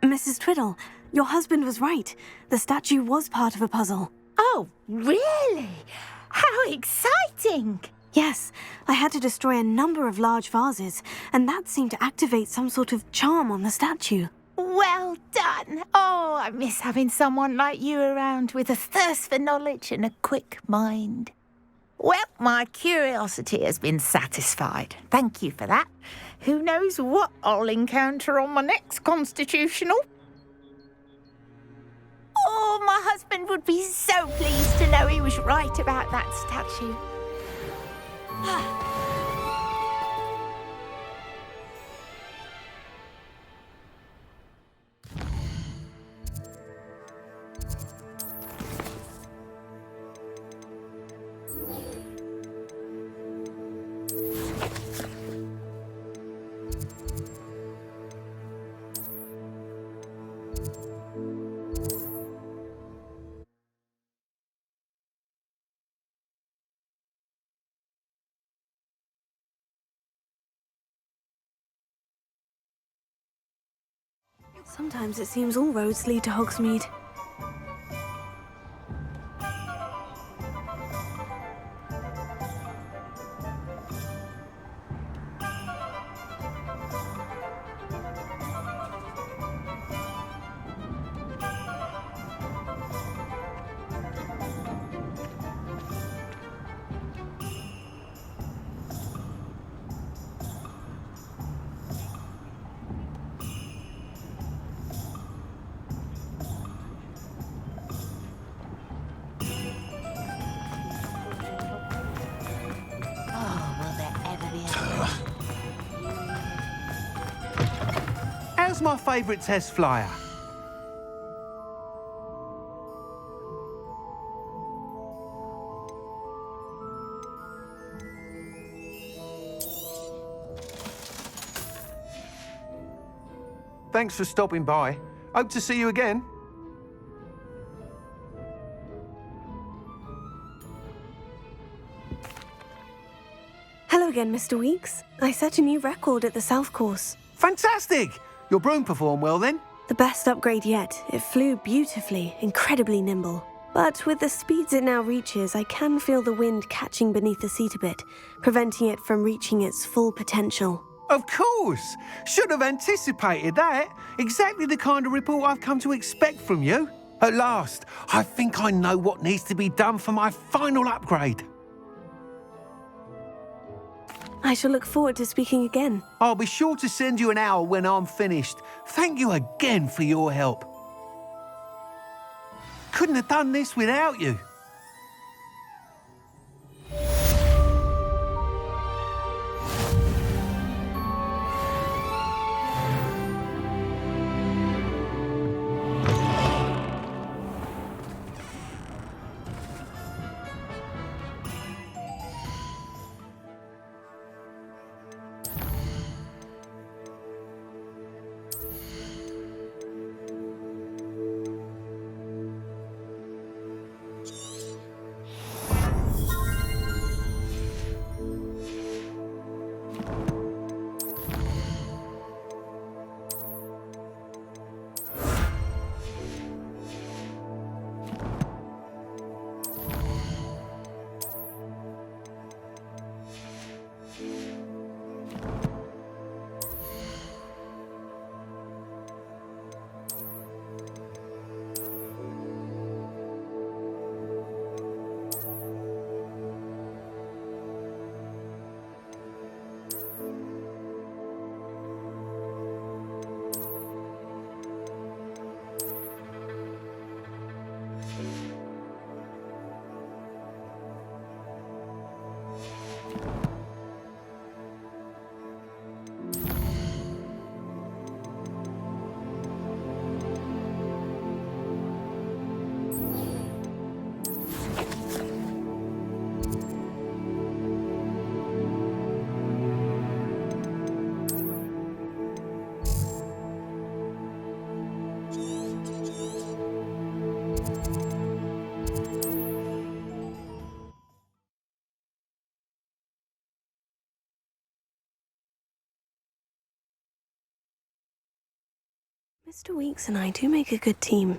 Mrs. Twiddle, your husband was right. The statue was part of a puzzle. Oh, really? How exciting! Yes, I had to destroy a number of large vases, and that seemed to activate some sort of charm on the statue. Well done. Oh, I miss having someone like you around with a thirst for knowledge and a quick mind. Well, my curiosity has been satisfied. Thank you for that. Who knows what I'll encounter on my next constitutional? Oh, my husband would be so pleased to know he was right about that statue. Sometimes it seems all roads lead to Hogsmeade. How's my favourite test flyer? Thanks for stopping by. Hope to see you again. Hello again, Mr. Weeks. I set a new record at the South Course. Fantastic! Your broom performed well then? The best upgrade yet. It flew beautifully, incredibly nimble. But with the speeds it now reaches, I can feel the wind catching beneath the seat a bit, preventing it from reaching its full potential. Of course! Should have anticipated that. Exactly the kind of report I've come to expect from you. At last, I think I know what needs to be done for my final upgrade. I shall look forward to speaking again. I'll be sure to send you an hour when I'm finished. Thank you again for your help. Couldn't have done this without you. Mr. Weeks and I do make a good team.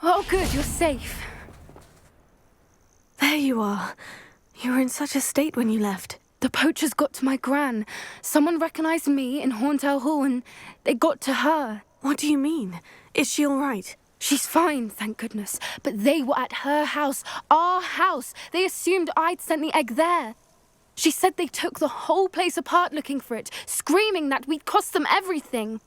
Oh, good, you're safe. There you are. You were in such a state when you left. The poachers got to my gran. Someone recognized me in Horntail Hall and they got to her. What do you mean? Is she all right? She's fine, thank goodness. But they were at her house, our house. They assumed I'd sent the egg there. She said they took the whole place apart looking for it, screaming that we'd cost them everything.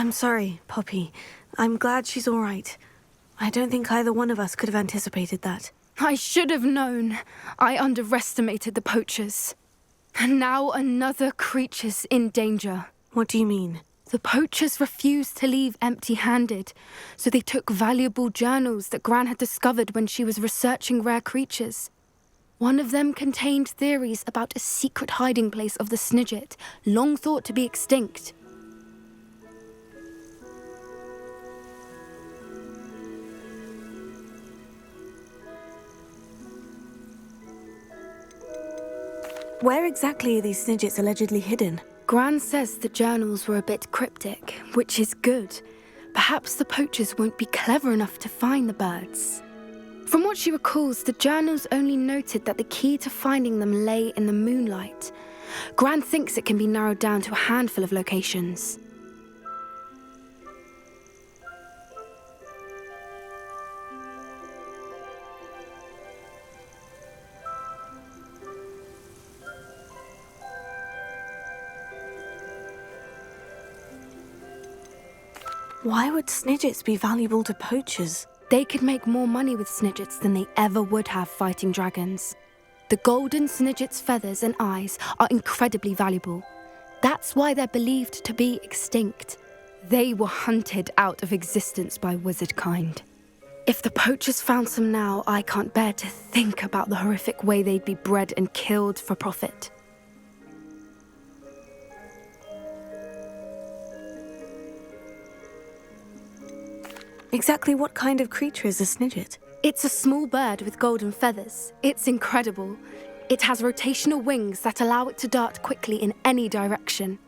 I'm sorry, Poppy. I'm glad she's all right. I don't think either one of us could have anticipated that. I should have known. I underestimated the poachers. And now another creature's in danger. What do you mean? The poachers refused to leave empty-handed, so they took valuable journals that Gran had discovered when she was researching rare creatures. One of them contained theories about a secret hiding place of the Snidget, long thought to be extinct. Where exactly are these Snidgets allegedly hidden? Gran says the journals were a bit cryptic, which is good. Perhaps the poachers won't be clever enough to find the birds. From what she recalls, the journals only noted that the key to finding them lay in the moonlight. Gran thinks it can be narrowed down to a handful of locations. Why would Snidgets be valuable to poachers? They could make more money with Snidgets than they ever would have fighting dragons. The golden Snidget's feathers and eyes are incredibly valuable. That's why they're believed to be extinct. They were hunted out of existence by wizard kind. If the poachers found some now, I can't bear to think about the horrific way they'd be bred and killed for profit. Exactly what kind of creature is a Snidget? It's a small bird with golden feathers. It's incredible. It has rotational wings that allow it to dart quickly in any direction.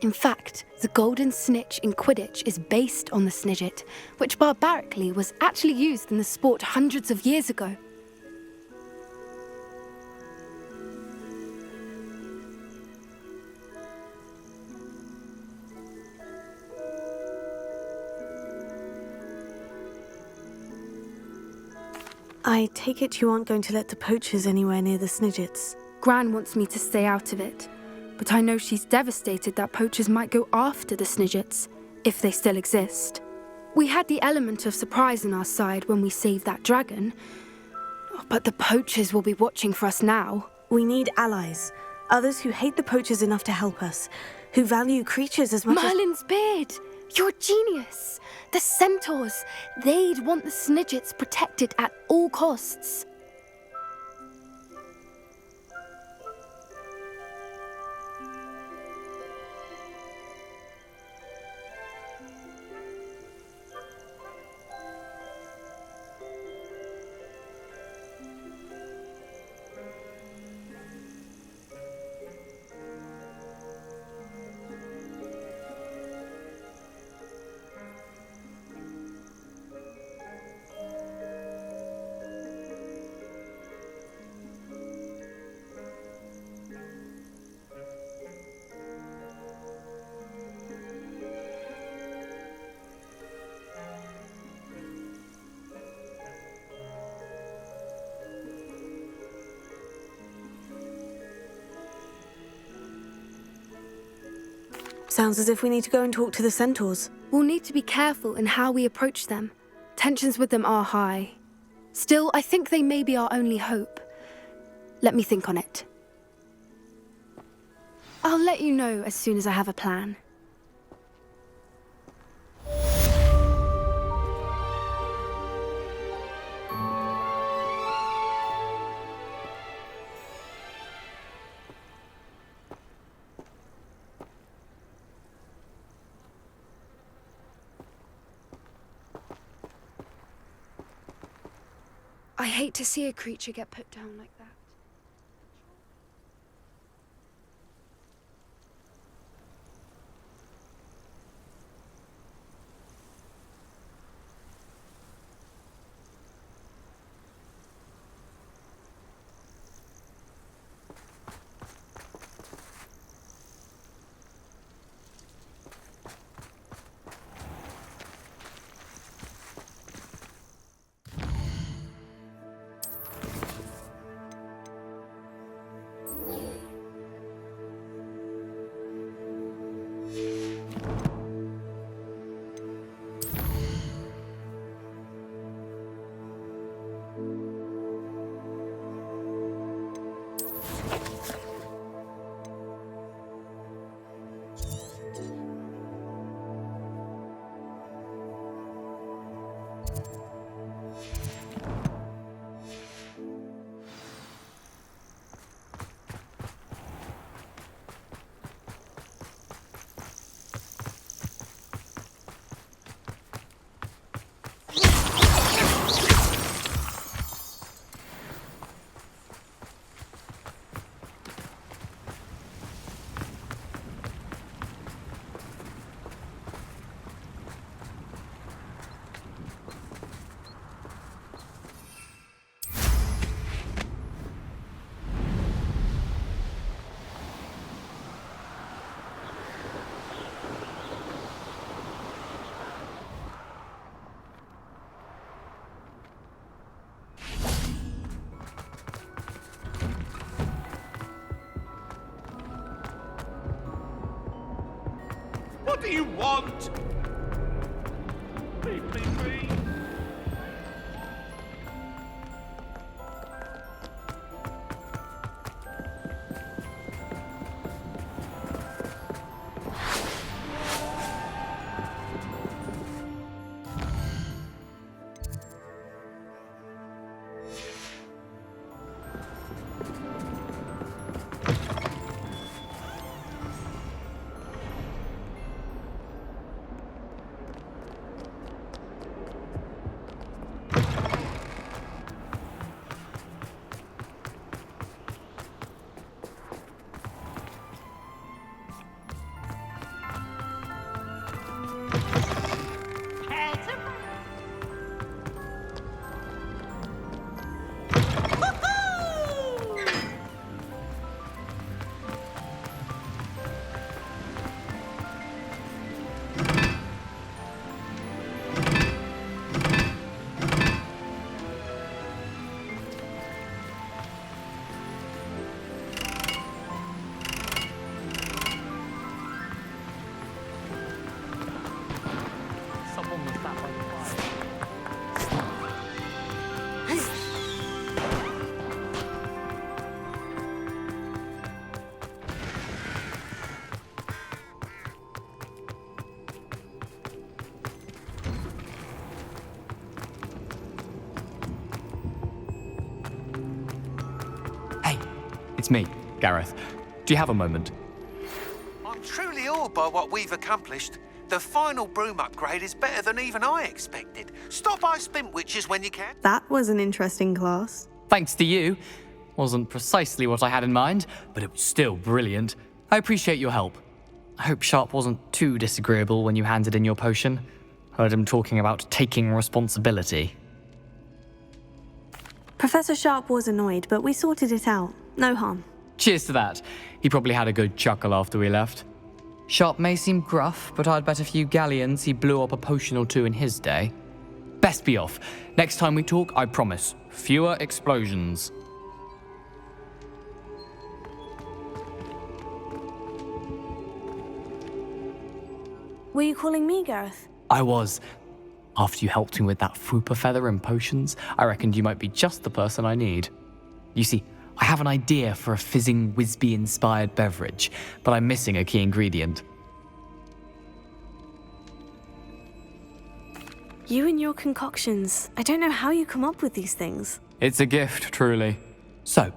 In fact, the golden snitch in Quidditch is based on the Snidget, which barbarically was actually used in the sport hundreds of years ago. I take it you aren't going to let the poachers anywhere near the Snidgets. Gran wants me to stay out of it, but I know she's devastated that poachers might go after the Snidgets, if they still exist. We had the element of surprise on our side when we saved that dragon, but the poachers will be watching for us now. We need allies, others who hate the poachers enough to help us, who value creatures as much Merlin's beard! You're a genius! The centaurs! They'd want the Snidgets protected at all costs. Sounds as if we need to go and talk to the centaurs. We'll need to be careful in how we approach them. Tensions with them are high. Still, I think they may be our only hope. Let me think on it. I'll let you know as soon as I have a plan. I hate to see a creature get put down like that. What do you want? Leave me be. It's me, Gareth. Do you have a moment? I'm truly awed by what we've accomplished. The final broom upgrade is better than even I expected. Stop by Spintwitches when you can. That was an interesting class. Thanks to you. Wasn't precisely what I had in mind, but it was still brilliant. I appreciate your help. I hope Sharp wasn't too disagreeable when you handed in your potion. Heard him talking about taking responsibility. Professor Sharp was annoyed, but we sorted it out. No harm. Cheers to that. He probably had a good chuckle after we left. Sharp may seem gruff, but I'd bet a few galleons he blew up a potion or two in his day. Best be off. Next time we talk, I promise, fewer explosions. Were you calling me, Gareth? I was. After you helped me with that Fupa feather and potions, I reckoned you might be just the person I need. You see, I have an idea for a fizzing Wisby-inspired beverage, but I'm missing a key ingredient. You and your concoctions. I don't know how you come up with these things. It's a gift, truly. So,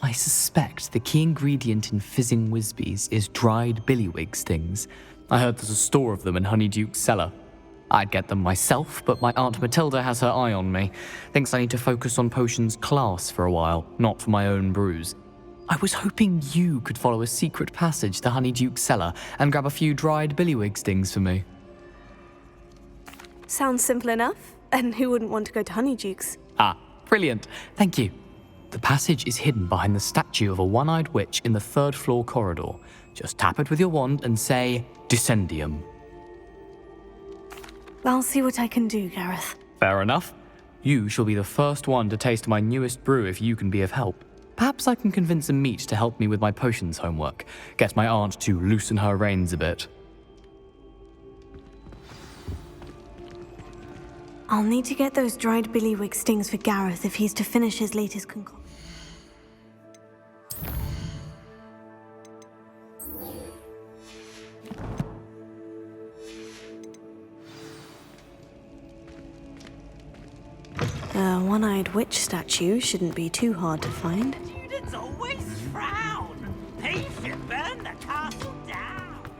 I suspect the key ingredient in fizzing Wisbies is dried billywig stings. I heard there's a store of them in Honeyduke's cellar. I'd get them myself, but my Aunt Matilda has her eye on me. Thinks I need to focus on potions class for a while, not for my own brews. I was hoping you could follow a secret passage to Honeyduke's cellar and grab a few dried billywig stings for me. Sounds simple enough. And who wouldn't want to go to Honeyduke's? Ah, brilliant. Thank you. The passage is hidden behind the statue of a one-eyed witch in the third-floor corridor. Just tap it with your wand and say, Descendium. I'll see what I can do, Gareth. Fair enough. You shall be the first one to taste my newest brew if you can be of help. Perhaps I can convince a meat to help me with my potions homework. Get my aunt to loosen her reins a bit. I'll need to get those dried billywig stings for Gareth if he's to finish his latest concoction. A one-eyed witch statue shouldn't be too hard to find. Students always frown. He should burn the castle down.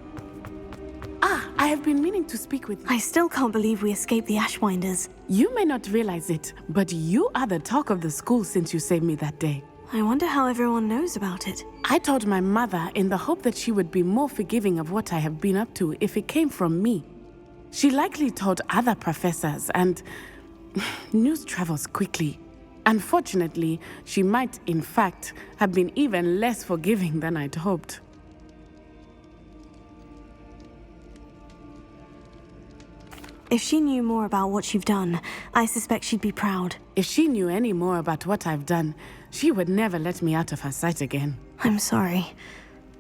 Ah, I have been meaning to speak with you. I still can't believe we escaped the Ashwinders. You may not realize it, but you are the talk of the school since you saved me that day. I wonder how everyone knows about it. I told my mother in the hope that she would be more forgiving of what I have been up to if it came from me. She likely told other professors, and news travels quickly. Unfortunately, she might, in fact, have been even less forgiving than I'd hoped. If she knew more about what you've done, I suspect she'd be proud. If she knew any more about what I've done, she would never let me out of her sight again. I'm sorry.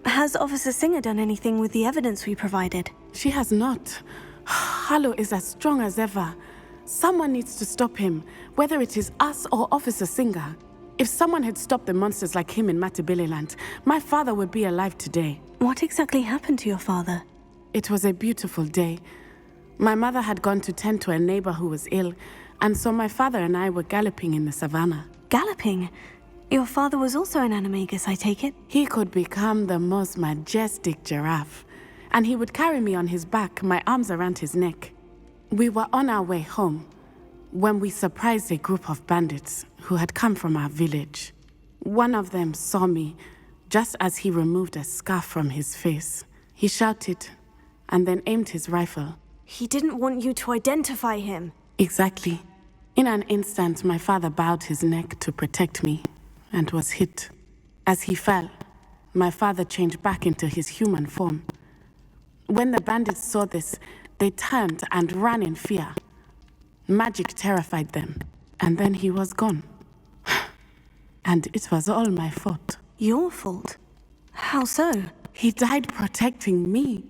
Has Officer Singer done anything with the evidence we provided? She has not. Harlow is as strong as ever. Someone needs to stop him, whether it is us or Officer Singer. If someone had stopped the monsters like him in Matabeleland, my father would be alive today. What exactly happened to your father? It was a beautiful day. My mother had gone to tend to a neighbor who was ill, and so my father and I were galloping in the savannah. Galloping? Your father was also an animagus, I take it? He could become the most majestic giraffe, and he would carry me on his back, my arms around his neck. We were on our way home when we surprised a group of bandits who had come from our village. One of them saw me just as he removed a scarf from his face. He shouted and then aimed his rifle. He didn't want you to identify him. Exactly. In an instant, my father bowed his neck to protect me and was hit. As he fell, my father changed back into his human form. When the bandits saw this, they turned and ran in fear. Magic terrified them, and then he was gone. And it was all my fault. Your fault? How so? He died protecting me.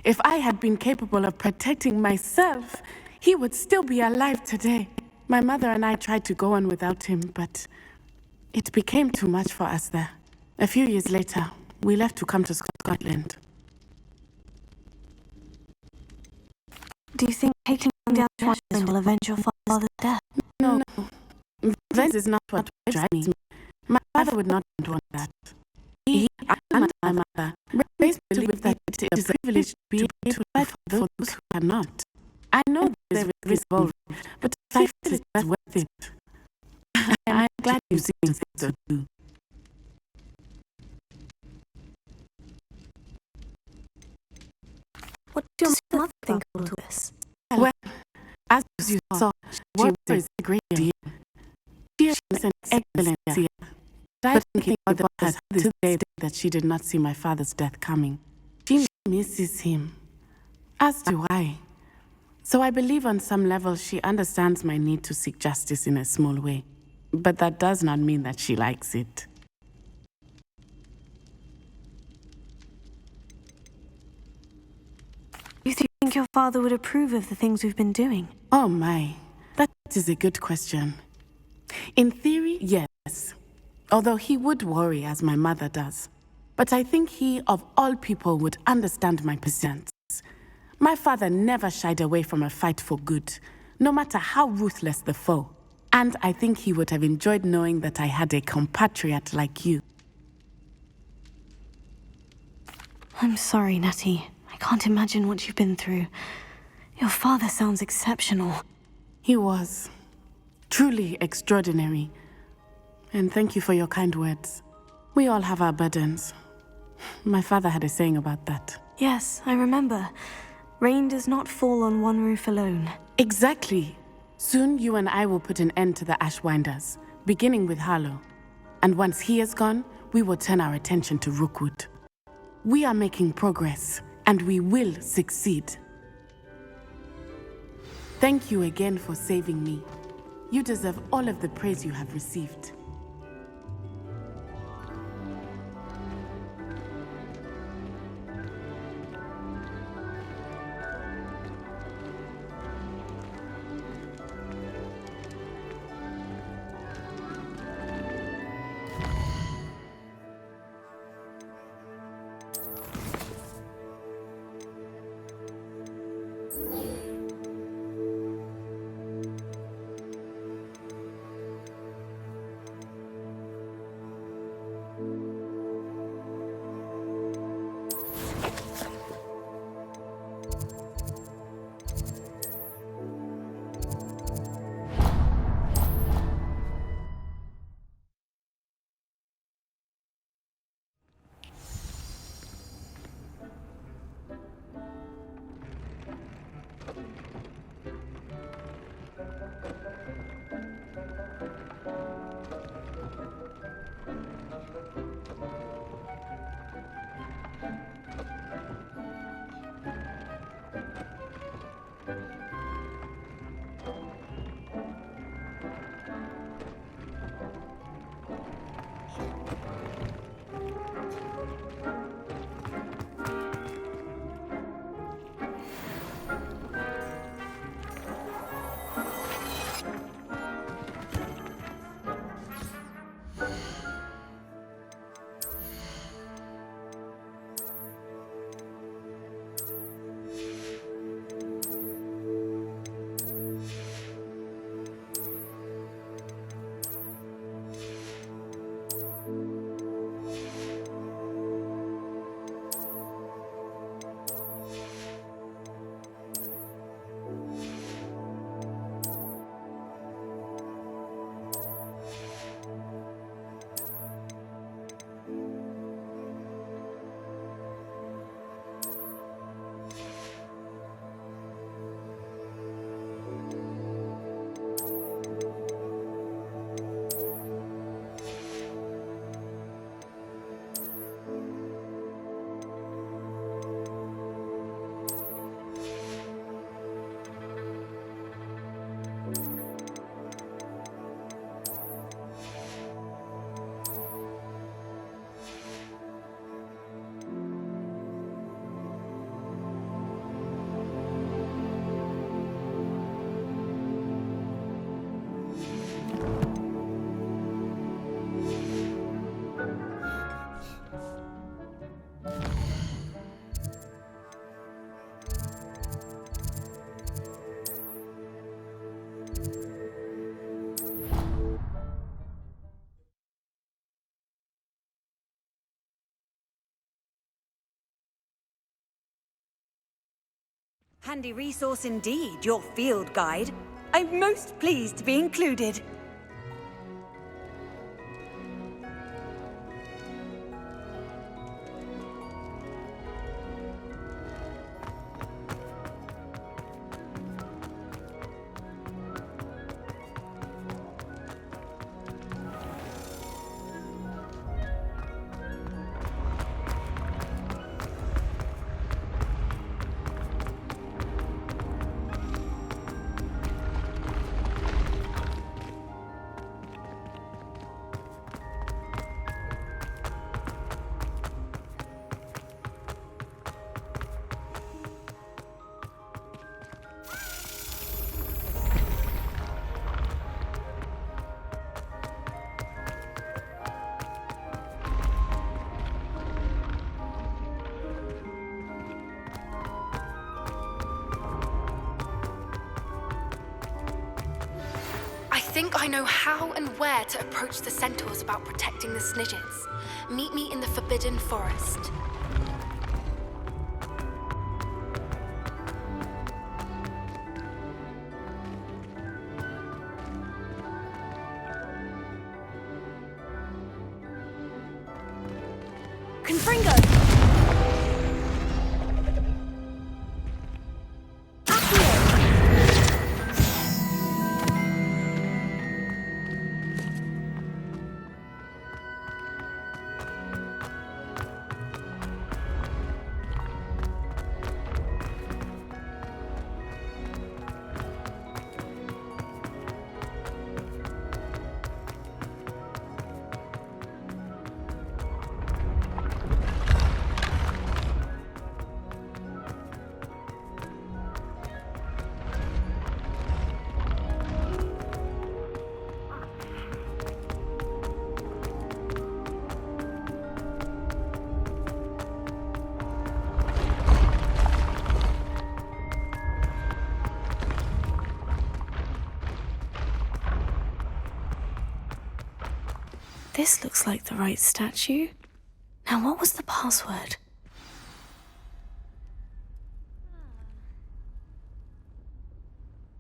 If I had been capable of protecting myself, he would still be alive today. My mother and I tried to go on without him, but it became too much for us there. A few years later, we left to come to Scotland. Do you think taking down the Ashwinders will avenge your father's death? No. Vengeance is not what drives me. My father would not want that. He and my mother raised me to believe that it is a privilege to be able to fight for those who cannot. I know there is risk involved, but I feel it is worth it. And I'm glad you see things so too. What does your mother think of all this? Well, as you saw, she was a great deal. She is an excellent seer. But I think about her to the day that she did not see my father's death coming. She misses him, as do I. So I believe on some level she understands my need to seek justice in a small way. But that does not mean that she likes it. think your father would approve of the things we've been doing? Oh my, that is a good question. In theory, yes. Although he would worry as my mother does. But I think he, of all people, would understand my persistence. My father never shied away from a fight for good, no matter how ruthless the foe. And I think he would have enjoyed knowing that I had a compatriot like you. I'm sorry, Natty. I can't imagine what you've been through. Your father sounds exceptional. He was. Truly extraordinary. And thank you for your kind words. We all have our burdens. My father had a saying about that. Yes, I remember. Rain does not fall on one roof alone. Exactly. Soon you and I will put an end to the Ashwinders, beginning with Harlow. And once he is gone, we will turn our attention to Rookwood. We are making progress, and we will succeed. Thank you again for saving me. You deserve all of the praise you have received. Handy resource indeed, your field guide. I'm most pleased to be included. think I know how and where to approach the centaurs about protecting the Snidgets. Meet me in the Forbidden Forest. Confringo! This looks like the right statue. Now, what was the password?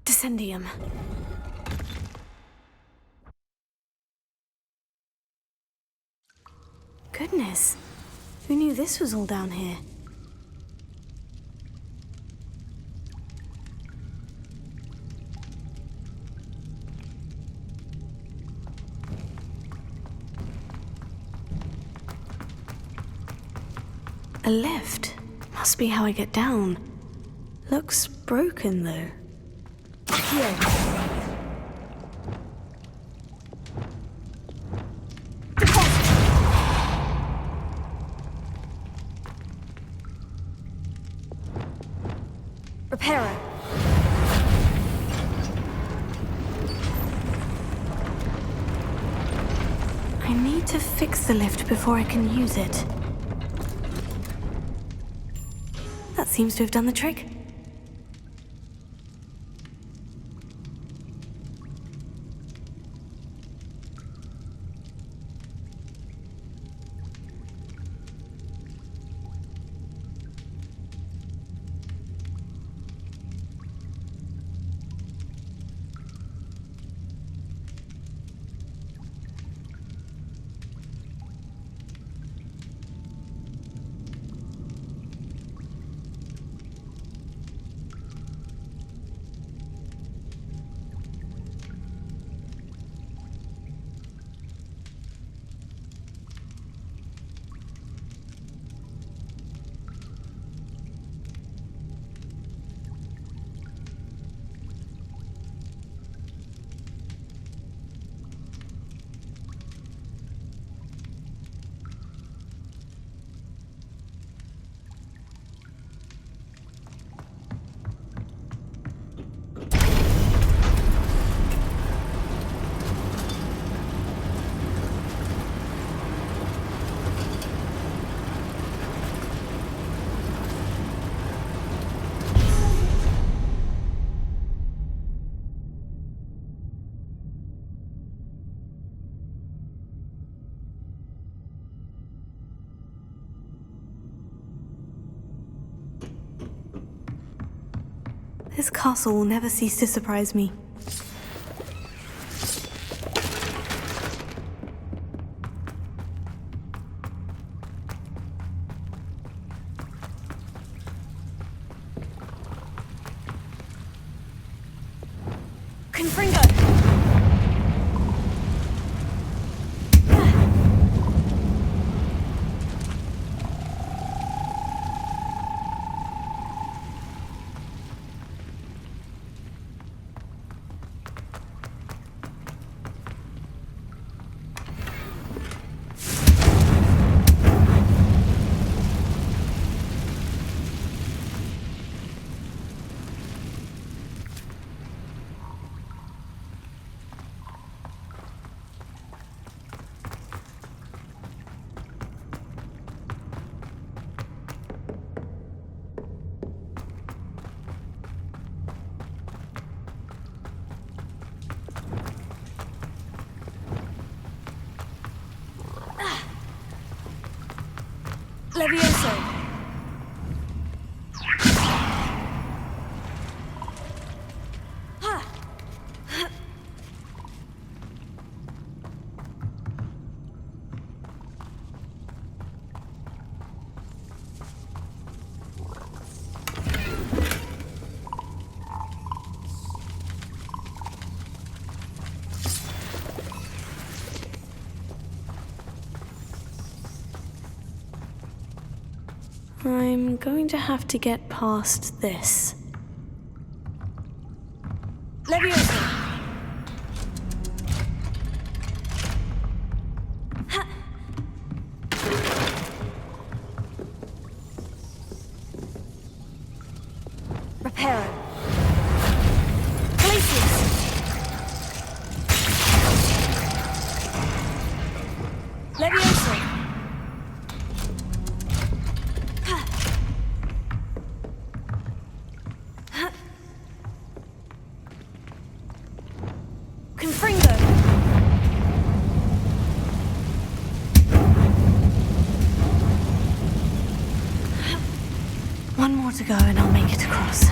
Descendium. Goodness, who knew this was all down here? A lift. Must be how I get down. Looks broken, though. Here. Repairer. I need to fix the lift before I can use it. That seems to have done the trick. This castle will never cease to surprise me. Confringo! Levioso! I'm going to have to get past this. Levioso! Reparo. Glacius! Levioso! One more to go and I'll make it across.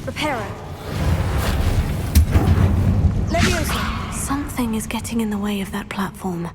Reparo. Leviosa! Something is getting in the way of that platform.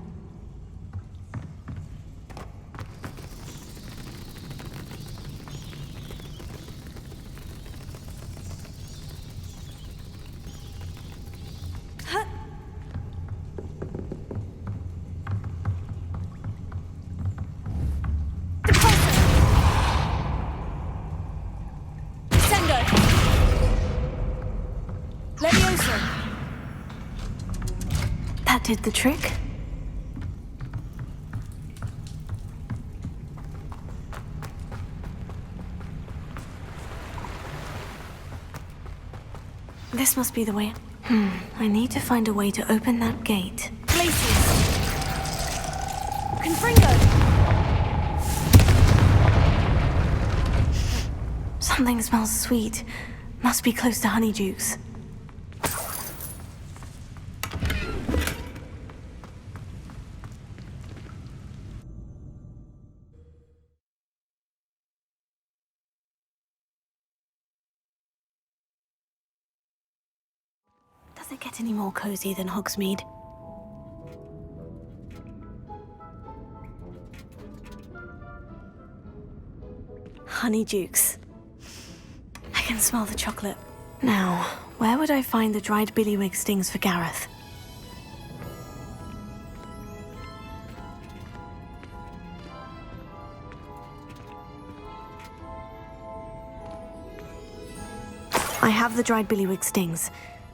That did the trick. This must be the way. I need to find a way to open that gate. Glacius! Confringo! Something smells sweet. Must be close to Honeydukes. Does it get any more cozy than Hogsmeade? Honeydukes. I can smell the chocolate. Now, where would I find the dried billywig stings for Gareth? I have the dried billywig stings.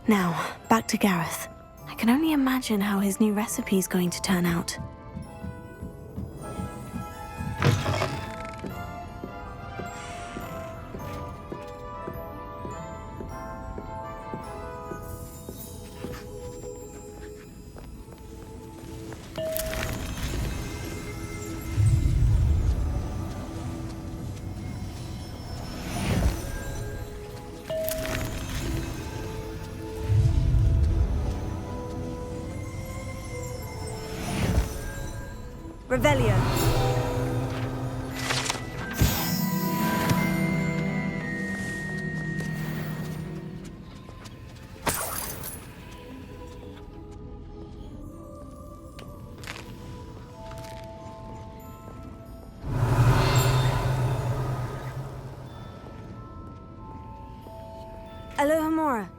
Now, back to Gareth. I can only imagine how his new recipe is going to turn out. Revelio. Alohomora.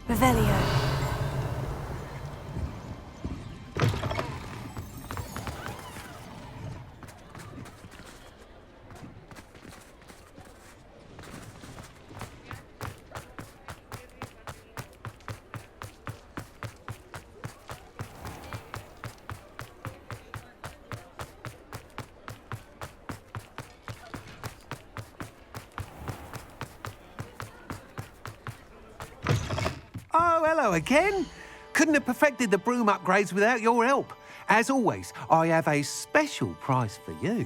Revelio. hello again. Couldn't have perfected the broom upgrades without your help. As always, I have a special prize for you.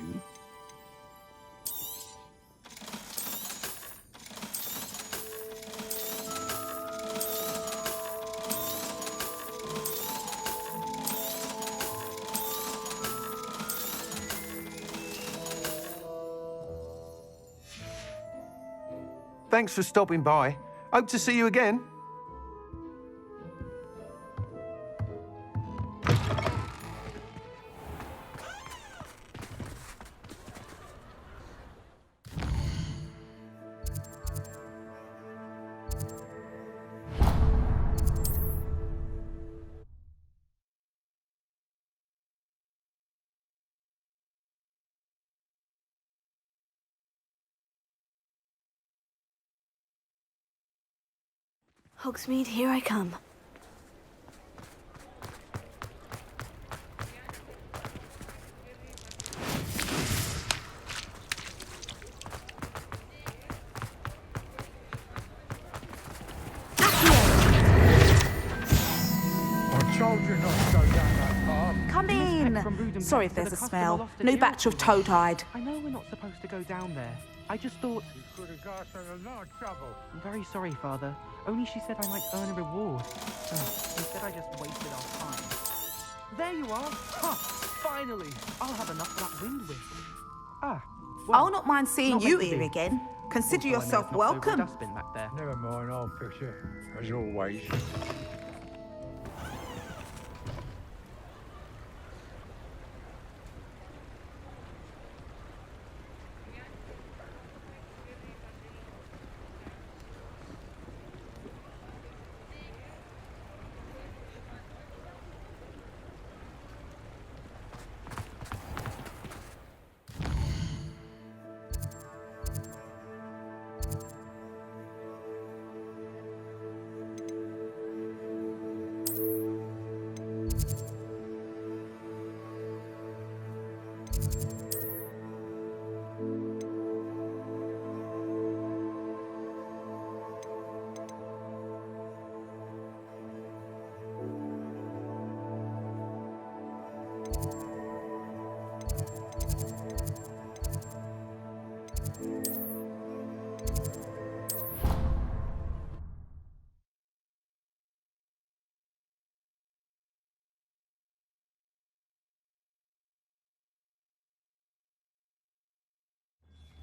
Thanks for stopping by. Hope to see you again. Hogsmeade, here I come. I told you not to go down that path. Come in. Sorry if there's a smell. New batch of toad-hide. I know we're not supposed to go down there. I just thought... You could have got us in a lot of trouble. I'm very sorry, Father. Only she said I might earn a reward. Instead, I just wasted our time. There you are. Ha! Finally! I'll have enough for that wind whisk. Ah, well, I'll not mind seeing not you meant to here be. again. Consider Also, I may yourself have knocked over a welcome. dustbin back there. Never mind, I'll fix it. As always.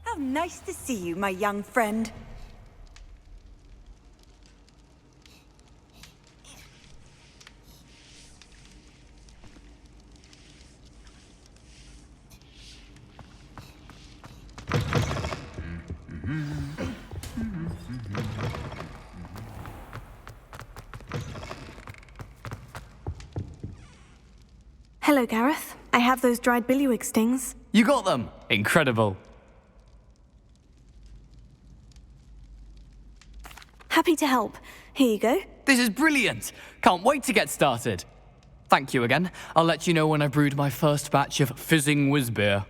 How nice to see you, my young friend. Hello, Gareth. I have those dried billywig stings. You got them! Incredible. Happy to help. Here you go. This is brilliant! Can't wait to get started. Thank you again. I'll let you know when I've brewed my first batch of fizzing whiz-beer.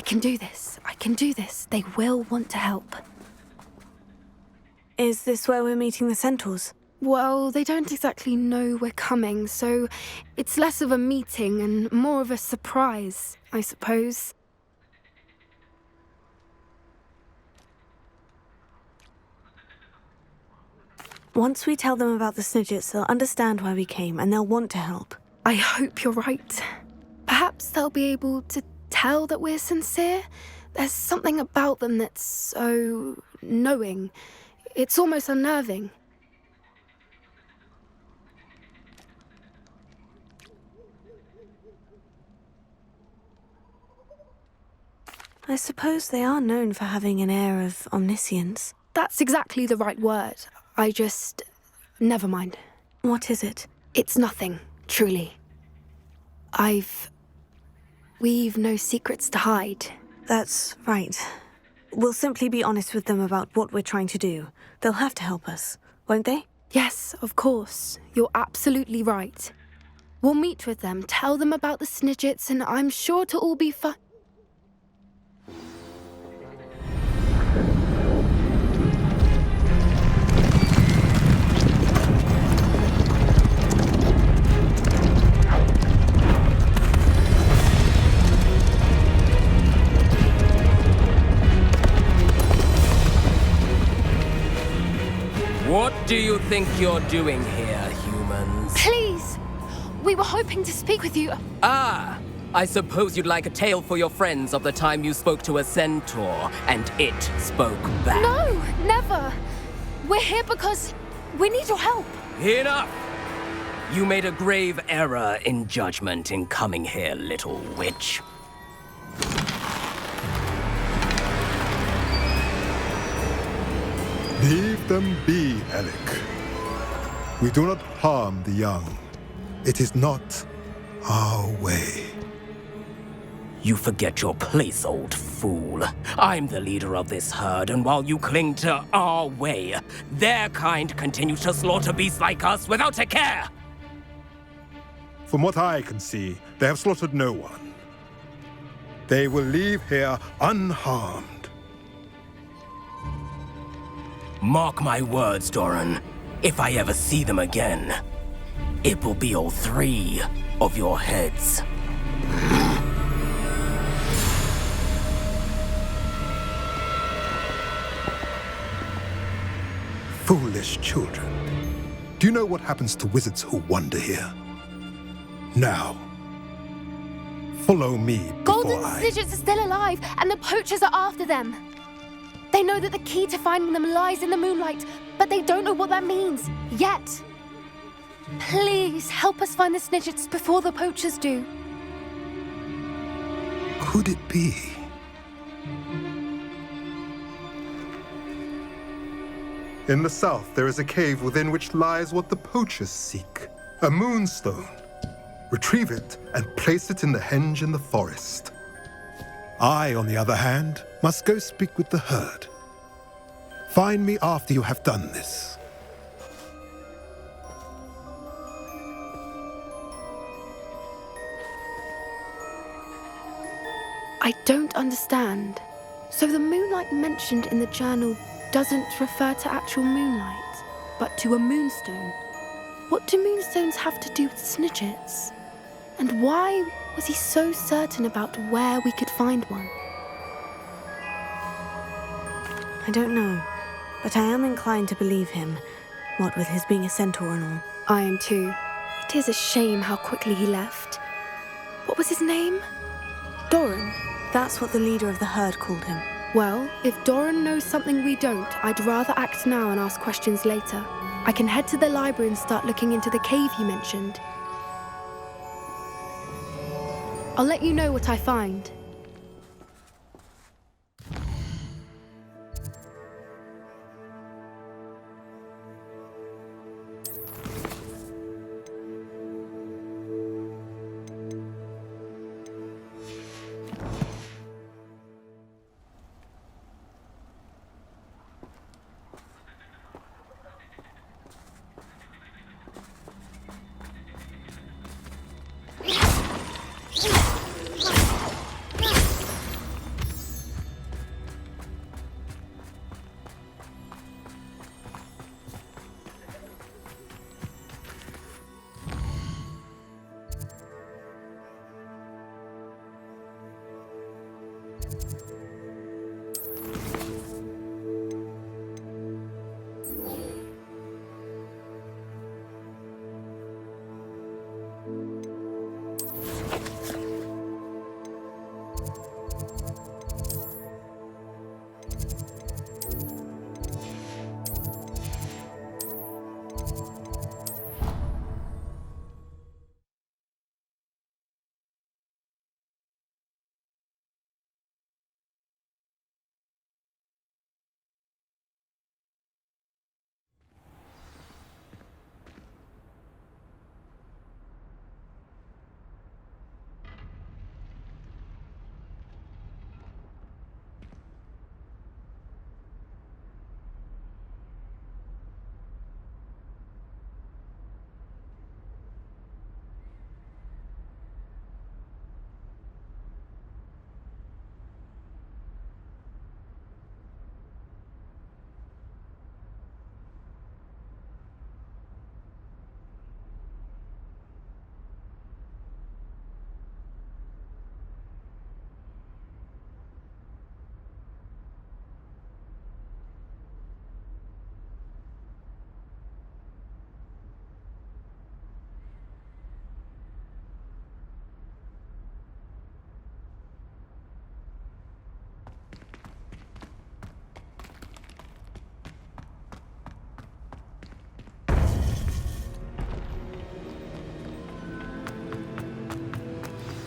can do this. I can do this. They will want to help. Is this where we're meeting the centaurs? Well, they don't exactly know we're coming, so it's less of a meeting and more of a surprise, I suppose. Once we tell them about the Snidgets, they'll understand why we came and they'll want to help. I hope you're right. Perhaps they'll be able to tell that we're sincere. There's something about them that's so knowing. It's almost unnerving. I suppose they are known for having an air of omniscience. That's exactly the right word. Never mind. What is it? It's nothing, truly. We've no secrets to hide. That's right. We'll simply be honest with them about what we're trying to do. They'll have to help us, won't they? Yes, of course. You're absolutely right. We'll meet with them, tell them about the Snidgets, and I'm sure it'll all be fun. What do you think you're doing here, humans? Please! We were hoping to speak with you. Ah! I suppose you'd like a tale for your friends of the time you spoke to a centaur, and it spoke back. No, never! We're here because we need your help. Enough! You made a grave error in judgment in coming here, little witch. Leave them be, Alec. We do not harm the young. It is not our way. You forget your place, old fool. I'm the leader of this herd, and while you cling to our way, their kind continues to slaughter beasts like us without a care. From what I can see, they have slaughtered no one. They will leave here unharmed. Mark my words, Doran. If I ever see them again, it will be all 3 of your heads. Foolish children. Do you know what happens to wizards who wander here? Now, follow me Golden Snidgets are still alive, and the poachers are after them. They know that the key to finding them lies in the moonlight, but they don't know what that means, yet. Please, help us find the Snidgets before the poachers do. Could it be? In the south, there is a cave within which lies what the poachers seek. A moonstone. Retrieve it and place it in the henge in the forest. I, on the other hand, must go speak with the herd. Find me after you have done this. I don't understand. So the moonlight mentioned in the journal doesn't refer to actual moonlight, but to a moonstone. What do moonstones have to do with Snidgets? And why was he so certain about where we could find one? I don't know, but I am inclined to believe him, what with his being a centaur and all. I am too. It is a shame how quickly he left. What was his name? Doran. That's what the leader of the herd called him. Well, if Doran knows something we don't, I'd rather act now and ask questions later. I can head to the library and start looking into the cave you mentioned. I'll let you know what I find.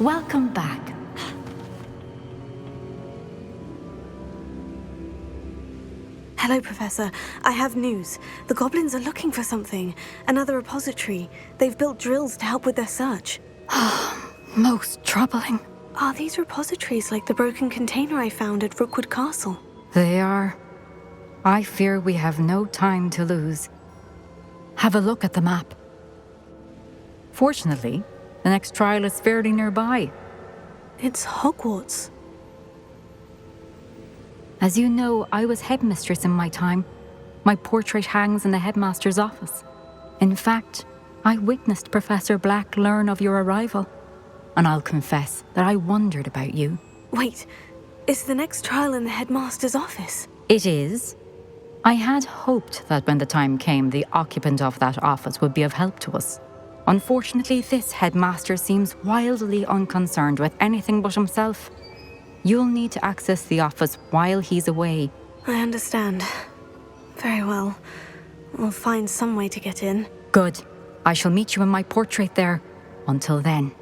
Welcome back. Hello, Professor. I have news. The goblins are looking for something. Another repository. They've built drills to help with their search. Most troubling. Are these repositories like the broken container I found at Rookwood Castle? They are. I fear we have no time to lose. Have a look at the map. Fortunately, the next trial is fairly nearby. It's Hogwarts. As you know, I was headmistress in my time. My portrait hangs in the headmaster's office. In fact, I witnessed Professor Black learn of your arrival. And I'll confess that I wondered about you. Wait, is the next trial in the headmaster's office? It is. I had hoped that when the time came, the occupant of that office would be of help to us. Unfortunately, this headmaster seems wildly unconcerned with anything but himself. You'll need to access the office while he's away. I understand. Very well. We'll find some way to get in. Good. I shall meet you in my portrait there. Until then.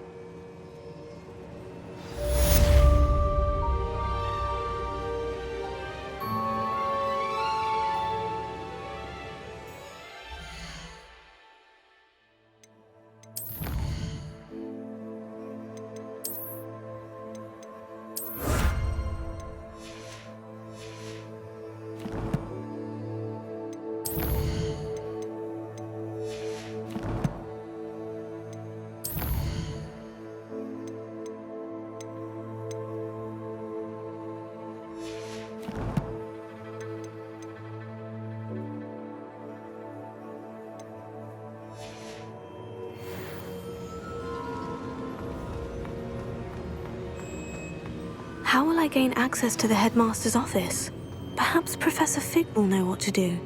How will I gain access to the headmaster's office? Perhaps Professor Fig will know what to do.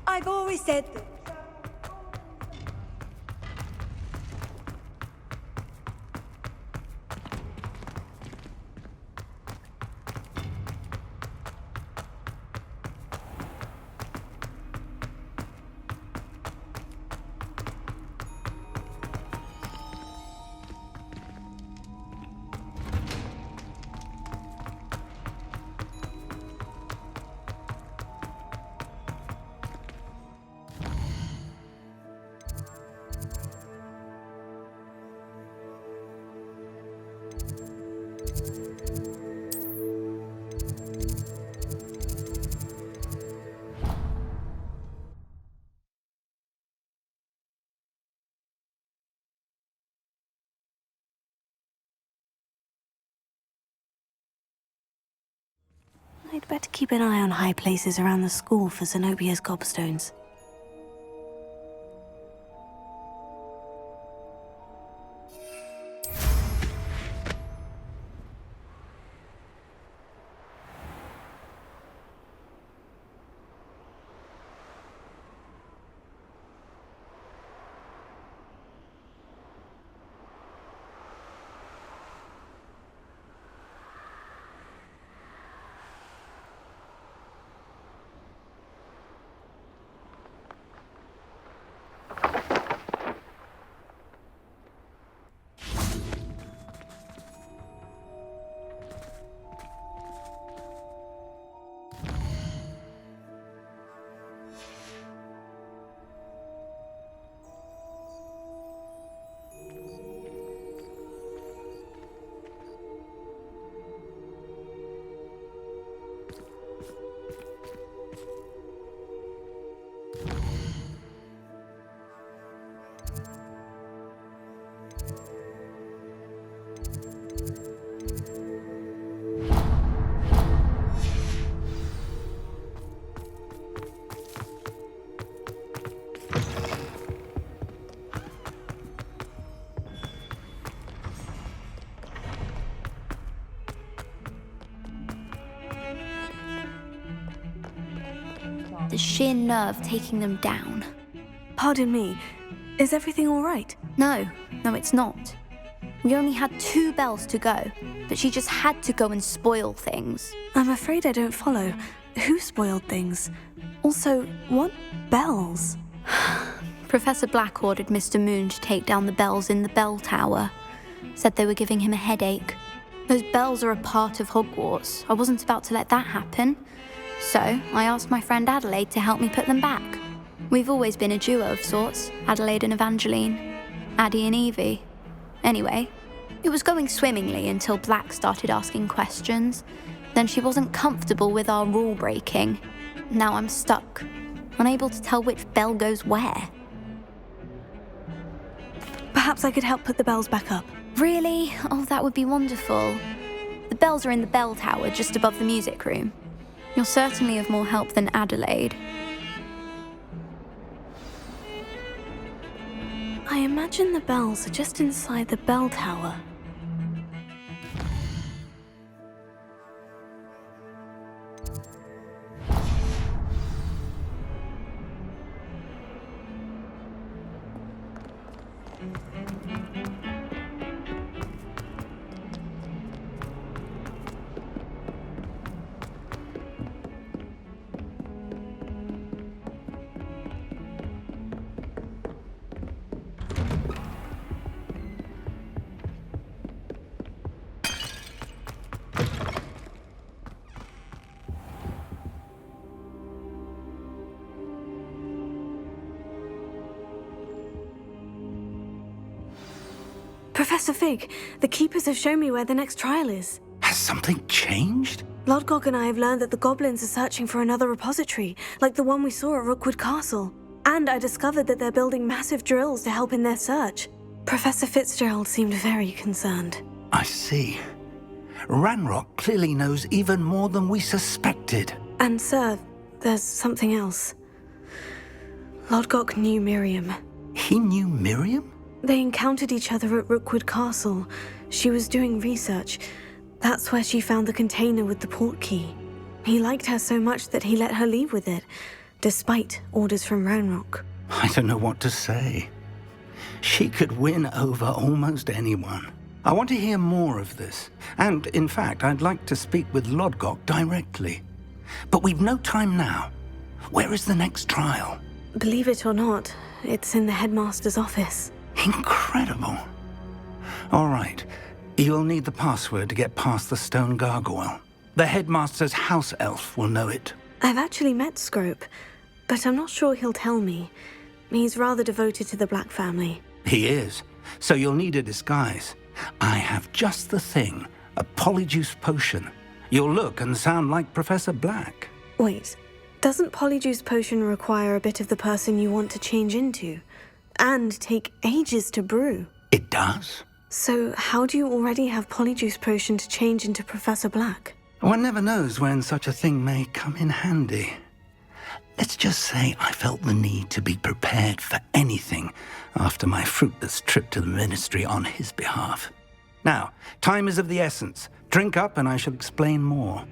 I've always said that. I'd better keep an eye on high places around the school for Zenobia's gobstones. The sheer nerve taking them down. Pardon me, is everything all right? No, it's not. We only had 2 bells to go, but she just had to go and spoil things. I'm afraid I don't follow. who spoiled things? Also, what bells? Professor Black ordered Mr. Moon to take down the bells in the bell tower. Said they were giving him a headache. Those bells are a part of Hogwarts. I wasn't about to let that happen. So, I asked my friend Adelaide to help me put them back. We've always been a duo of sorts, Adelaide and Evangeline. Addie and Evie. Anyway, it was going swimmingly until Black started asking questions. Then she wasn't comfortable with our rule breaking. Now I'm stuck, unable to tell which bell goes where. Perhaps I could help put the bells back up. Really? Oh, that would be wonderful. The bells are in the bell tower just above the music room. You're certainly of more help than Adelaide. I imagine the bells are just inside the bell tower. Professor Fig, the Keepers have shown me where the next trial is. Has something changed? Lodgok and I have learned that the goblins are searching for another repository, like the one we saw at Rookwood Castle. And I discovered that they're building massive drills to help in their search. Professor Fitzgerald seemed very concerned. I see. Ranrock clearly knows even more than we suspected. And sir, there's something else. Lodgok knew Miriam. He knew Miriam? They encountered each other at Rookwood Castle. She was doing research. That's where she found the container with the port key. He liked her so much that he let her leave with it, despite orders from Ranrock. I don't know what to say. She could win over almost anyone. I want to hear more of this. And, in fact, I'd like to speak with Lodgok directly. But we've no time now. Where is the next trial? Believe it or not, it's in the headmaster's office. Incredible. All right. You'll need the password to get past the stone gargoyle. The headmaster's house elf will know it. I've actually met Scrope, but I'm not sure he'll tell me. He's rather devoted to the Black family. He is. So you'll need a disguise. I have just the thing. A polyjuice potion. You'll look and sound like Professor Black. Wait, doesn't polyjuice potion require a bit of the person you want to change into? And take ages to brew? It does. So how do you already have polyjuice potion to change into Professor Black? One never knows when such a thing may come in handy. Let's just say I felt the need to be prepared for anything after my fruitless trip to the ministry on his behalf. Now, time is of the essence. Drink up and I shall explain more.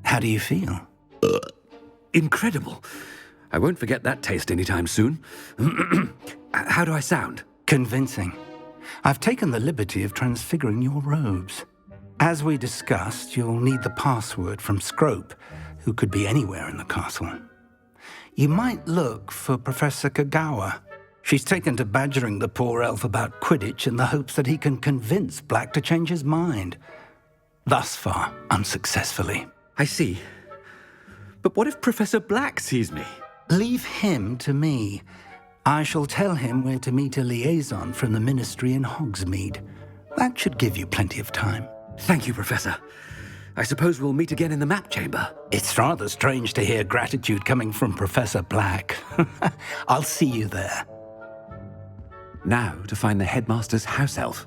How do you feel? Incredible. I won't forget that taste anytime soon. How do I sound? Convincing. I've taken the liberty of transfiguring your robes. As we discussed, you'll need the password from Scrope, who could be anywhere in the castle. You might look for Professor Kagawa. She's taken to badgering the poor elf about Quidditch in the hopes that he can convince Black to change his mind. Thus far, unsuccessfully. I see. But what if Professor Black sees me? Leave him to me. I shall tell him where to meet a liaison from the ministry in Hogsmeade. That should give you plenty of time. Thank you, Professor. I suppose we'll meet again in the map chamber. It's rather strange to hear gratitude coming from Professor Black. I'll see you there. Now to find the headmaster's house elf.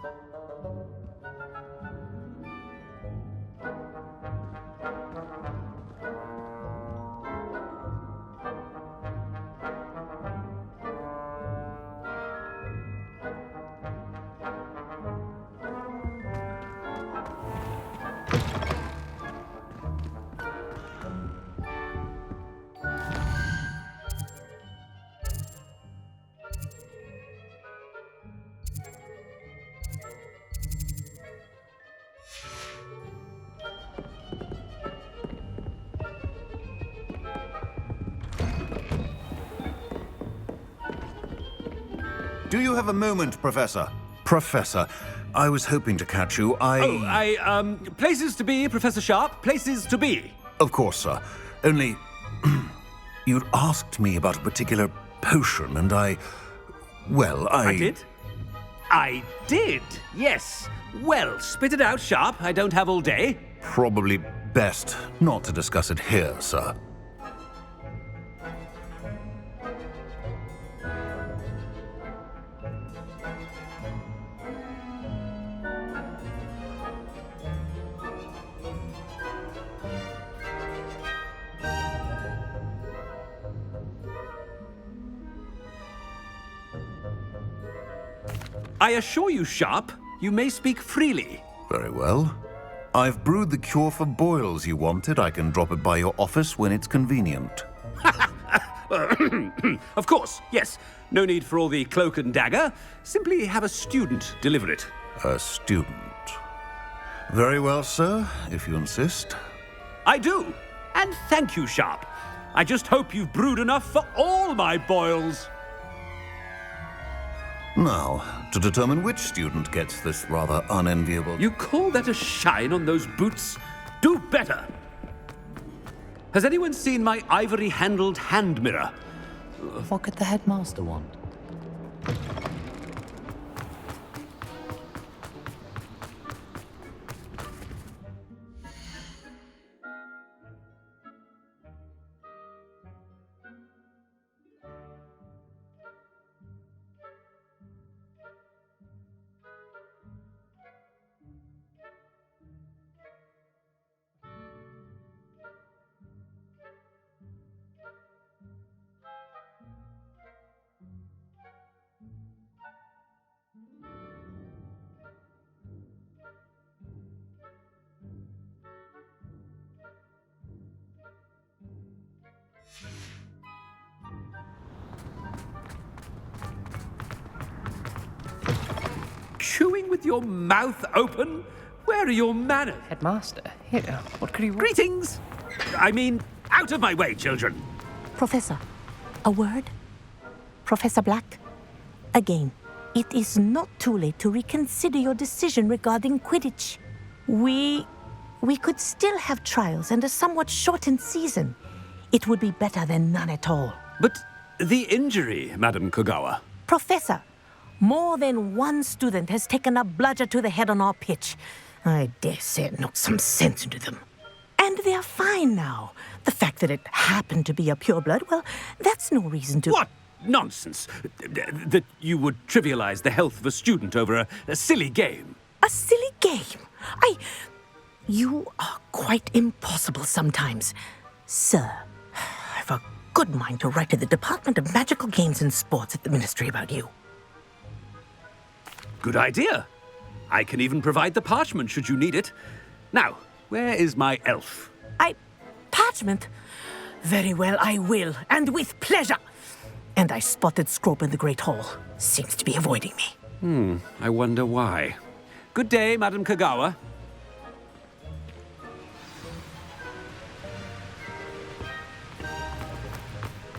Do you have a moment, Professor? Professor, I was hoping to catch you. Places to be, Professor Sharp. Places to be. Of course, sir. Only... you'd asked me about a particular potion, and I did? I did, yes. Well, spit it out, Sharp. I don't have all day. Probably best not to discuss it here, sir. I assure you, Sharp, you may speak freely. Very well. I've brewed the cure for boils you wanted. I can drop it by your office when it's convenient. Of course, yes. No need for all the cloak and dagger. Simply have a student deliver it. A student. Very well, sir, if you insist. I do. And thank you, Sharp. I just hope you've brewed enough for all my boils. Now, to determine which student gets this rather unenviable... You call that a shine on those boots? Do better! Has anyone seen my ivory-handled hand mirror? What could the headmaster want? Chewing with your mouth open? Where are your manners? Headmaster, here, what could he... Greetings! I mean, out of my way, children! Professor, a word? Professor Black? Again, it is not too late to reconsider your decision regarding Quidditch. We could still have trials and a somewhat shortened season. It would be better than none at all. But the injury, Madam Kogawa. Professor, more than one student has taken a bludger to the head on our pitch. I dare say it knocked some sense into them. And they're fine now. The fact that it happened to be a pureblood, well, that's no reason to... What nonsense! That you would trivialize the health of a student over a silly game. A silly game? You are quite impossible sometimes. Sir, I've a good mind to write to the Department of Magical Games and Sports at the Ministry about you. Good idea. I can even provide the parchment should you need it. Now, where is my elf? Parchment? Very well, I will, and with pleasure. And I spotted Scrope in the Great Hall. Seems to be avoiding me. I wonder why. Good day, Madam Kogawa.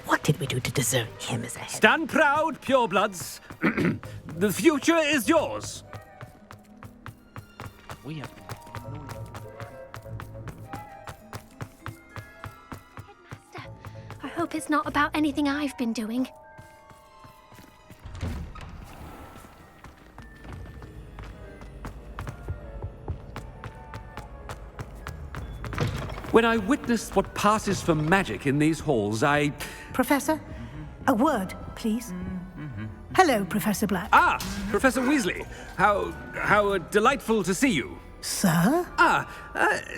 What did we do to deserve him as a head? Stand proud, purebloods. The future is yours. We have... Headmaster, I hope it's not about anything I've been doing. When I witnessed what passes for magic in these halls, I... Professor, a word, please. Hello, Professor Black. Ah, Professor Weasley. How delightful to see you. Sir?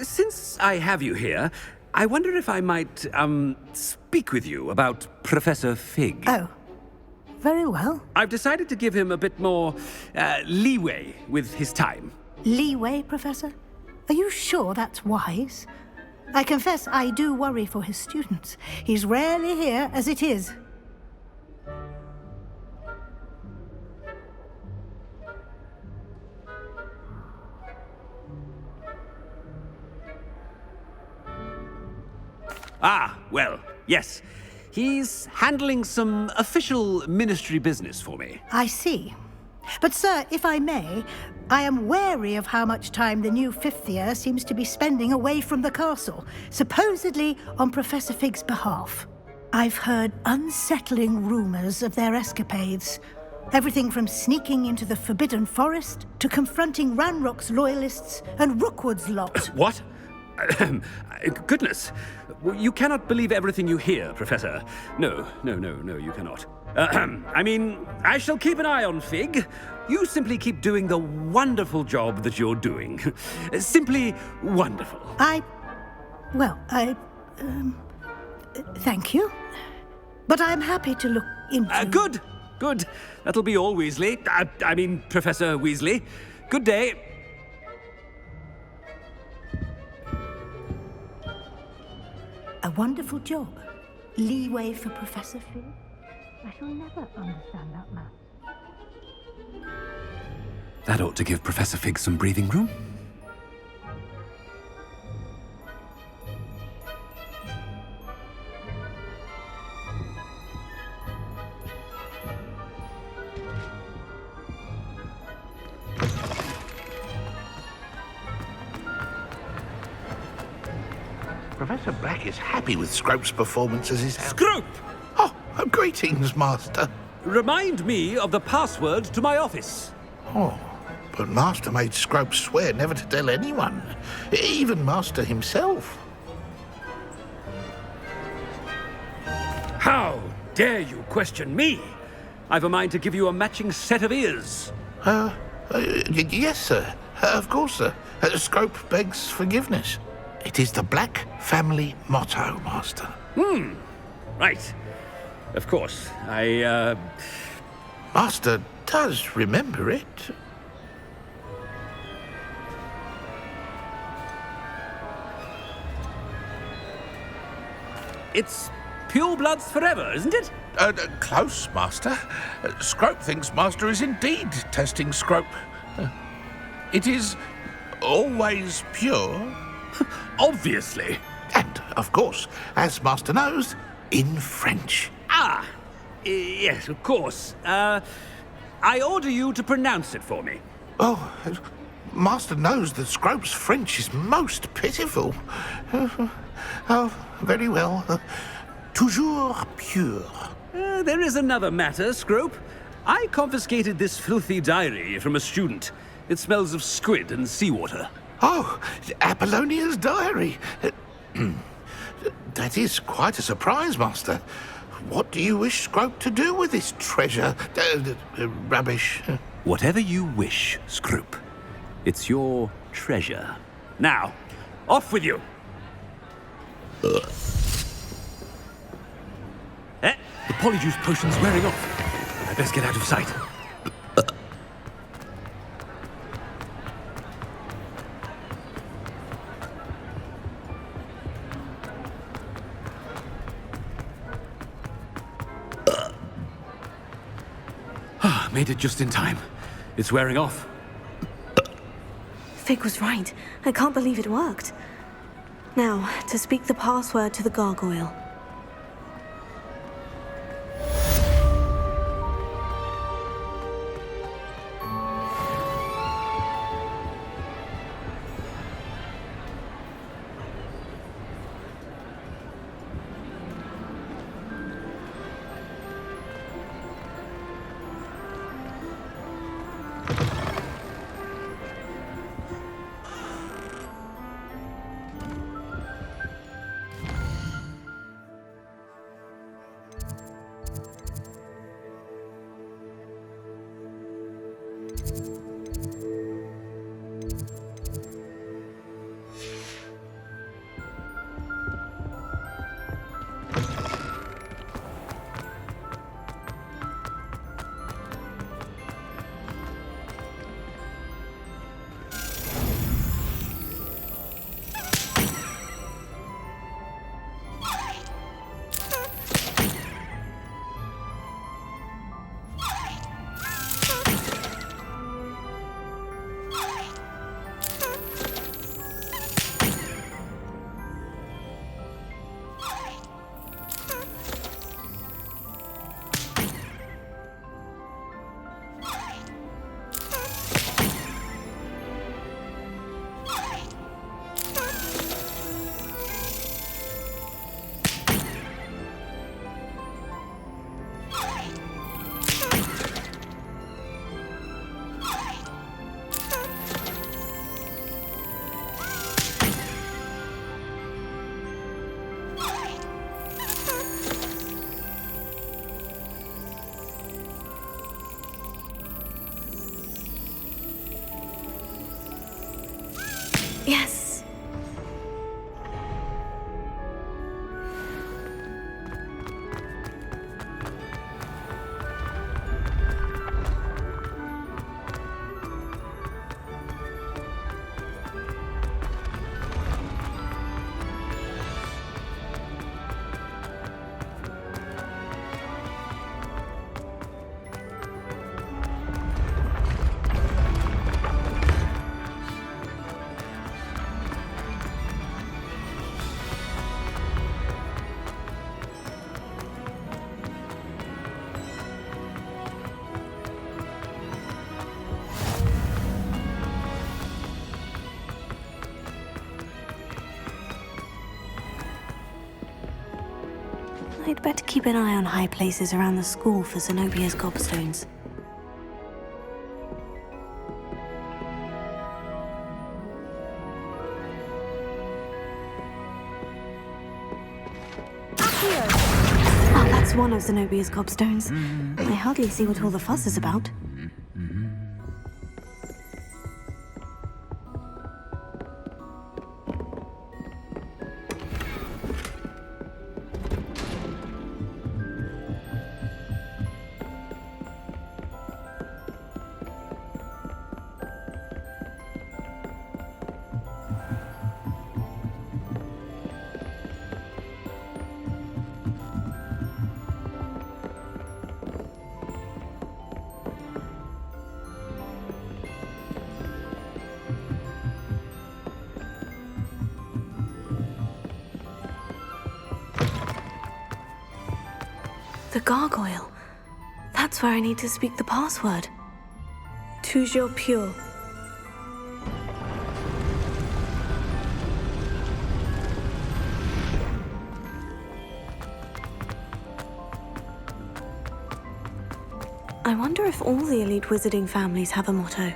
Since I have you here, I wonder if I might, speak with you about Professor Fig. Oh, very well. I've decided to give him a bit more, leeway with his time. Leeway, Professor? Are you sure that's wise? I confess I do worry for his students. He's rarely here as it is. Ah, well, yes. He's handling some official ministry business for me. I see. But, sir, if I may, I am wary of how much time the new fifth year seems to be spending away from the castle, supposedly on Professor Fig's behalf. I've heard unsettling rumours of their escapades. Everything from sneaking into the Forbidden Forest to confronting Ranrock's loyalists and Rookwood's lot. What? Goodness. You cannot believe everything you hear, Professor. No, you cannot. I mean, I shall keep an eye on Fig. You simply keep doing the wonderful job that you're doing. Simply wonderful. Thank you. But I'm happy to look into... Good. That'll be all, Weasley. I mean, Professor Weasley. Good day. A wonderful job. Leeway for Professor Fig. I shall never understand that man. That ought to give Professor Fig some breathing room. Professor Black is happy with Scrope's performance as his... Scrope! Oh, greetings, Master. Remind me of the password to my office. Oh, but Master made Scrope swear never to tell anyone, even Master himself. How dare you question me? I've a mind to give you a matching set of ears. Yes, sir. Of course, sir. Scrope begs forgiveness. It is the Black family motto, Master. Right. Of course. Master does remember it. It's purebloods forever, isn't it? Close, Master. Scrope thinks Master is indeed testing Scrope. It is always pure. Obviously. And, of course, as Master knows, in French. Yes, of course. I order you to pronounce it for me. Oh, Master knows that Scrope's French is most pitiful. Oh, very well. Toujours pure. There is another matter, Scrope. I confiscated this filthy diary from a student. It smells of squid and seawater. Oh, Apollonia's diary. That is quite a surprise, Master. What do you wish Scrope to do with this treasure? Rubbish. Whatever you wish, Scrope. It's your treasure. Now, off with you. The polyjuice potion's wearing off. I best get out of sight. Made it just in time. It's wearing off. Fig was right. I can't believe it worked. Now, to speak the password to the gargoyle. Yes. I'd better keep an eye on high places around the school for Zenobia's gobstones. Oh, that's one of Zenobia's gobstones. I hardly see what all the fuss is about. The gargoyle. That's where I need to speak the password. Toujours pure. I wonder if all the elite wizarding families have a motto.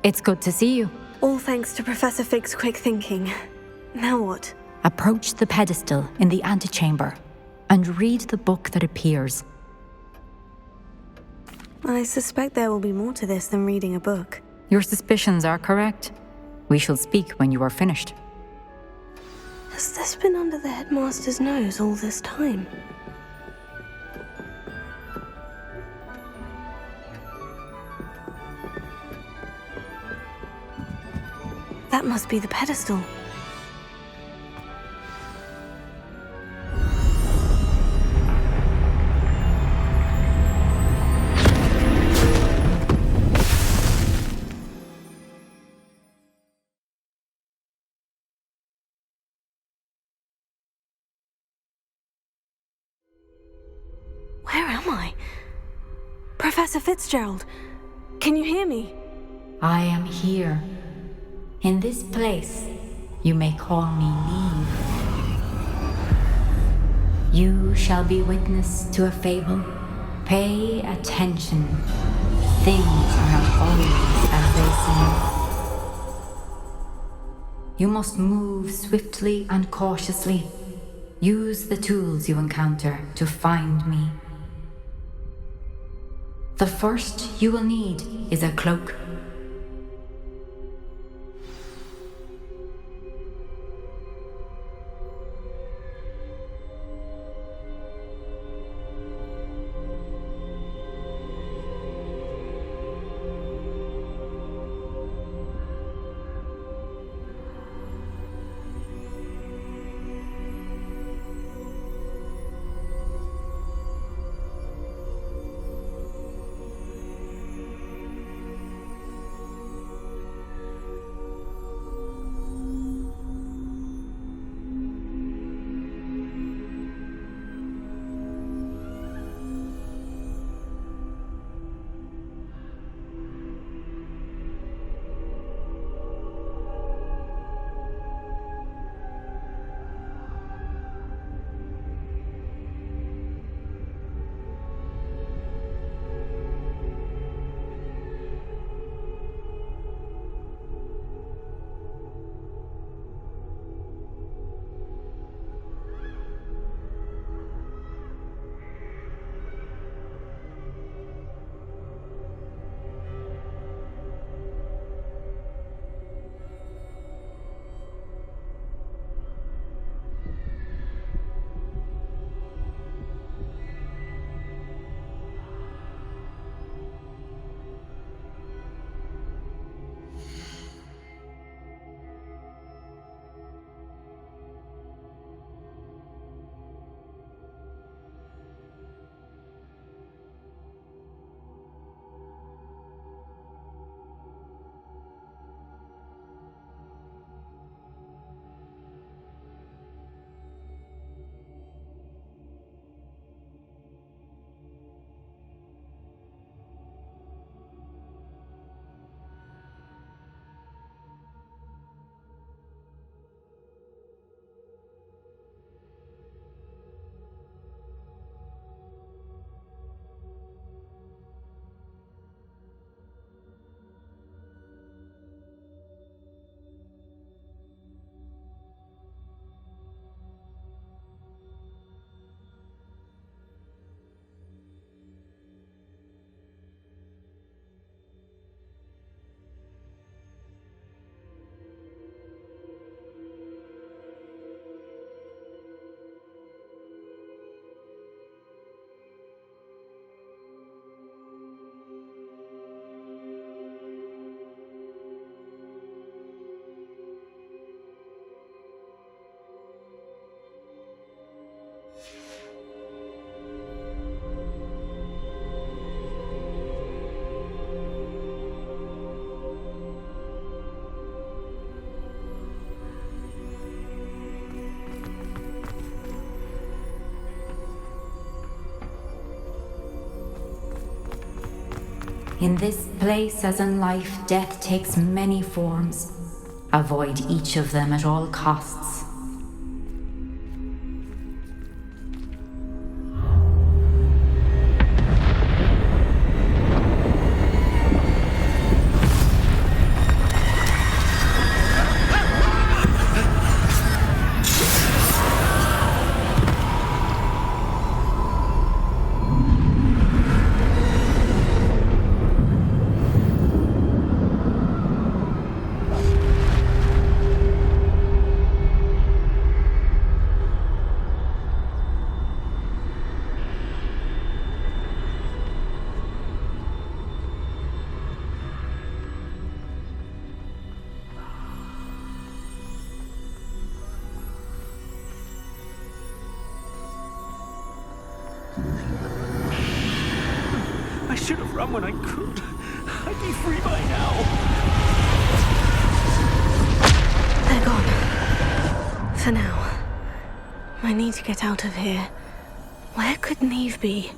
It's good to see you. All thanks to Professor Fig's quick thinking. Now what? Approach the pedestal in the antechamber and read the book that appears. I suspect there will be more to this than reading a book. Your suspicions are correct. We shall speak when you are finished. Has this been under the headmaster's nose all this time? That must be the pedestal. Where am I? Professor Fitzgerald, can you hear me? I am here. In this place, you may call me Neve. You shall be witness to a fable. Pay attention. Things are not always as they seem. You must move swiftly and cautiously. Use the tools you encounter to find me. The first you will need is a cloak. In this place, as in life, death takes many forms. Avoid each of them at all costs. I should have run when I could. I'd be free by now. They're gone. For now. I need to get out of here. Where could Neve be?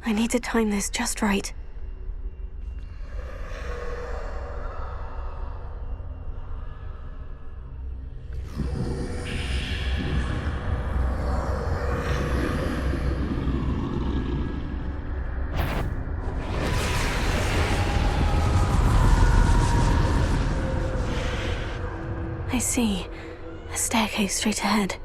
I need to time this just right. I see. A staircase straight ahead.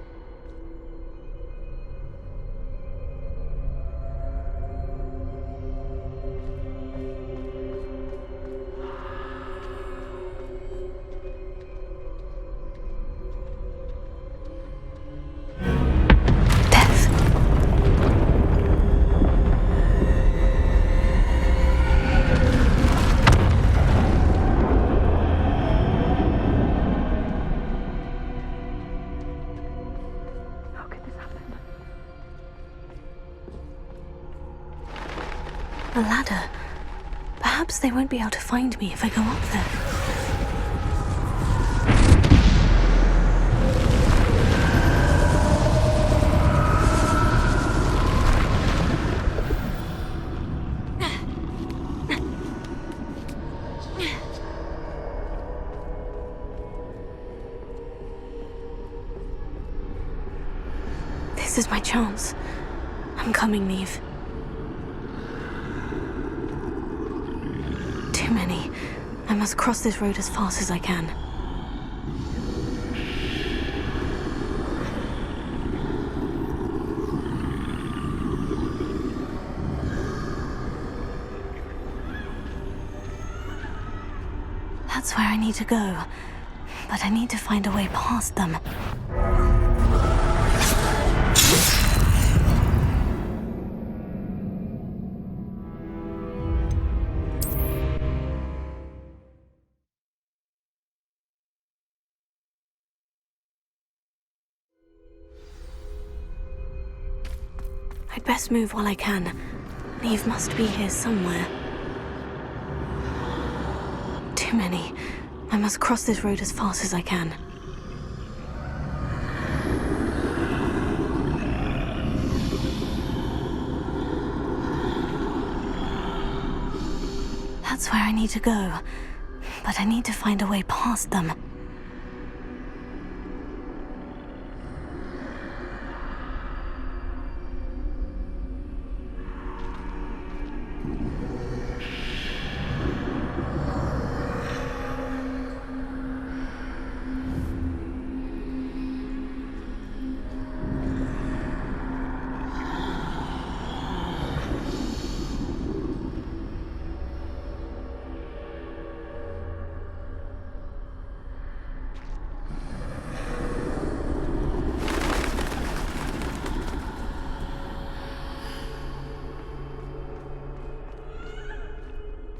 A ladder. Perhaps they won't be able to find me if I go up there. This is my chance. I'm coming, Neve. Too many. I must cross this road as fast as I can. That's where I need to go, but I need to find a way past them. I'd best move while I can. Neve must be here somewhere. Too many. I must cross this road as fast as I can. That's where I need to go, but I need to find a way past them.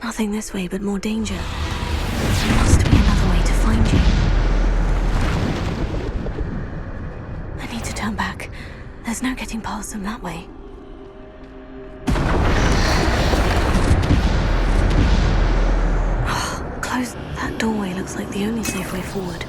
Nothing this way but more danger. There must be another way to find you. I need to turn back. There's no getting past them that way. Close. That doorway looks like the only safe way forward.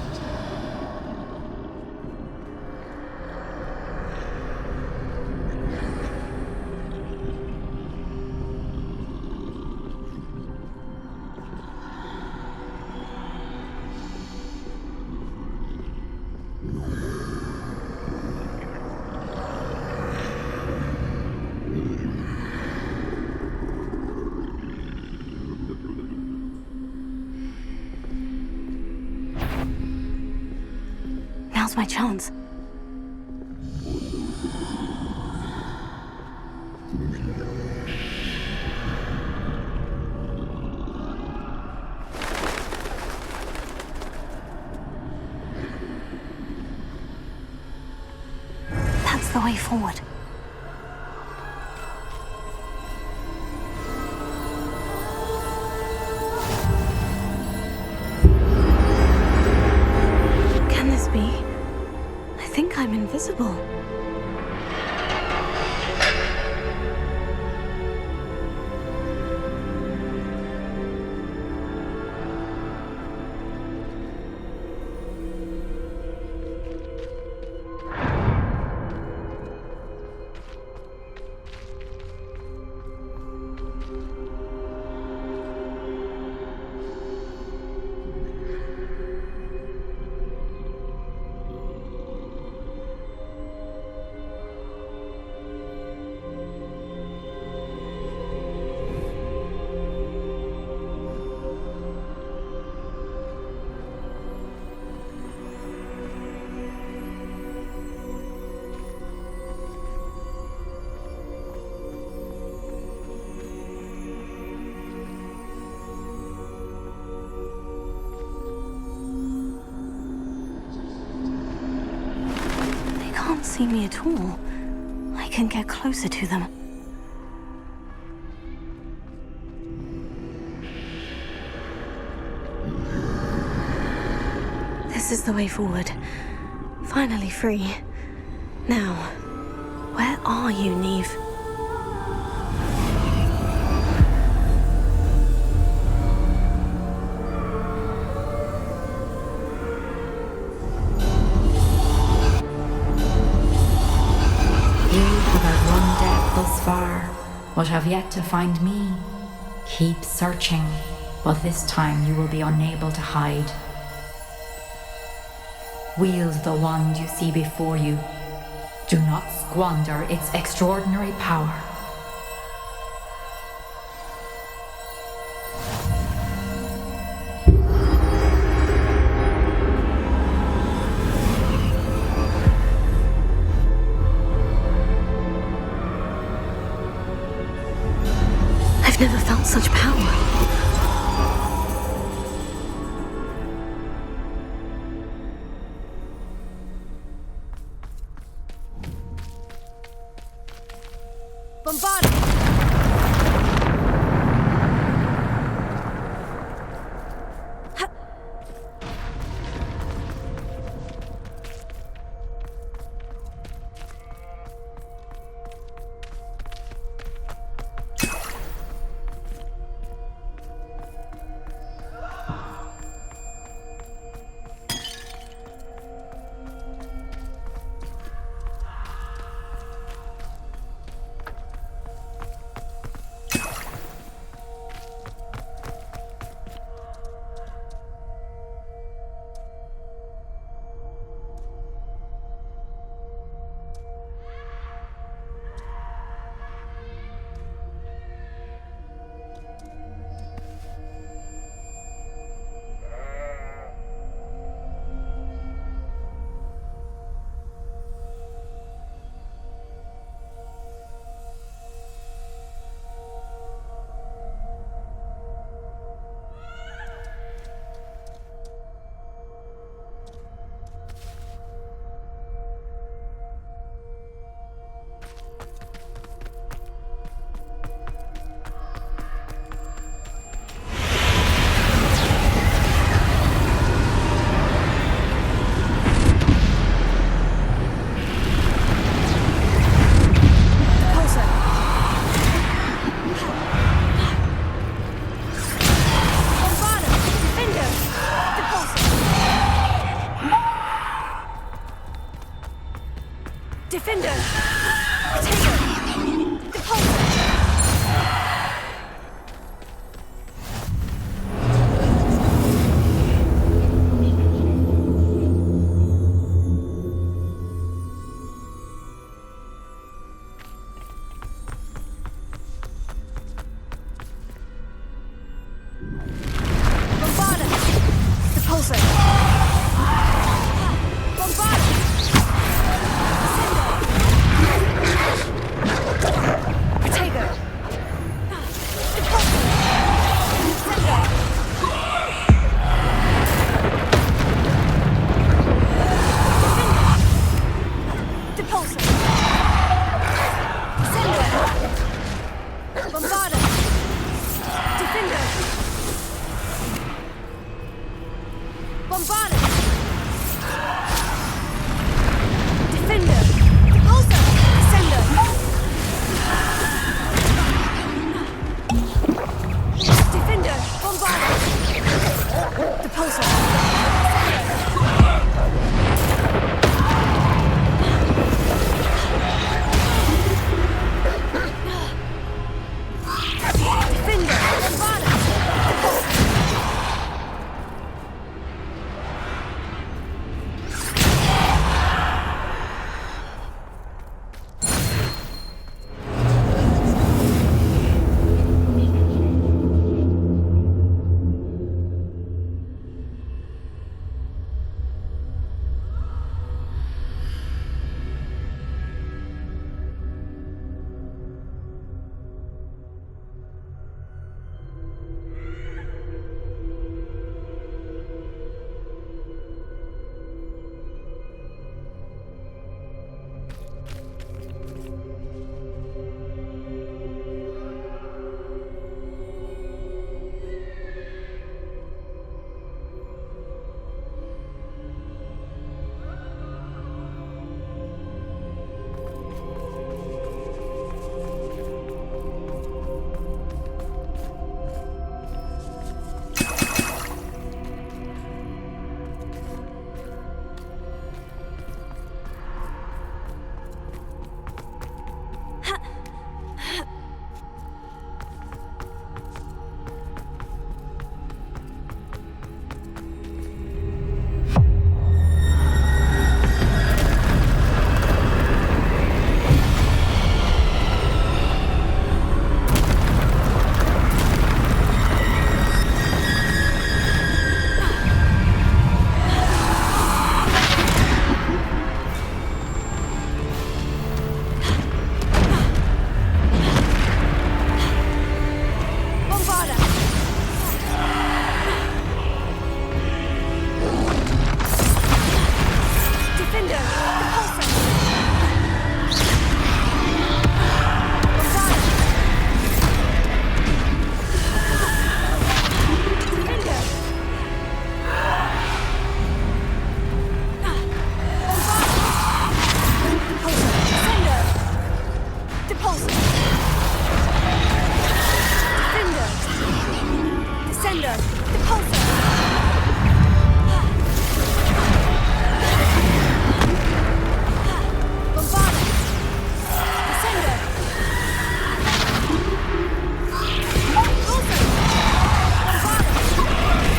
Now's my chance. That's the way forward. Can this be? I think I'm invisible. Can't see me at all. I can get closer to them. This is the way forward. Finally free. Now, where are you, Neve? Thus far, but have yet to find me. Keep searching, but this time you will be unable to hide. Wield the wand you see before you. Do not squander its extraordinary power. I've never felt such power. Bombard! Defender! Potato! Depulsor! Bombard! Depulsor! Bombard! Bombarda! Defender! Bombarda! Defender! Repulsor! Descender!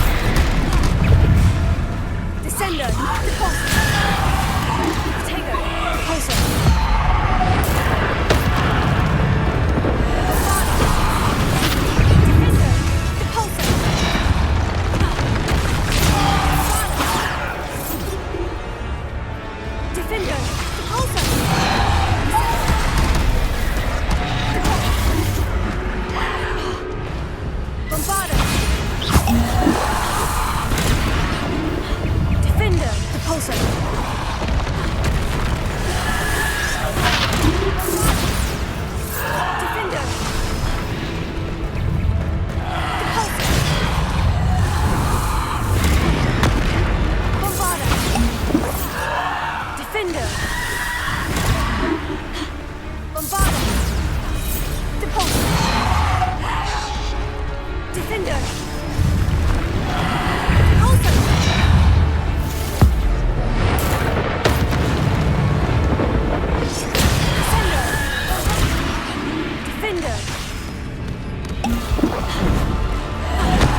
Defender! Bombarda! Repulsor! Defender! Bombarda!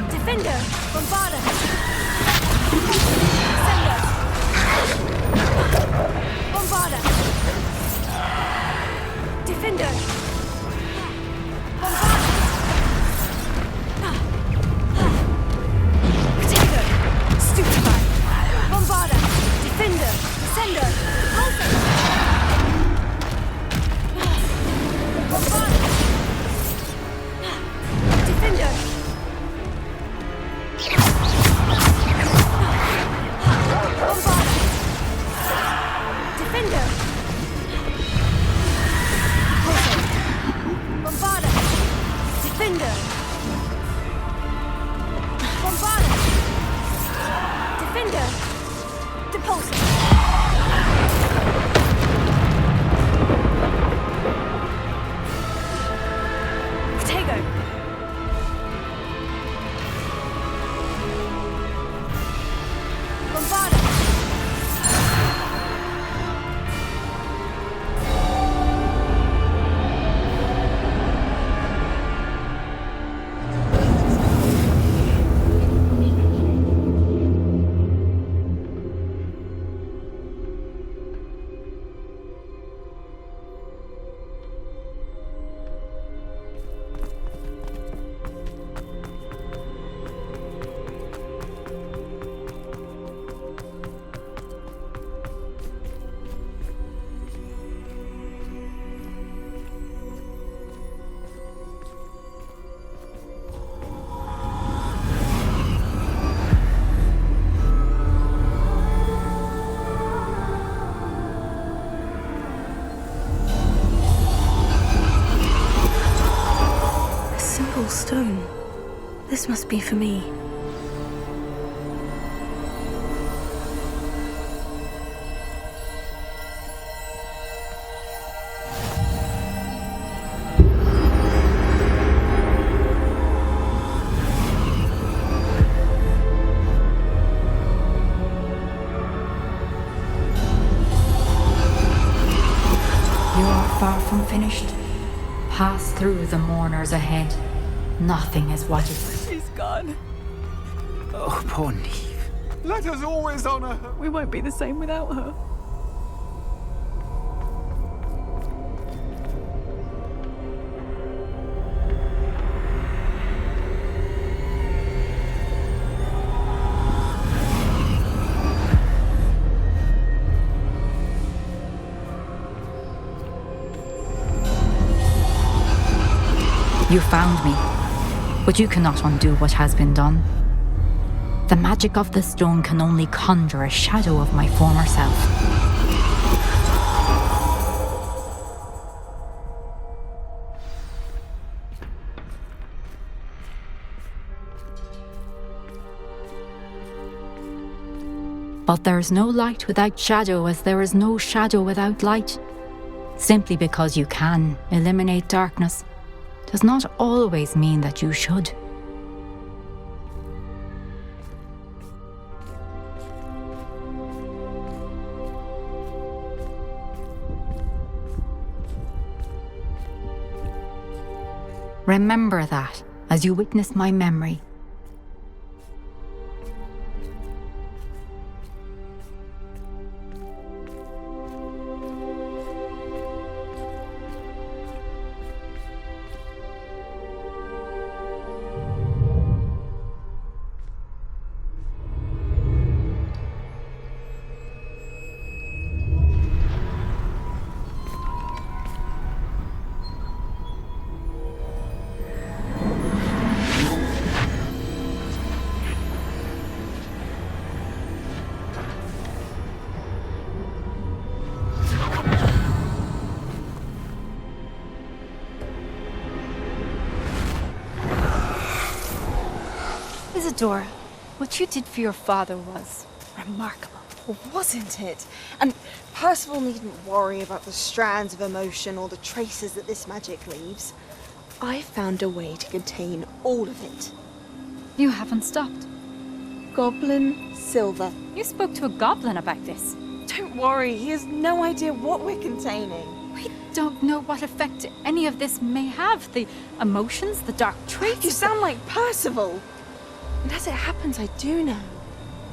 Defender! Bombarda! Bombarda! Defender! Bombarda! Protector! Stupefy! Bombarda! Defender! Descender! Repulsor! Bombarda! Defender! Defender! Bombarda! Defender! Bombarda! Defender! Depulsor! Protego! Bombarda! Stone. This must be for me. You are far from finished. Pass through the mourners ahead. Nothing is what it is. She's gone. Oh, poor Neve. Let us always honor her. We won't be the same without her. You found me, but you cannot undo what has been done. The magic of the stone can only conjure a shadow of my former self. But there is no light without shadow, as there is no shadow without light. Simply because you can eliminate darkness does not always mean that you should. Remember that as you witness my memory. Isadora, what you did for your father was remarkable, wasn't it? And Percival needn't worry about the strands of emotion or the traces that this magic leaves. I found a way to contain all of it. You haven't stopped. Goblin silver. You spoke to a goblin about this. Don't worry, he has no idea what we're containing. We don't know what effect any of this may have. The emotions, the dark traits. You sound like Percival. And as it happens, I do know.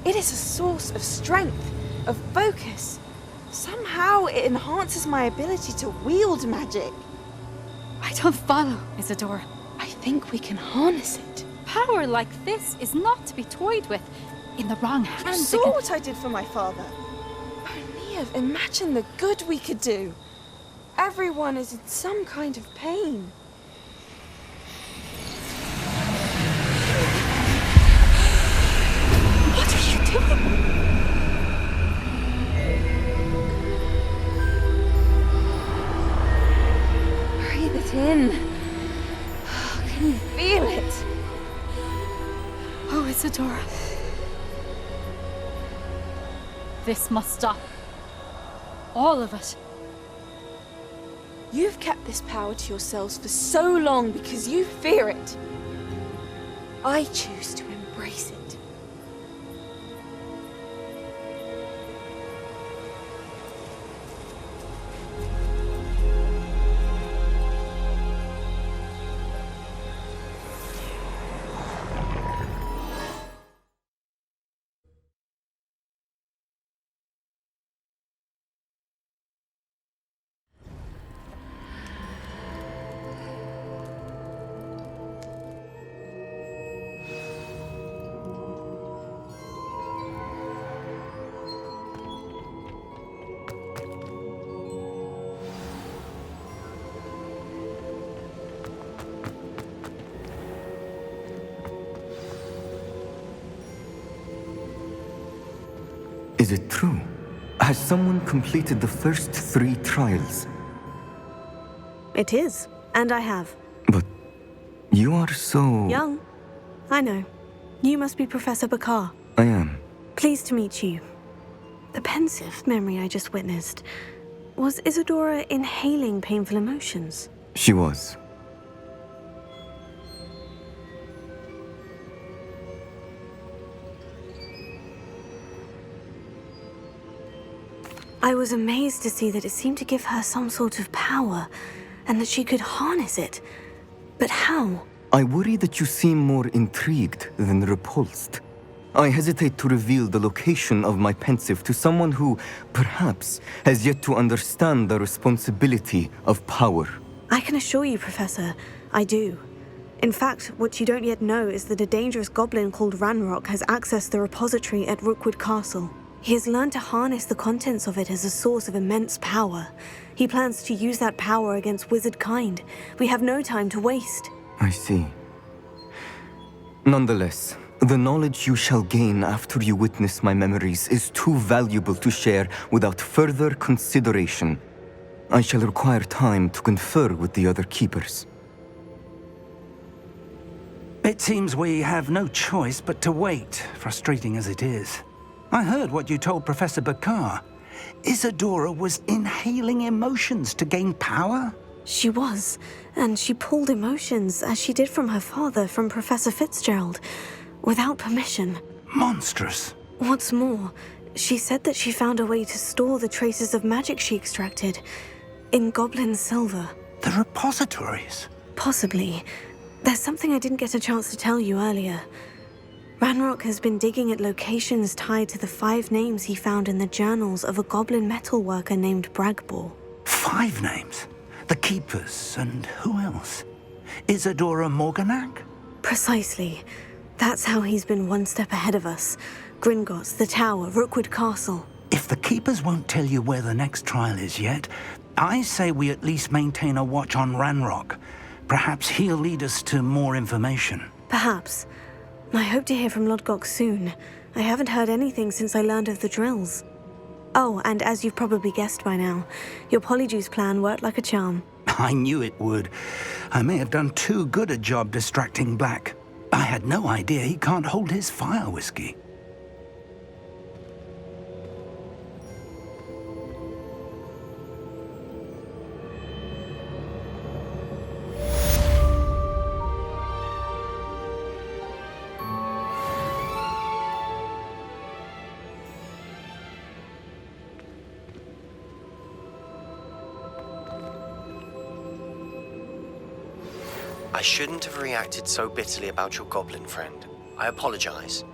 It is a source of strength, of focus. Somehow it enhances my ability to wield magic. I don't follow, Isadora. I think we can harness it. Power like this is not to be toyed with. In the wrong hands. You saw what I did for my father. Only imagine the good we could do. Everyone is in some kind of pain. What are you doing? Breathe it in. Can you feel it? Oh, Isadora. This must stop. All of it. You've kept this power to yourselves for so long because you fear it. I choose to embrace it. Is it true? Has someone completed the first 3 trials? It is, and I have. But you are so... Young. I know. You must be Professor Bakar. I am. Pleased to meet you. The pensive memory I just witnessed. Was Isadora inhaling painful emotions? She was. I was amazed to see that it seemed to give her some sort of power, and that she could harness it. But how? I worry that you seem more intrigued than repulsed. I hesitate to reveal the location of my pensive to someone who, perhaps, has yet to understand the responsibility of power. I can assure you, Professor, I do. In fact, what you don't yet know is that a dangerous goblin called Ranrock has accessed the repository at Rookwood Castle. He has learned to harness the contents of it as a source of immense power. He plans to use that power against wizard kind. We have no time to waste. I see. Nonetheless, the knowledge you shall gain after you witness my memories is too valuable to share without further consideration. I shall require time to confer with the other keepers. It seems we have no choice but to wait, frustrating as it is. I heard what you told Professor Bakar. Isadora was inhaling emotions to gain power? She was, and she pulled emotions, as she did from her father, from Professor Fitzgerald, without permission. Monstrous. What's more, she said that she found a way to store the traces of magic she extracted in goblin silver. The repositories? Possibly. There's something I didn't get a chance to tell you earlier. Ranrock has been digging at locations tied to the 5 names he found in the journals of a goblin metalworker named Bragbor. 5 names? The Keepers, and who else? Isadora Morganac? Precisely. That's how he's been one step ahead of us. Gringotts, the Tower, Rookwood Castle. If the Keepers won't tell you where the next trial is yet, I say we at least maintain a watch on Ranrock. Perhaps he'll lead us to more information. Perhaps. I hope to hear from Lodgok soon. I haven't heard anything since I learned of the drills. Oh, and as you've probably guessed by now, your Polyjuice plan worked like a charm. I knew it would. I may have done too good a job distracting Black. I had no idea he can't hold his fire whiskey. I shouldn't have reacted so bitterly about your goblin friend. I apologize.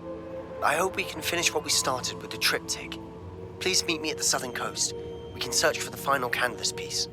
I hope we can finish what we started with the triptych. Please meet me at the southern coast. We can search for the final canvas piece.